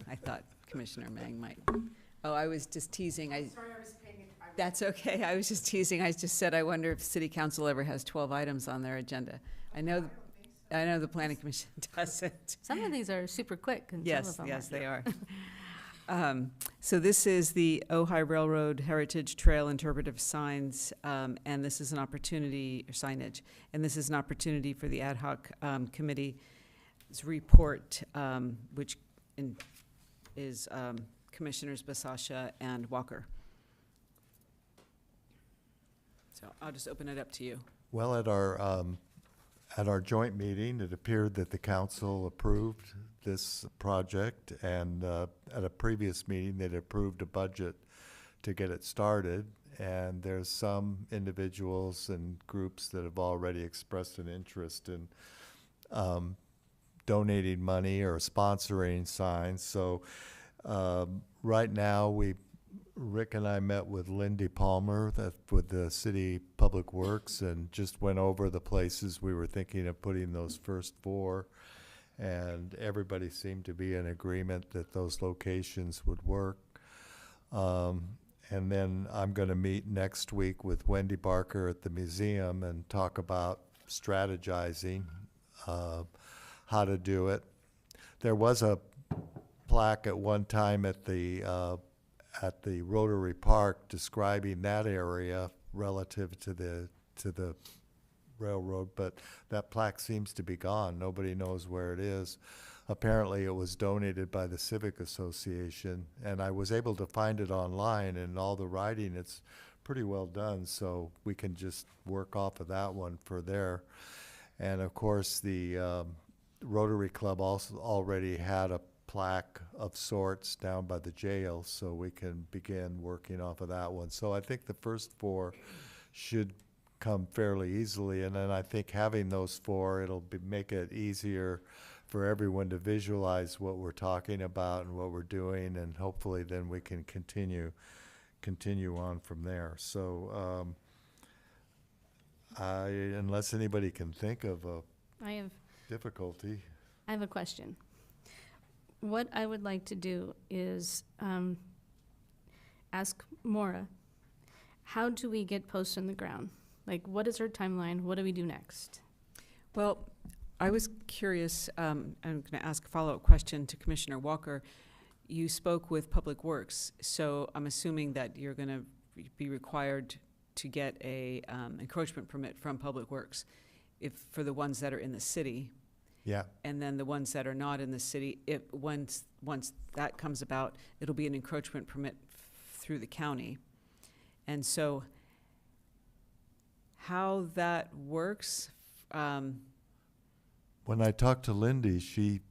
I thought Commissioner Mang might. Oh, I was just teasing. Sorry, I was paying it. That's okay. I was just teasing. I just said I wonder if City Council ever has 12 items on their agenda. I know the Planning Commission doesn't. Some of these are super quick. And some Yes, of them yes, aren't. they are. So this is the Ojai Railroad Heritage Trail interpretive signs, and this is an opportunity, or signage, and this is an opportunity for the ad hoc committee's report, which is Commissioners Basasha and Walker. So I'll just open it up to you. Well, at our joint meeting, it appeared that the council approved this project, and at a previous meeting, they'd approved a budget to get it started. And there's some individuals and groups that have already expressed an interest in donating money or sponsoring signs. So right now, Rick and I met with Lindy Palmer with the City Public Works and just went over the places we were thinking of putting those first 4. And everybody seemed to be in agreement that those locations would work. And then I'm going to meet next week with Wendy Barker at the museum and talk about strategizing how to do it. There was a plaque at one time at the Rotary Park describing that area relative to the railroad, but that plaque seems to be gone. Nobody knows where it is. Apparently it was donated by the Civic Association, and I was able to find it online, and all the writing, it's pretty well done, so we can just work off of that one for there. And of course, the Rotary Club also already had a plaque of sorts down by the jail, so we can begin working off of that one. So I think the first 4 should come fairly easily, and then I think having those 4, it'll make it easier for everyone to visualize what we're talking about and what we're doing, and hopefully then we can continue on from there. So unless anybody can think of a difficulty. I have a question. What I would like to do is ask Maura, how do we get posts on the ground? Like, what is our timeline? What do we do next? Well, I was curious, I'm going to ask a follow-up question to Commissioner Walker. You spoke with Public Works, so I'm assuming that you're going to be required to get a encroachment permit from Public Works for the ones that are in the city. Yeah. And then the ones that are not in the city, once that comes about, it'll be an encroachment permit through the county. And so how that works, when I talked to Lindy, she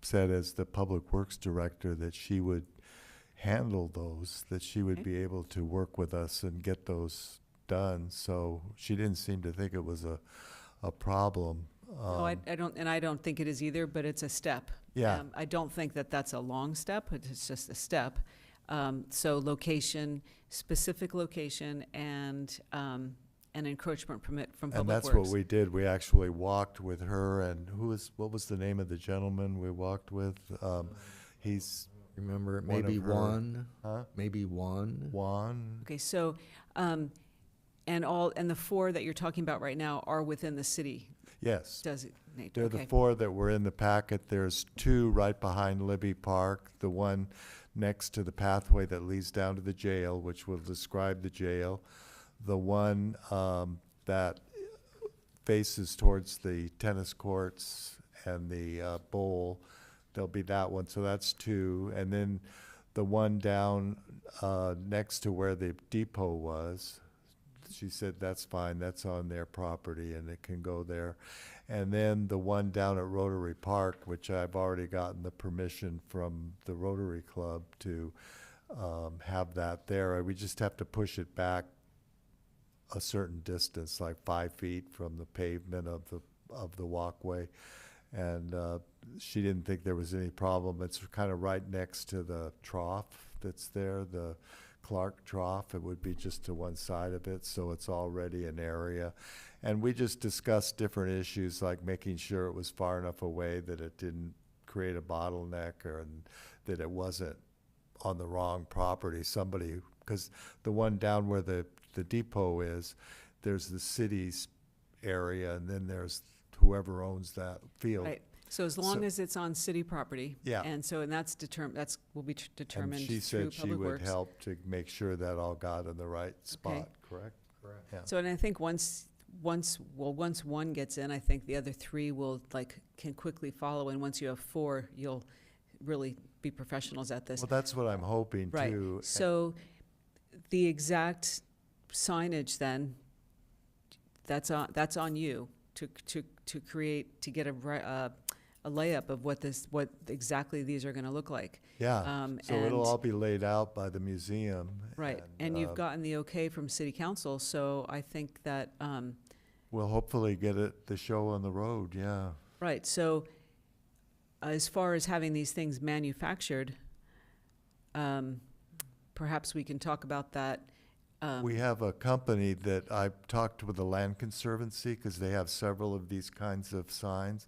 said as the Public Works Director that she would handle those, that she would be able to work with us and get those done. So she didn't seem to think it was a problem. No, I don't think it is either, but it's a step. Yeah. I don't think that that's a long step, but it's just a step. So location, specific location, and an encroachment permit from Public Works. And that's what we did. We actually walked with her, and what was the name of the gentleman we walked with? He's Remember, it one maybe of her- one, Huh? maybe one. Juan? Okay, so, and the 4 that you're talking about right now are within the city Yes. designate. They're Okay. the 4 that were in the packet. There's 2 right behind Libby Park, the one next to the pathway that leads down to the jail, which will describe the jail, the one that faces towards the tennis courts and the bowl. There'll be that one, so that's 2. And then the one down next to where the depot was, she said that's fine, that's on their property and it can go there. And then the one down at Rotary Park, which I've already gotten the permission from the Rotary Club to have that there. We just have to push it back a certain distance, like 5 feet from the pavement of the walkway. And she didn't think there was any problem. It's kind of right next to the trough that's there, the Clark Trough. It would be just to one side of it, so it's already an area. And we just discussed different issues, like making sure it was far enough away that it didn't create a bottleneck, or that it wasn't on the wrong property. Because the one down where the depot is, there's the city's area, and then there's whoever owns that field. Right. So as long as it's on city property. Yeah. And that's will be determined And she through said she Public would Works. help to make sure that all got in the right spot, correct? Correct. Yeah. So, and I think once one gets in, I think the other 3 can quickly follow, and once you have 4, you'll really be professionals at this. Well, that's what I'm hoping Right. too. So the exact signage then, that's on you to create, to get a layup of what exactly these are going to look like. Yeah, so it'll all be laid out by the museum. Right, and you've gotten the okay from City Council, so I think that, We'll hopefully get the show on the road, yeah. right, so as far as having these things manufactured, perhaps we can talk about that. We have a company that I've talked with the Land Conservancy, because they have several of these kinds of signs,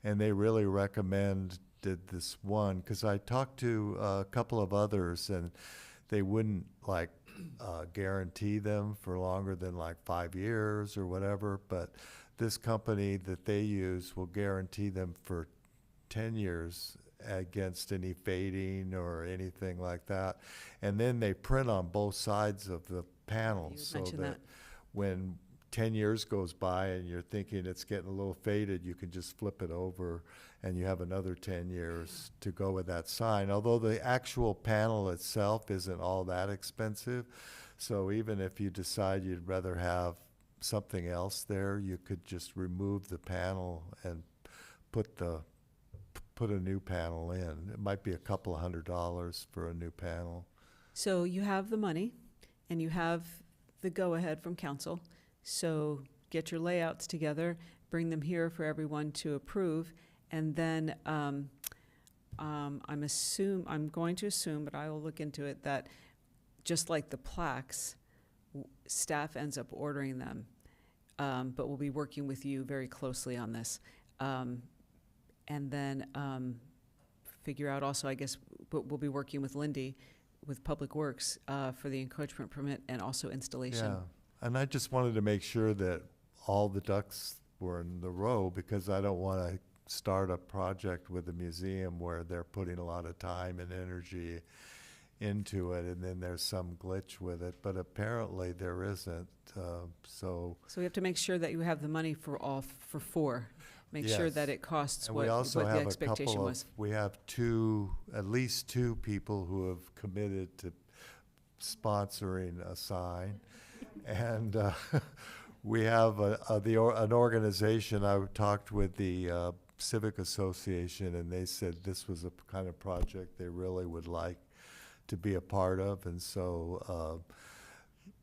and they really recommended this one, because I talked to a couple of others, and they wouldn't guarantee them for longer than 5 years or whatever, but this company that they use will guarantee them for 10 years against any fading or anything like that. And then they print on both sides of the panel, You so mentioned that. when 10 years goes by and you're thinking it's getting a little faded, you can just flip it over and you have another 10 years to go with that sign. Although the actual panel itself isn't all that expensive, so even if you decide you'd rather have something else there, you could just remove the panel and put a new panel in. It might be a couple of $100 for a new panel. So you have the money, and you have the go-ahead from council. So get your layouts together, bring them here for everyone to approve, and then I'm going to assume, but I will look into it, that just like the plaques, staff ends up ordering them, but we'll be working with you very closely on this. And then figure out also, I guess, we'll be working with Lindy, with Public Works, for the encroachment permit and also installation. Yeah, and I just wanted to make sure that all the ducks were in the row, because I don't want to start a project with a museum where they're putting a lot of time and energy into it, and then there's some glitch with it, but apparently there isn't, so. So we have to make sure that you have the money for four. Make sure Yes. that it costs And what we also the have expectation was. we have at least two people who have committed to sponsoring a sign. And we have an organization. I talked with the Civic Association, and they said this was a kind of project they really would like to be a part of. And so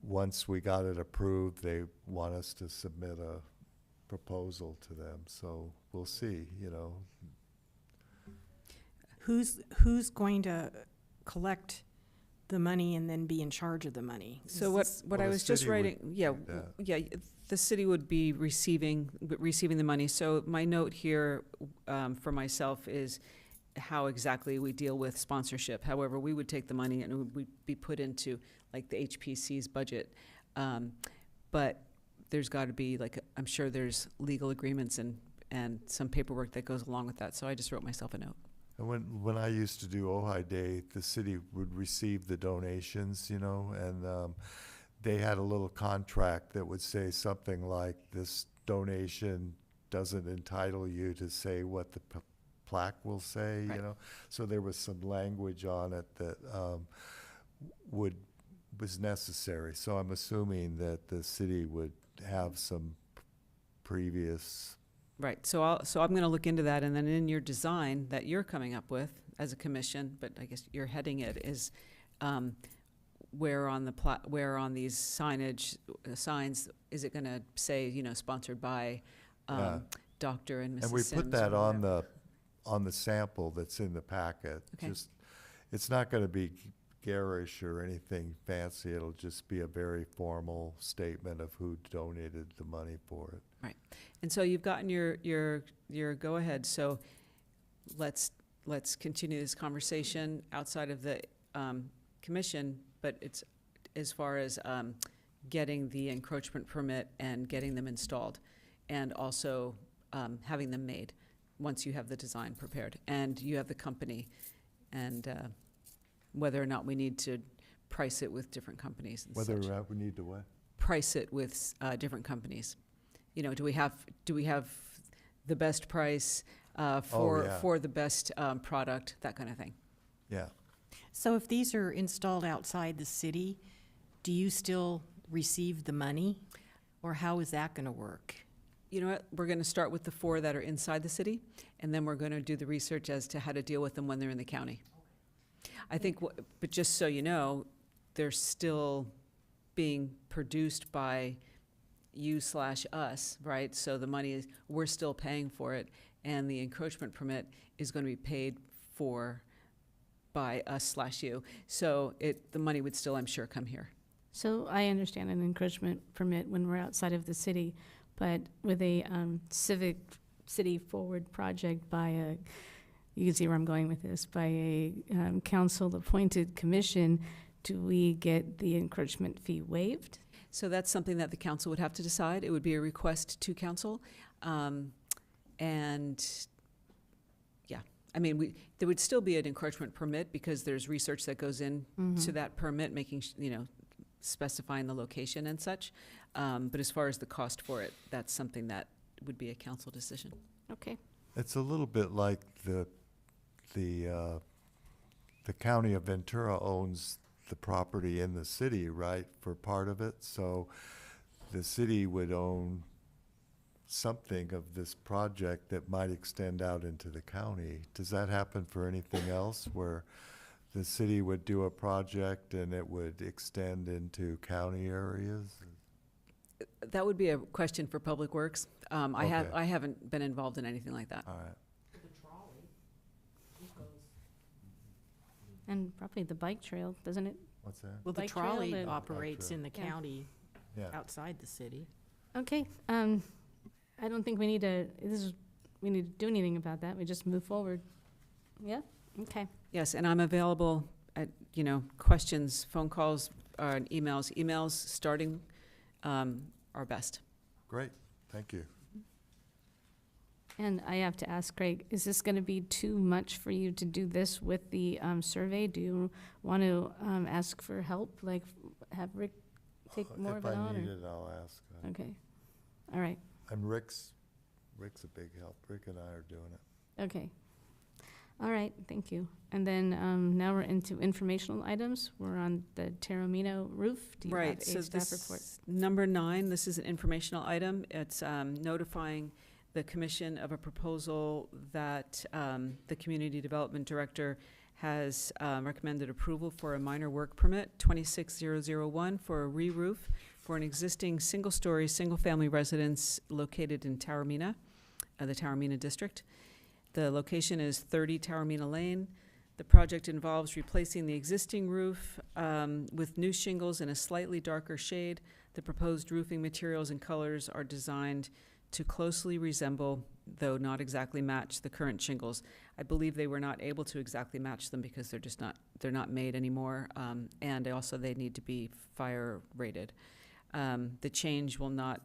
once we got it approved, they want us to submit a proposal to them, so we'll see, Who's going to collect the money and then be in charge of the money? So Well, what I the was just city would writing, yeah, do that. yeah, the city would be receiving the money. So my note here for myself is how exactly we deal with sponsorship. However, we would take the money and it would be put into like the HPC's budget. But there's got to be I'm sure there's legal agreements and some paperwork that goes along with that. So I just wrote myself a note. And when I used to do Ojai Day, the city would receive the donations, and they had a little contract that would say something like, this donation doesn't entitle you to say what the plaque will say, Right. So there was some language on it that was necessary. So I'm assuming that the city would have some previous. Right, so I'm going to look into that, and then in your design that you're coming up with as a commission, but I guess you're heading it, is where on these signs is it going to say, sponsored by Yeah. Dr. and Mrs. And we Sims put that or on whatever? the sample that's in the packet. Okay. Just, it's not gonna be garish or anything fancy. It'll just be a very formal statement of who donated the money for it. Right, and so you've gotten your go-ahead, so let's continue this conversation outside of the commission, but it's as far as getting the encroachment permit and getting them installed, and also having them made once you have the design prepared and you have the company, and whether or not we need to price it with different companies and Whether such. we need to what? Price it with different companies. Do we have the best price for yeah. for the best product, that kind of thing? Yeah. So if these are installed outside the city, do you still receive the money? Or how is that going to work? You know what? We're going to start with the 4 that are inside the city, and then we're going to do the research as to how to deal with them when they're in the county. I think, but just so you know, they're still being produced by you/us, right? So the money is, we're still paying for it, and the encroachment permit is going to be paid for by us/you. So the money would still, I'm sure, come here. So I understand an encroachment permit when we're outside of the city, but with a civic city forward project by you can see where I'm going with this, by a council-appointed commission, do we get the encroachment fee waived? So that's something that the council would have to decide. It would be a request to council. And yeah, I mean, there would still be an encroachment permit because there's research that goes in to that permit, making, specifying the location and such. But as far as the cost for it, that's something that would be a council decision. Okay. It's a little bit like the county of Ventura owns the property in the city, right, for part of it. So the city would own something of this project that might extend out into the county. Does that happen for anything else where the city would do a project and it would extend into county areas? That would be a question for Public Works. I Okay. haven't been involved in anything like that. All right. And probably the bike trail, doesn't it? What's that? Well, the Bike trail, trolley the- operates in the Yeah. county Yeah. outside the city. Okay, I don't think we need to do anything about that. We just move forward. Yeah? Okay. Yes, and I'm available at, questions, phone calls, emails. Emails starting are best. Great, thank you. And I have to ask Greg, is this going to be too much for you to do this with the survey? Do you want to ask for help, like have Rick take more of it on? If I or- need it, I'll ask. Okay, all right, And Rick's a big help. Rick and I are doing it. okay. All right, thank you. And then now we're into informational items. We're on the Taramino roof. Do you have Right, so a staff this, report? number 9, this is an informational item. It's notifying the commission of a proposal that the Community Development Director has recommended approval for a minor work permit, 26001, for a re-roof for an existing single-story, single-family residence located in Taormina, the Taormina District. The location is 30 Taormina Lane. The project involves replacing the existing roof with new shingles in a slightly darker shade. The proposed roofing materials and colors are designed to closely resemble, though not exactly match, the current shingles. I believe they were not able to exactly match them because they're not made anymore, and also they need to be fire rated. The change will not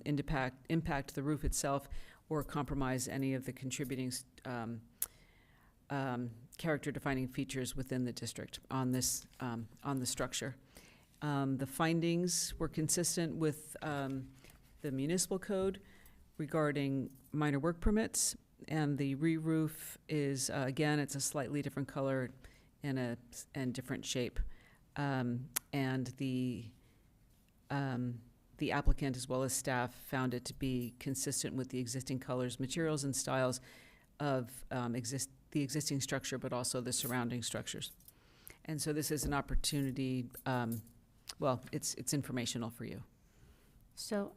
impact the roof itself or compromise any of the contributing character-defining features within the district on the structure. The findings were consistent with the municipal code regarding minor work permits, and the re-roof is, again, it's a slightly different color and different shape. And the applicant as well as staff found it to be consistent with the existing colors, materials, and styles of the existing structure, but also the surrounding structures. And so this is an opportunity, it's informational for you. So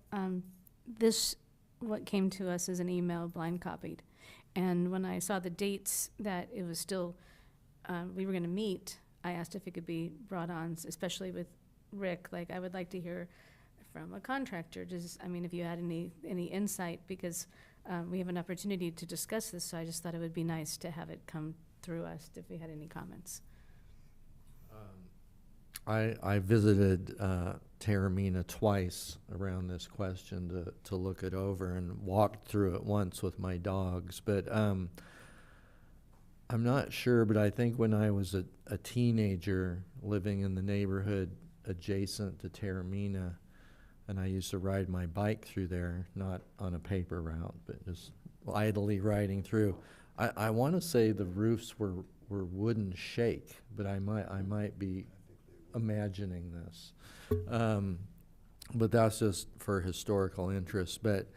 what came to us as an email blind copied. And when I saw the dates that it was still, we were going to meet, I asked if it could be brought on, especially with Rick. Like, I would like to hear from a contractor, if you had any insight, because we have an opportunity to discuss this, so I just thought it would be nice to have it come through us if we had any comments. I visited Taormina twice around this question to look it over, and walked through it once with my dogs. But I'm not sure, but I think when I was a teenager living in the neighborhood adjacent to Taormina, and I used to ride my bike through there, not on a paper route, but just idly riding through. I want to say the roofs were wooden shake, but I might be imagining this. But that's just for historical interest. But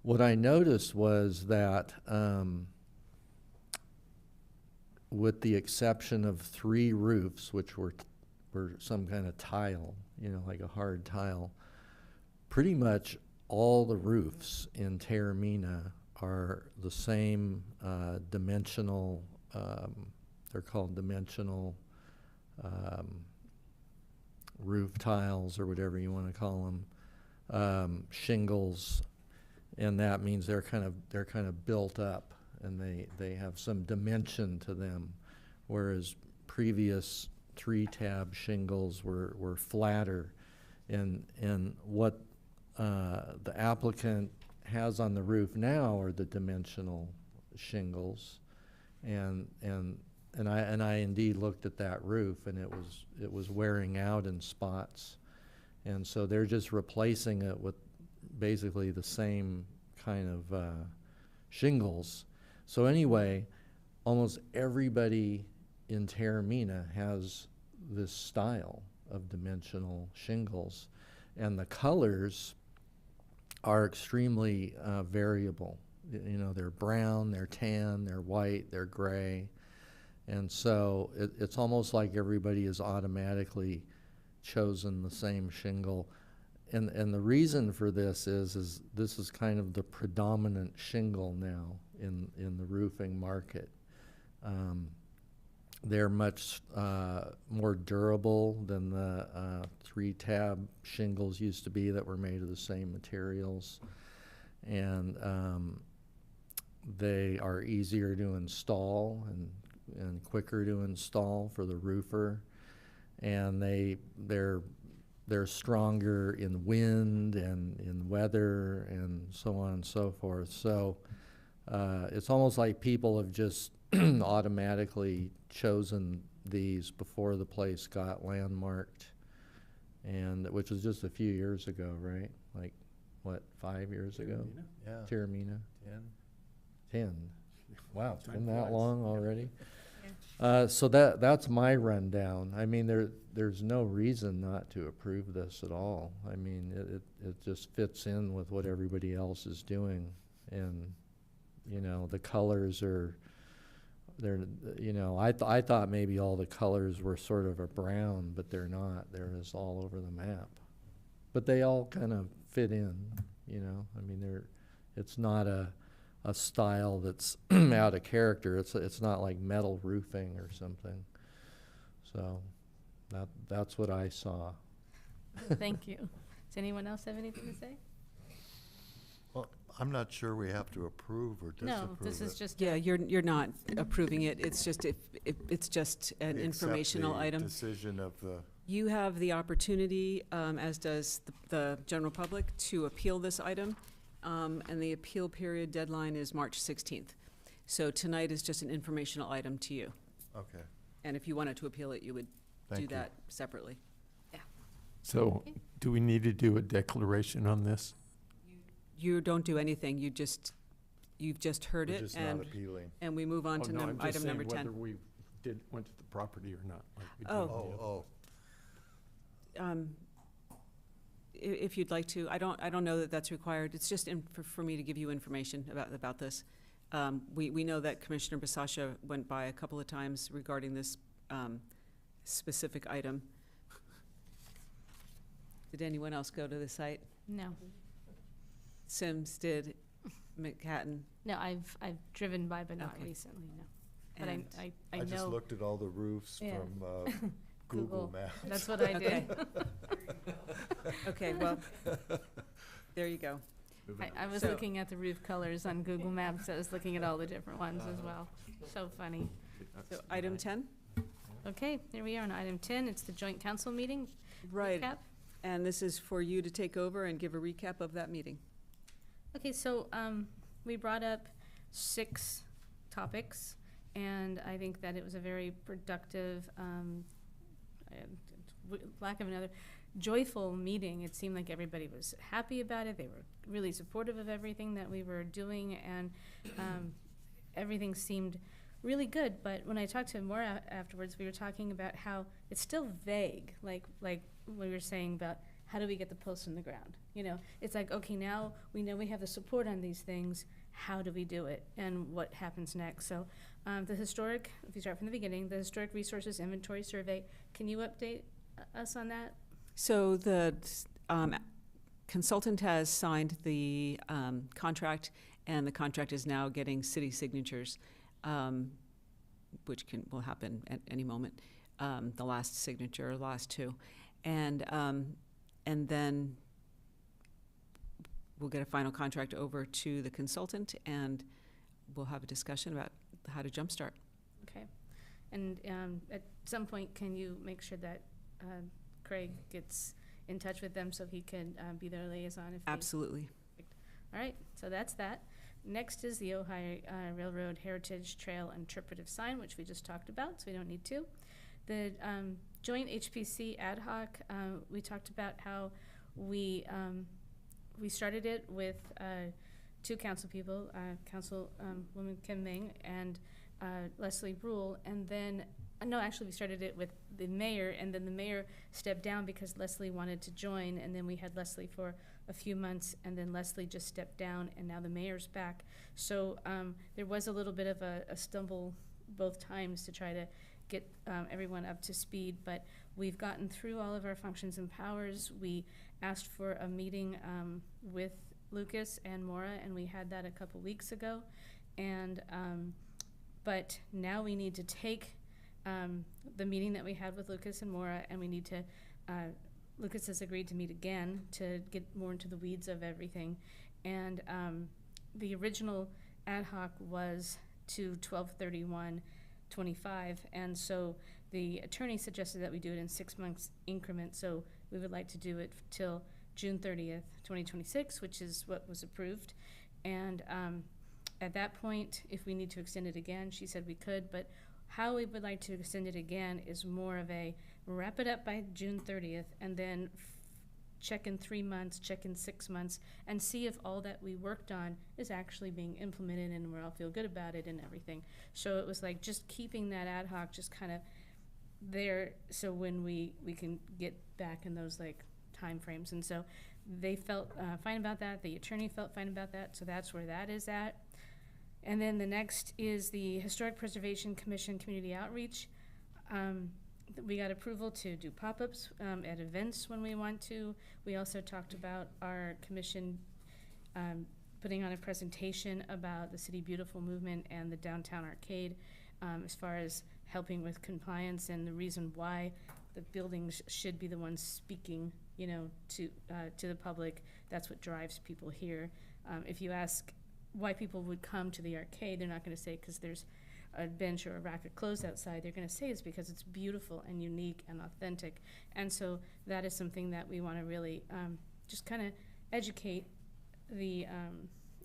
what I noticed was that with the exception of 3 roofs, which were some kind of tile, like a hard tile, pretty much all the roofs in Taormina are the same dimensional, they're called dimensional roof tiles or whatever you want to call them, shingles, and that means they're kind of built up and they have some dimension to them, whereas previous 3-tab shingles were flatter. And what the applicant has on the roof now are the dimensional shingles, and I indeed looked at that roof, and it was wearing out in spots, and so they're just replacing it with basically the same kind of shingles. So anyway, almost everybody in Taormina has this style of dimensional shingles, and the colors are extremely variable. You know, they're brown, they're tan, they're white, they're gray, and so it's almost like everybody has automatically chosen the same shingle. And the reason for this is this is kind of the predominant shingle now in the roofing market. They're much more durable than the 3-tab shingles used to be that were made of the same materials. And they are easier to install and quicker to install for the roofer. And they're stronger in wind and in weather and so on and so forth. So it's almost like people have just automatically chosen these before the place got landmarked, and which was just a few years ago, right? Like, what, 5 years ago? Yeah. Taormina? 10. Wow, it's been Time that flies. long already? So that's my rundown. I mean, there's no reason not to approve this at all. I mean, it just fits in with what everybody else is doing, and you know, the colors are, you know, I thought maybe all the colors were sort of a brown, but they're not. They're just all over the map, but they all kind of fit in. You know, I mean, it's not a style that's out of character. It's not like metal roofing or something. So that's what I saw. Thank you. Does anyone else have anything to say? Well, I'm not sure we have to approve or disapprove No, this is it. just. Yeah, you're not approving it. It's just it's just an We accept informational the item. decision of the, You have the opportunity, as does the general public, to appeal this item. And the appeal period deadline is March 16th. So tonight is just an informational item to you. okay. And if you wanted to appeal it, you would Thank do you. that separately. So, do we need to do a declaration on this? You don't do anything. You've just heard We're it, just not and appealing. we move on Oh, to no, I'm just item number saying 10. whether we went to the property or not. like we did Oh. the other. If you'd like to, I don't know that that's required. It's just for me to give you information about this. We know that Commissioner Basasha went by a couple of times regarding this specific item. Did anyone else go to the site? No. Sims did, McHatton. No, I've driven by, but not Okay. recently, no. But And I I just know, looked at all the roofs Yeah. from Google Google. Maps. that's what I did. Okay, well, there you go. I was So- looking at the roof colors on Google Maps. I was looking at all the different ones as well. So funny. So item 10? Okay, here we are on item 10. It's the joint council meeting. Right. Recap. And this is for you to take over and give a recap of that meeting. Okay, so we brought up 6 topics, and I think that it was a very productive, lack of another, joyful meeting. It seemed like everybody was happy about it. They were really supportive of everything that we were doing, and everything seemed really good. But when I talked to him more afterwards, we were talking about how it's still vague, like we were saying about how do we get the posts in the ground? You know, it's like, okay, now we know we have the support on these things. How do we do it? And what happens next? So the historic, if you start from the beginning, the Historic Resources Inventory Survey, can you update us on that? So the consultant has signed the contract, and the contract is now getting city signatures, which will happen at any moment. The last signature, last two, and then we'll get a final contract over to the consultant, and we'll have a discussion about how to jumpstart. Okay. And at some point, can you make sure that Craig gets in touch with them so he can be their liaison? Absolutely. All right, so that's that. Next is the Ojai Railroad Heritage Trail interpretive sign, which we just talked about, so we don't need to. The joint HPC ad hoc, we talked about how we started it with two council people, Councilwoman Kim Ming and Leslie Brule, and then, no, actually we started it with the mayor, and then the mayor stepped down because Leslie wanted to join, and then we had Leslie for a few months, and then Leslie just stepped down, and now the mayor's back. So there was a little bit of a stumble both times to try to get everyone up to speed, but we've gotten through all of our functions and powers. We asked for a meeting with Lucas and Maura, and we had that a couple weeks ago, and but now we need to take the meeting that we had with Lucas and Maura, and we need to, Lucas has agreed to meet again to get more into the weeds of everything. And the original ad hoc was to 12/31/25, and so the attorney suggested that we do it in 6 months increments, so we would like to do it till June 30th, 2026, which is what was approved. And at that point, if we need to extend it again, she said we could, but how we would like to extend it again is more of a wrap it up by June 30th and then check in 3 months, check in 6 months, and see if all that we worked on is actually being implemented and we all feel good about it and everything. So it was like just keeping that ad hoc just kind of there, so when we can get back in those like time frames. And so they felt fine about that. The attorney felt fine about that. So that's where that is at. And then the next is the Historic Preservation Commission Community Outreach. We got approval to do pop-ups at events when we want to. We also talked about our commission putting on a presentation about the City Beautiful movement and the downtown arcade as far as helping with compliance and the reason why the buildings should be the ones speaking, you know, to the public. That's what drives people here. If you ask why people would come to the arcade, they're not going to say because there's a bench or a rack of clothes outside. They're going to say it's because it's beautiful and unique and authentic. And so that is something that we want to really just kind of educate the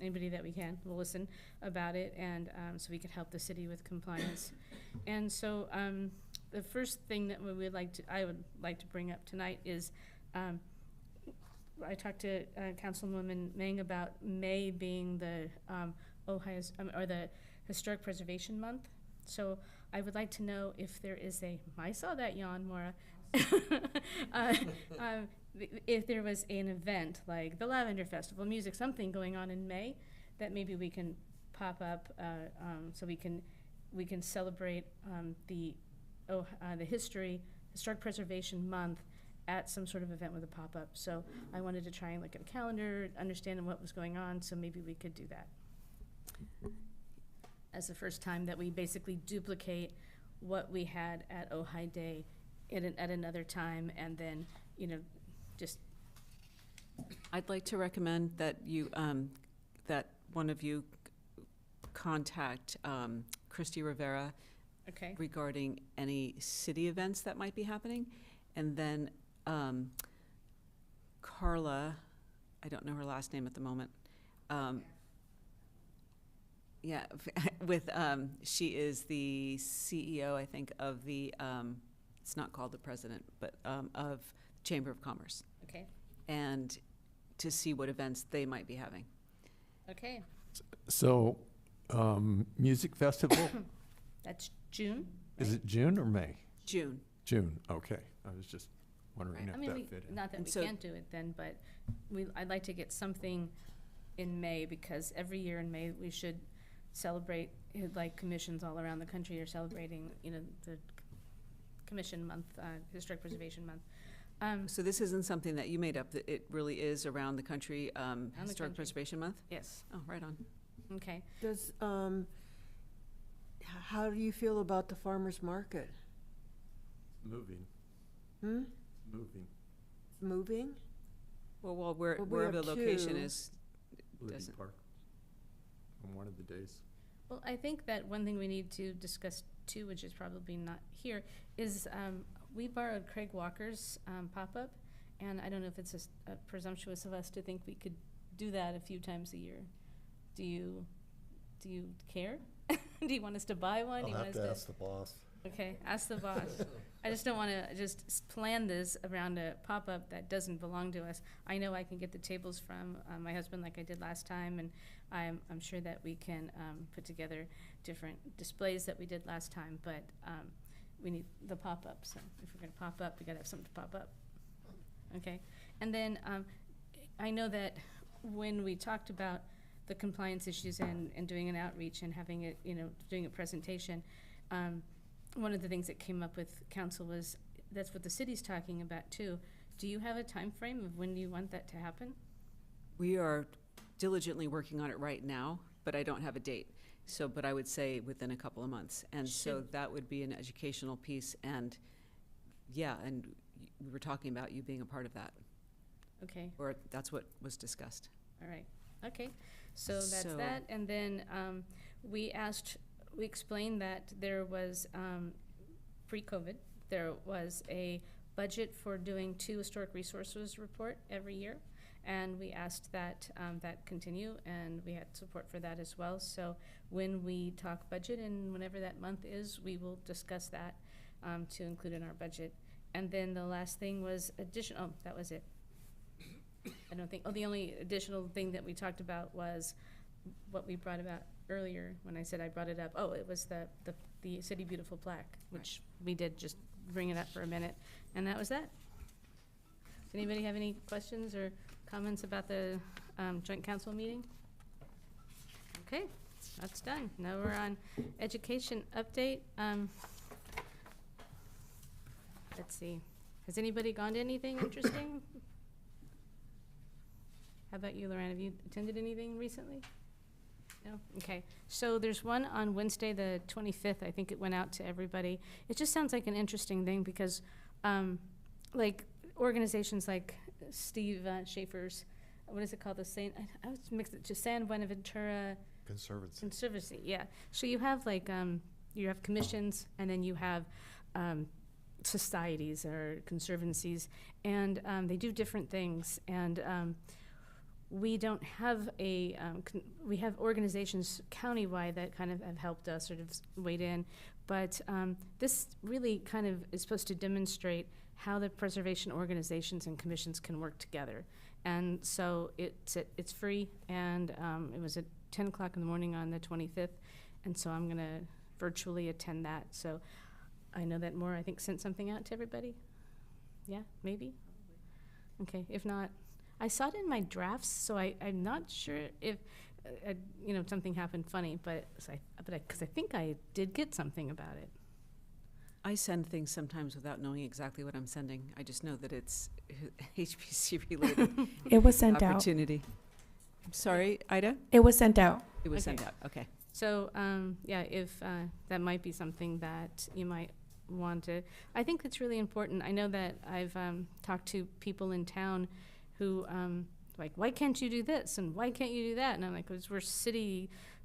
anybody that we can will listen about it, and so we can help the city with compliance. And so the first thing that I would like to bring up tonight is I talked to Councilwoman Meng about May being the Ohio's or the Historic Preservation Month. So I would like to know if there is I saw that yawn, Maura. If there was an event like the Lavender Festival, music, something going on in May that maybe we can pop up so we can celebrate the Historic Preservation Month at some sort of event with a pop-up. So I wanted to try and look at a calendar, understand what was going on, so maybe we could do that. As the first time that we basically duplicate what we had at Ojai Day at another time, and then, you know, just. I'd like to recommend that you, that one of you contact Christy Rivera Okay. regarding any city events that might be happening. And then Carla, I don't know her last name at the moment. Yeah, with she is the CEO, I think, of the it's not called the president, but of Chamber of Commerce. Okay. And to see what events they might be having. Okay. So, music festival, That's June. is it June or May? June. June, okay. I was just wondering Right. if I mean, that fit in. not that And we so- can't do it then, but I'd like to get something in May, because every year in May we should celebrate, like commissions all around the country are celebrating, you know, the Commission Month, Historic Preservation Month. So this isn't something that you made up, that it really is around the country, Historic country. Preservation Month? Yes. Oh, right on. Okay. Does, how do you feel about the farmer's market? Moving, Hmm? moving. Moving? Well, Well, we wherever have the location two. is, Libby Doesn't- Park on one of the days. Well, I think that one thing we need to discuss too, which is probably not here, is we borrowed Craig Walker's pop-up, and I don't know if it's presumptuous of us to think we could do that a few times a year. Do you care? Do you want us to buy one? Do you I'll want have us to ask the boss. Okay, ask the boss. I just don't want to just plan this around a pop-up that doesn't belong to us. I know I can get the tables from my husband like I did last time, and I'm sure that we can put together different displays that we did last time, but we need the pop-up. So if we're going to pop up, we got to have something to pop up. Okay, and then I know that when we talked about the compliance issues and doing an outreach and having it, doing a presentation, one of the things that came up with council was, that's what the city's talking about too. Do you have a time frame of when you want that to happen? we are diligently working on it right now, but I don't have a date. So, but I would say within a couple of months. And so that would be an educational piece, and yeah, and we were talking about you being a part of that, Okay, or that's what was discussed. all right, okay. So that's So- that, and then we explained that there was, pre-COVID, there was a budget for doing 2 historic resources report every year. And we asked that that continue, and we had support for that as well. So when we talk budget, and whenever that month is, we will discuss that to include in our budget. And then the last thing was that was it. I don't think, the only additional thing that we talked about was what we brought about earlier when I said I brought it up. Oh, it was the City Beautiful plaque, which we did just bring it up for a minute, and that was that. Does anybody have any questions or comments about the joint council meeting? Okay, that's done. Now we're on education update. Let's see. Has anybody gone to anything interesting? How about you, Lorraine? Have you attended anything recently? No? Okay. So there's one on Wednesday, the 25th. I think it went out to everybody. It just sounds like an interesting thing because, like, organizations like Steve Schaefer's, what is it called? I was mixed it to San Buenaventura Conservancy. Yeah. So you have like you have commissions, and then you have societies or conservancies, and they do different things. And we don't have we have organizations countywide that kind of have helped us, sort of weighed in, but this really kind of is supposed to demonstrate how the preservation organizations and commissions can work together. And so it's free, and it was at 10 o'clock in the morning on the 25th, and so I'm gonna virtually attend that. So I know that Maura, I think, sent something out to everybody. Yeah, maybe? Okay, if not, I saw it in my drafts, so I'm not sure if, something happened funny, because I think I did get something about it. I send things sometimes without knowing exactly what I'm sending. I just know that it's HPC related. It was sent out. Opportunity. I'm sorry, Ida? It was sent out. It was Okay. sent out, okay. So, yeah, if that might be something that you might want to, I think it's really important. I know that I've talked to people in town who, like, why can't you do this and why can't you do that? And I'm like, because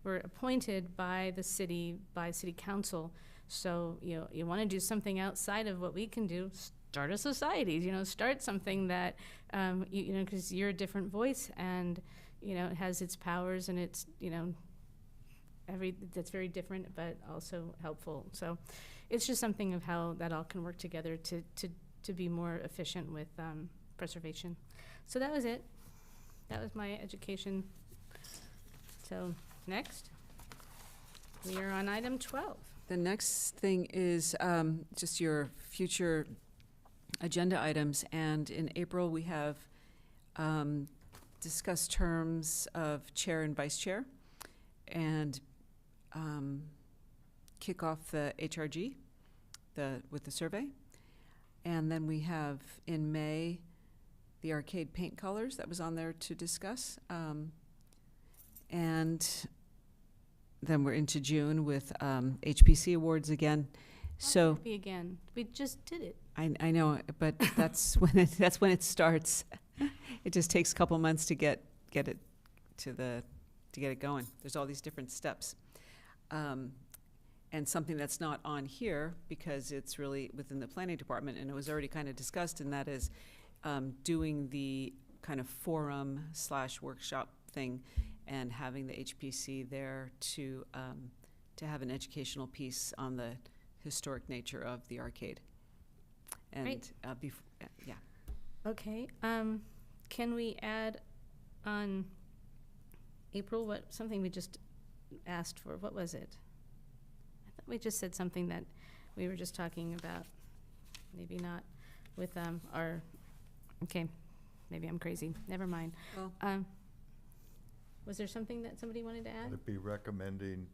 we're appointed by the city, by city council. So, you want to do something outside of what we can do, start a society, start something that, because you're a different voice, and, it has its powers, and it's, that's very different, but also helpful. So it's just something of how that all can work together to be more efficient with preservation. So that was it. That was my education. So next, we are on item 12. The next thing is just your future agenda items, and in April we have discussed terms of chair and vice chair, and kick off the HRG with the survey. And then we have in May, the arcade paint colors that was on there to discuss. And then we're into June with HPC awards again. So Happy again. We just did it. I know, but that's when it starts. It just takes a couple months to get it to get it going. There's all these different steps. And something that's not on here, because it's really within the planning department, and it was already kind of discussed, and that is doing the kind of forum/workshop thing and having the HPC there to have an educational piece on the historic nature of the arcade. And Great. Yeah. Okay, can we add on April, something we just asked for, what was it? I thought we just said something that we were just talking about, maybe not, with okay, maybe I'm crazy, never mind. Well, Was there something that somebody wanted to add? Would it be recommending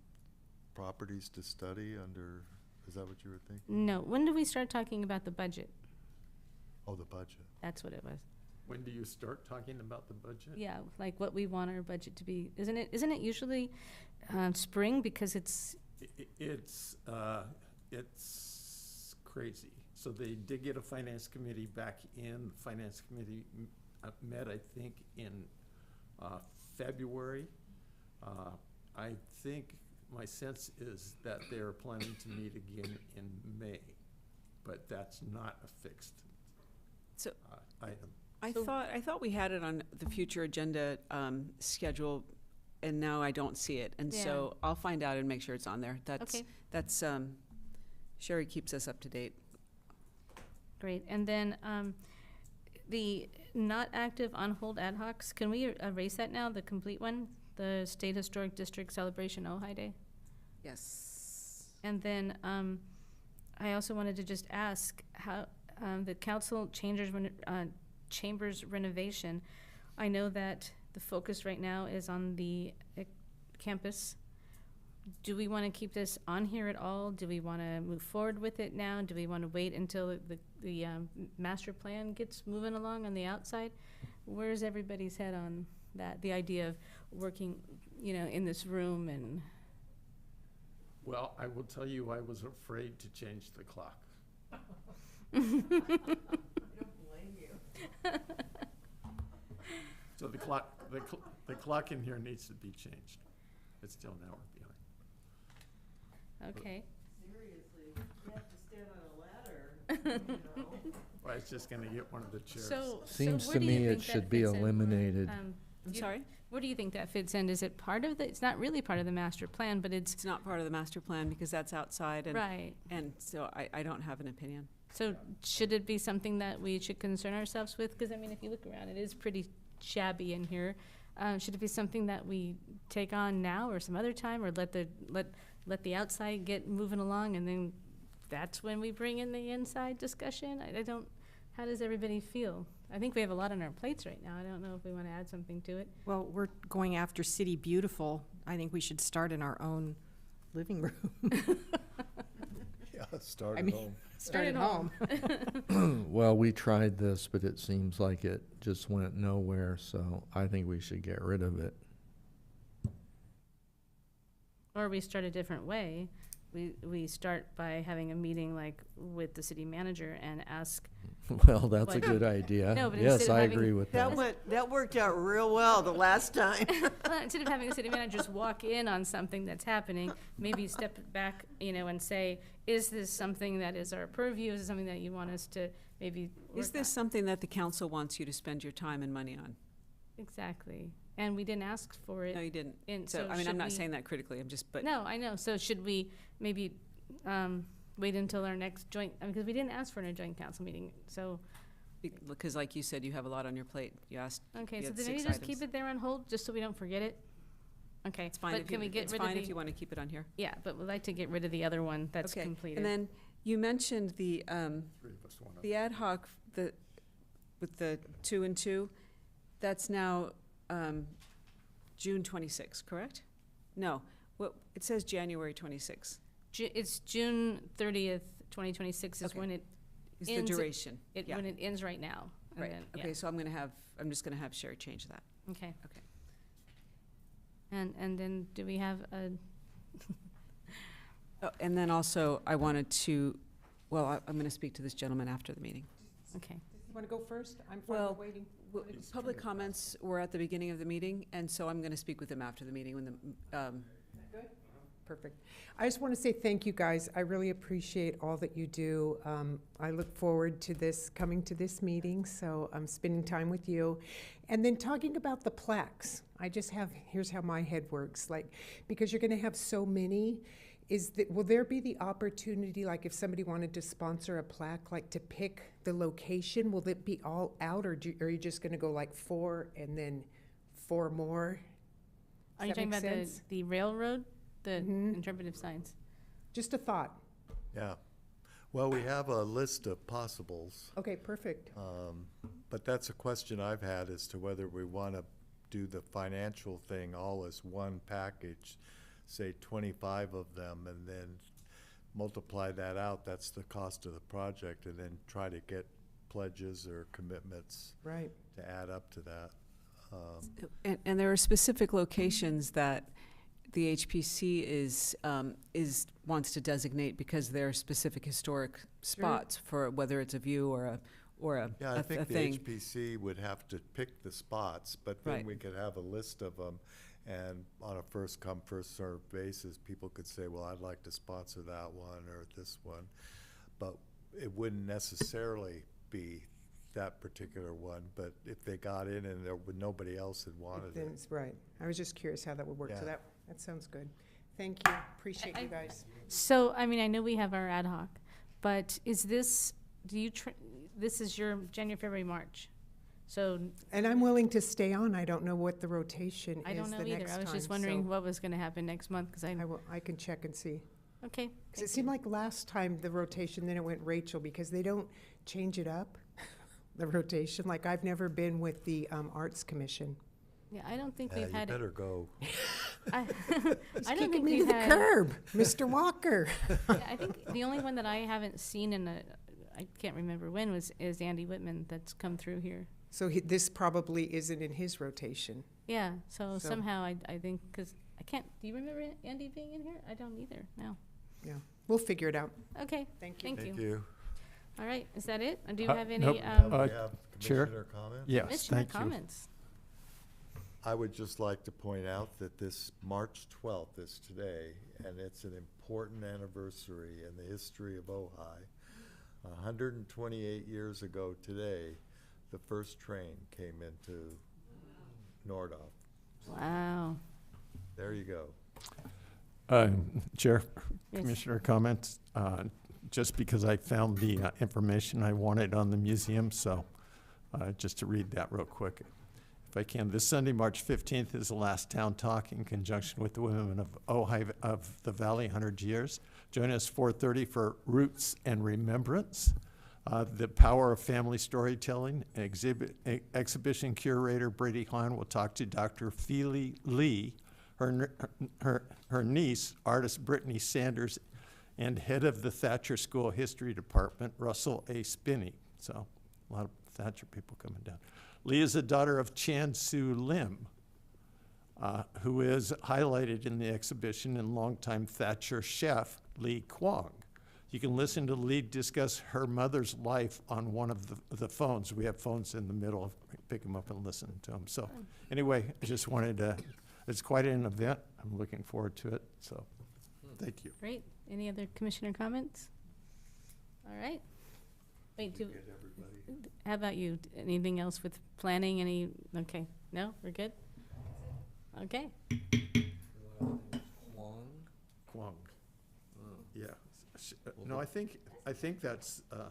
properties to study under, is that what you were thinking? No, when do we start talking about the budget? Oh, the budget. That's what it was. When do you start talking about the budget? Yeah, like what we want our budget to be. Isn't it usually spring, because it's, It's crazy. So they did get a finance committee back in. Finance committee met, I think, in February. I think my sense is that they're planning to meet again in May, but that's not a fixed So item. I thought we had it on the future agenda schedule, and now I don't see it. And so I'll find out and make sure it's on there. Okay. That's Sherry keeps us up to date. great. And then the not active on hold ad hocs, can we erase that now, the complete one? The State Historic District Celebration Ojai Day? Yes. And then I also wanted to just ask how the council chambers renovation. I know that the focus right now is on the campus. Do we want to keep this on here at all? Do we want to move forward with it now? Do we want to wait until the master plan gets moving along on the outside? Where's everybody's head on that? The idea of working, in this room and. Well, I will tell you, I was afraid to change the clock. So the clock in here needs to be changed. It's still an hour behind. Okay. Seriously, you have to stand on a ladder, Well, I was just gonna get one of the chairs. Seems where to do you me it think that should be fits in? eliminated. I'm sorry? Where do you think that fits in? Is it part of it's not really part of the master plan, but It's not part of the master plan because that's outside, and right. and so I don't have an opinion. So should it be something that we should concern ourselves with? Because, if you look around, it is pretty shabby in here. Should it be something that we take on now or some other time, or let the outside get moving along, and then that's when we bring in the inside discussion? I don't, how does everybody feel? I think we have a lot on our plates right now. I don't know if we want to add something to it. Well, we're going after City Beautiful. I think we should start in our own living room. Yeah, start I at mean- home. Start at home. Well, we tried this, but it seems like it just went nowhere, so I think we should get rid of it. Or we start a different way. We start by having a meeting like with the city manager and ask. Well, that's a What? good idea. No, but Yes, instead of I having- agree with that. that worked out real well the last time. Well, instead of having the city manager just walk in on something that's happening, maybe step back, and say, is this something that is our purview? Is it something that you want us to maybe work Is this on? something that the council wants you to spend your time and money on? Exactly. And we didn't ask for it. No, you didn't. And So, so I'm should not we- saying that critically, but. No, I know. So should we maybe wait until our next joint, because we didn't ask for a joint council meeting, so. Because like you said, you have a lot on your plate. You asked, Okay, you so had then 6 maybe just items. keep it there on hold, just so we don't forget it? Okay, It's fine but if can we you, get it's rid of fine if the, you want to keep it on here. yeah, but we'd like to get rid of the other one that's Okay, completed. and then you mentioned the, 3 of us want to. the ad hoc, with the 2 and 2, that's now June 26, correct? No, it says January 26. It's June 30th, 2026 is Okay. when it Is the ends. duration. It Yeah. when it ends right now. and Right, then- yeah. okay, so I'm just gonna have Sherry change that. Okay. Okay. And then do we have a? Oh, and then also, I wanted to, well, I'm gonna speak to this gentleman after the meeting. Okay. You want to go first? I'm Well, waiting. Public comments were at the beginning of the meeting, and so I'm gonna speak with him after the meeting when the, Perfect. I just want to say thank you, guys. I really appreciate all that you do. I look forward to this, coming to this meeting, so I'm spending time with you. And then talking about the plaques, here's how my head works, like, because you're going to have so many, will there be the opportunity, like if somebody wanted to sponsor a plaque, like to pick the location, will it be all out, or are you just going to go like 4 and then 4 more? Are you Does that talking make about sense? the railroad, the Mhm. interpretive signs? Just a thought. Yeah. Well, we have a list of possibles, Okay, perfect. but that's a question I've had as to whether we want to do the financial thing all as one package, say 25 of them, and then multiply that out, that's the cost of the project, and then try to get pledges or commitments Right. to add up to that. and there are specific locations that the HPC wants to designate because they're specific historic spots for whether it's a view or a Yeah, I a think the thing. HPC would have to pick the spots, but then Right. we could have a list of them, and on a first-come, first-served basis, people could say, well, I'd like to sponsor that one or this one. But it wouldn't necessarily be that particular one, but if they got in and nobody else had wanted Then it. it's right. I was just curious how that would work, so Yeah. that sounds good. Thank you, appreciate you guys. So, I mean, I know we have our ad hoc, but is this, this is your January, February, March? So And I'm willing to stay on, I don't know what the rotation I is don't the know either. next I was time, just wondering so what was gonna happen next month, because I can check and see. okay. Because thank it seemed like last time the rotation, then it went Rachel, because they don't change it up, the rotation. Like, I've never been with the Arts Commission. you. Yeah, I don't think Yeah, we've you had it. better go. I He's I don't kicking think me to we've the had. curb, Mr. Walker. Yeah, I think the only one that I haven't seen I can't remember when, is Andy Whitman that's come through here. So this probably isn't in his rotation. Yeah, so So- somehow I think, because I can't, do you remember Andy being in here? I don't either, no. Yeah, we'll figure it out. Okay, Thank you. thank you. you. All right, is that it? Do you have any, nope. We Uh, have Chair? commissioner comments? Yes, commissioner thank you. comments? I would just like to point out that this March 12th is today, and it's an important anniversary in the history of Ojai. 128 years ago today, the first train came into Nordhoff. Wow. There you go. Chair, Yes. Commissioner comments, just because I found the information I wanted on the museum, so just to read that real quick, if I can. This Sunday, March 15th, is the last town talk in conjunction with the women of Ojai of the Valley 100 Years. Join us 4:30 for Roots and Remembrance, the Power of Family Storytelling. Exhibition curator Brady Hahn will talk to Dr. Feely Lee, her niece, artist Brittany Sanders, and head of the Thatcher School History Department, Russell A. Spinney. So a lot of Thatcher people coming down. Lee is the daughter of Chan Su Lim, who is highlighted in the exhibition, and longtime Thatcher chef Lee Kwong. You can listen to Lee discuss her mother's life on one of the phones. We have phones in the middle, pick them up and listen to them. So anyway, I just wanted to, it's quite an event. I'm looking forward to it, so thank you. Great. Any other commissioner comments? All right. Wait, how about you? Anything else with planning? Okay, no, we're good? Okay. Kwong. Yeah. No, I think that's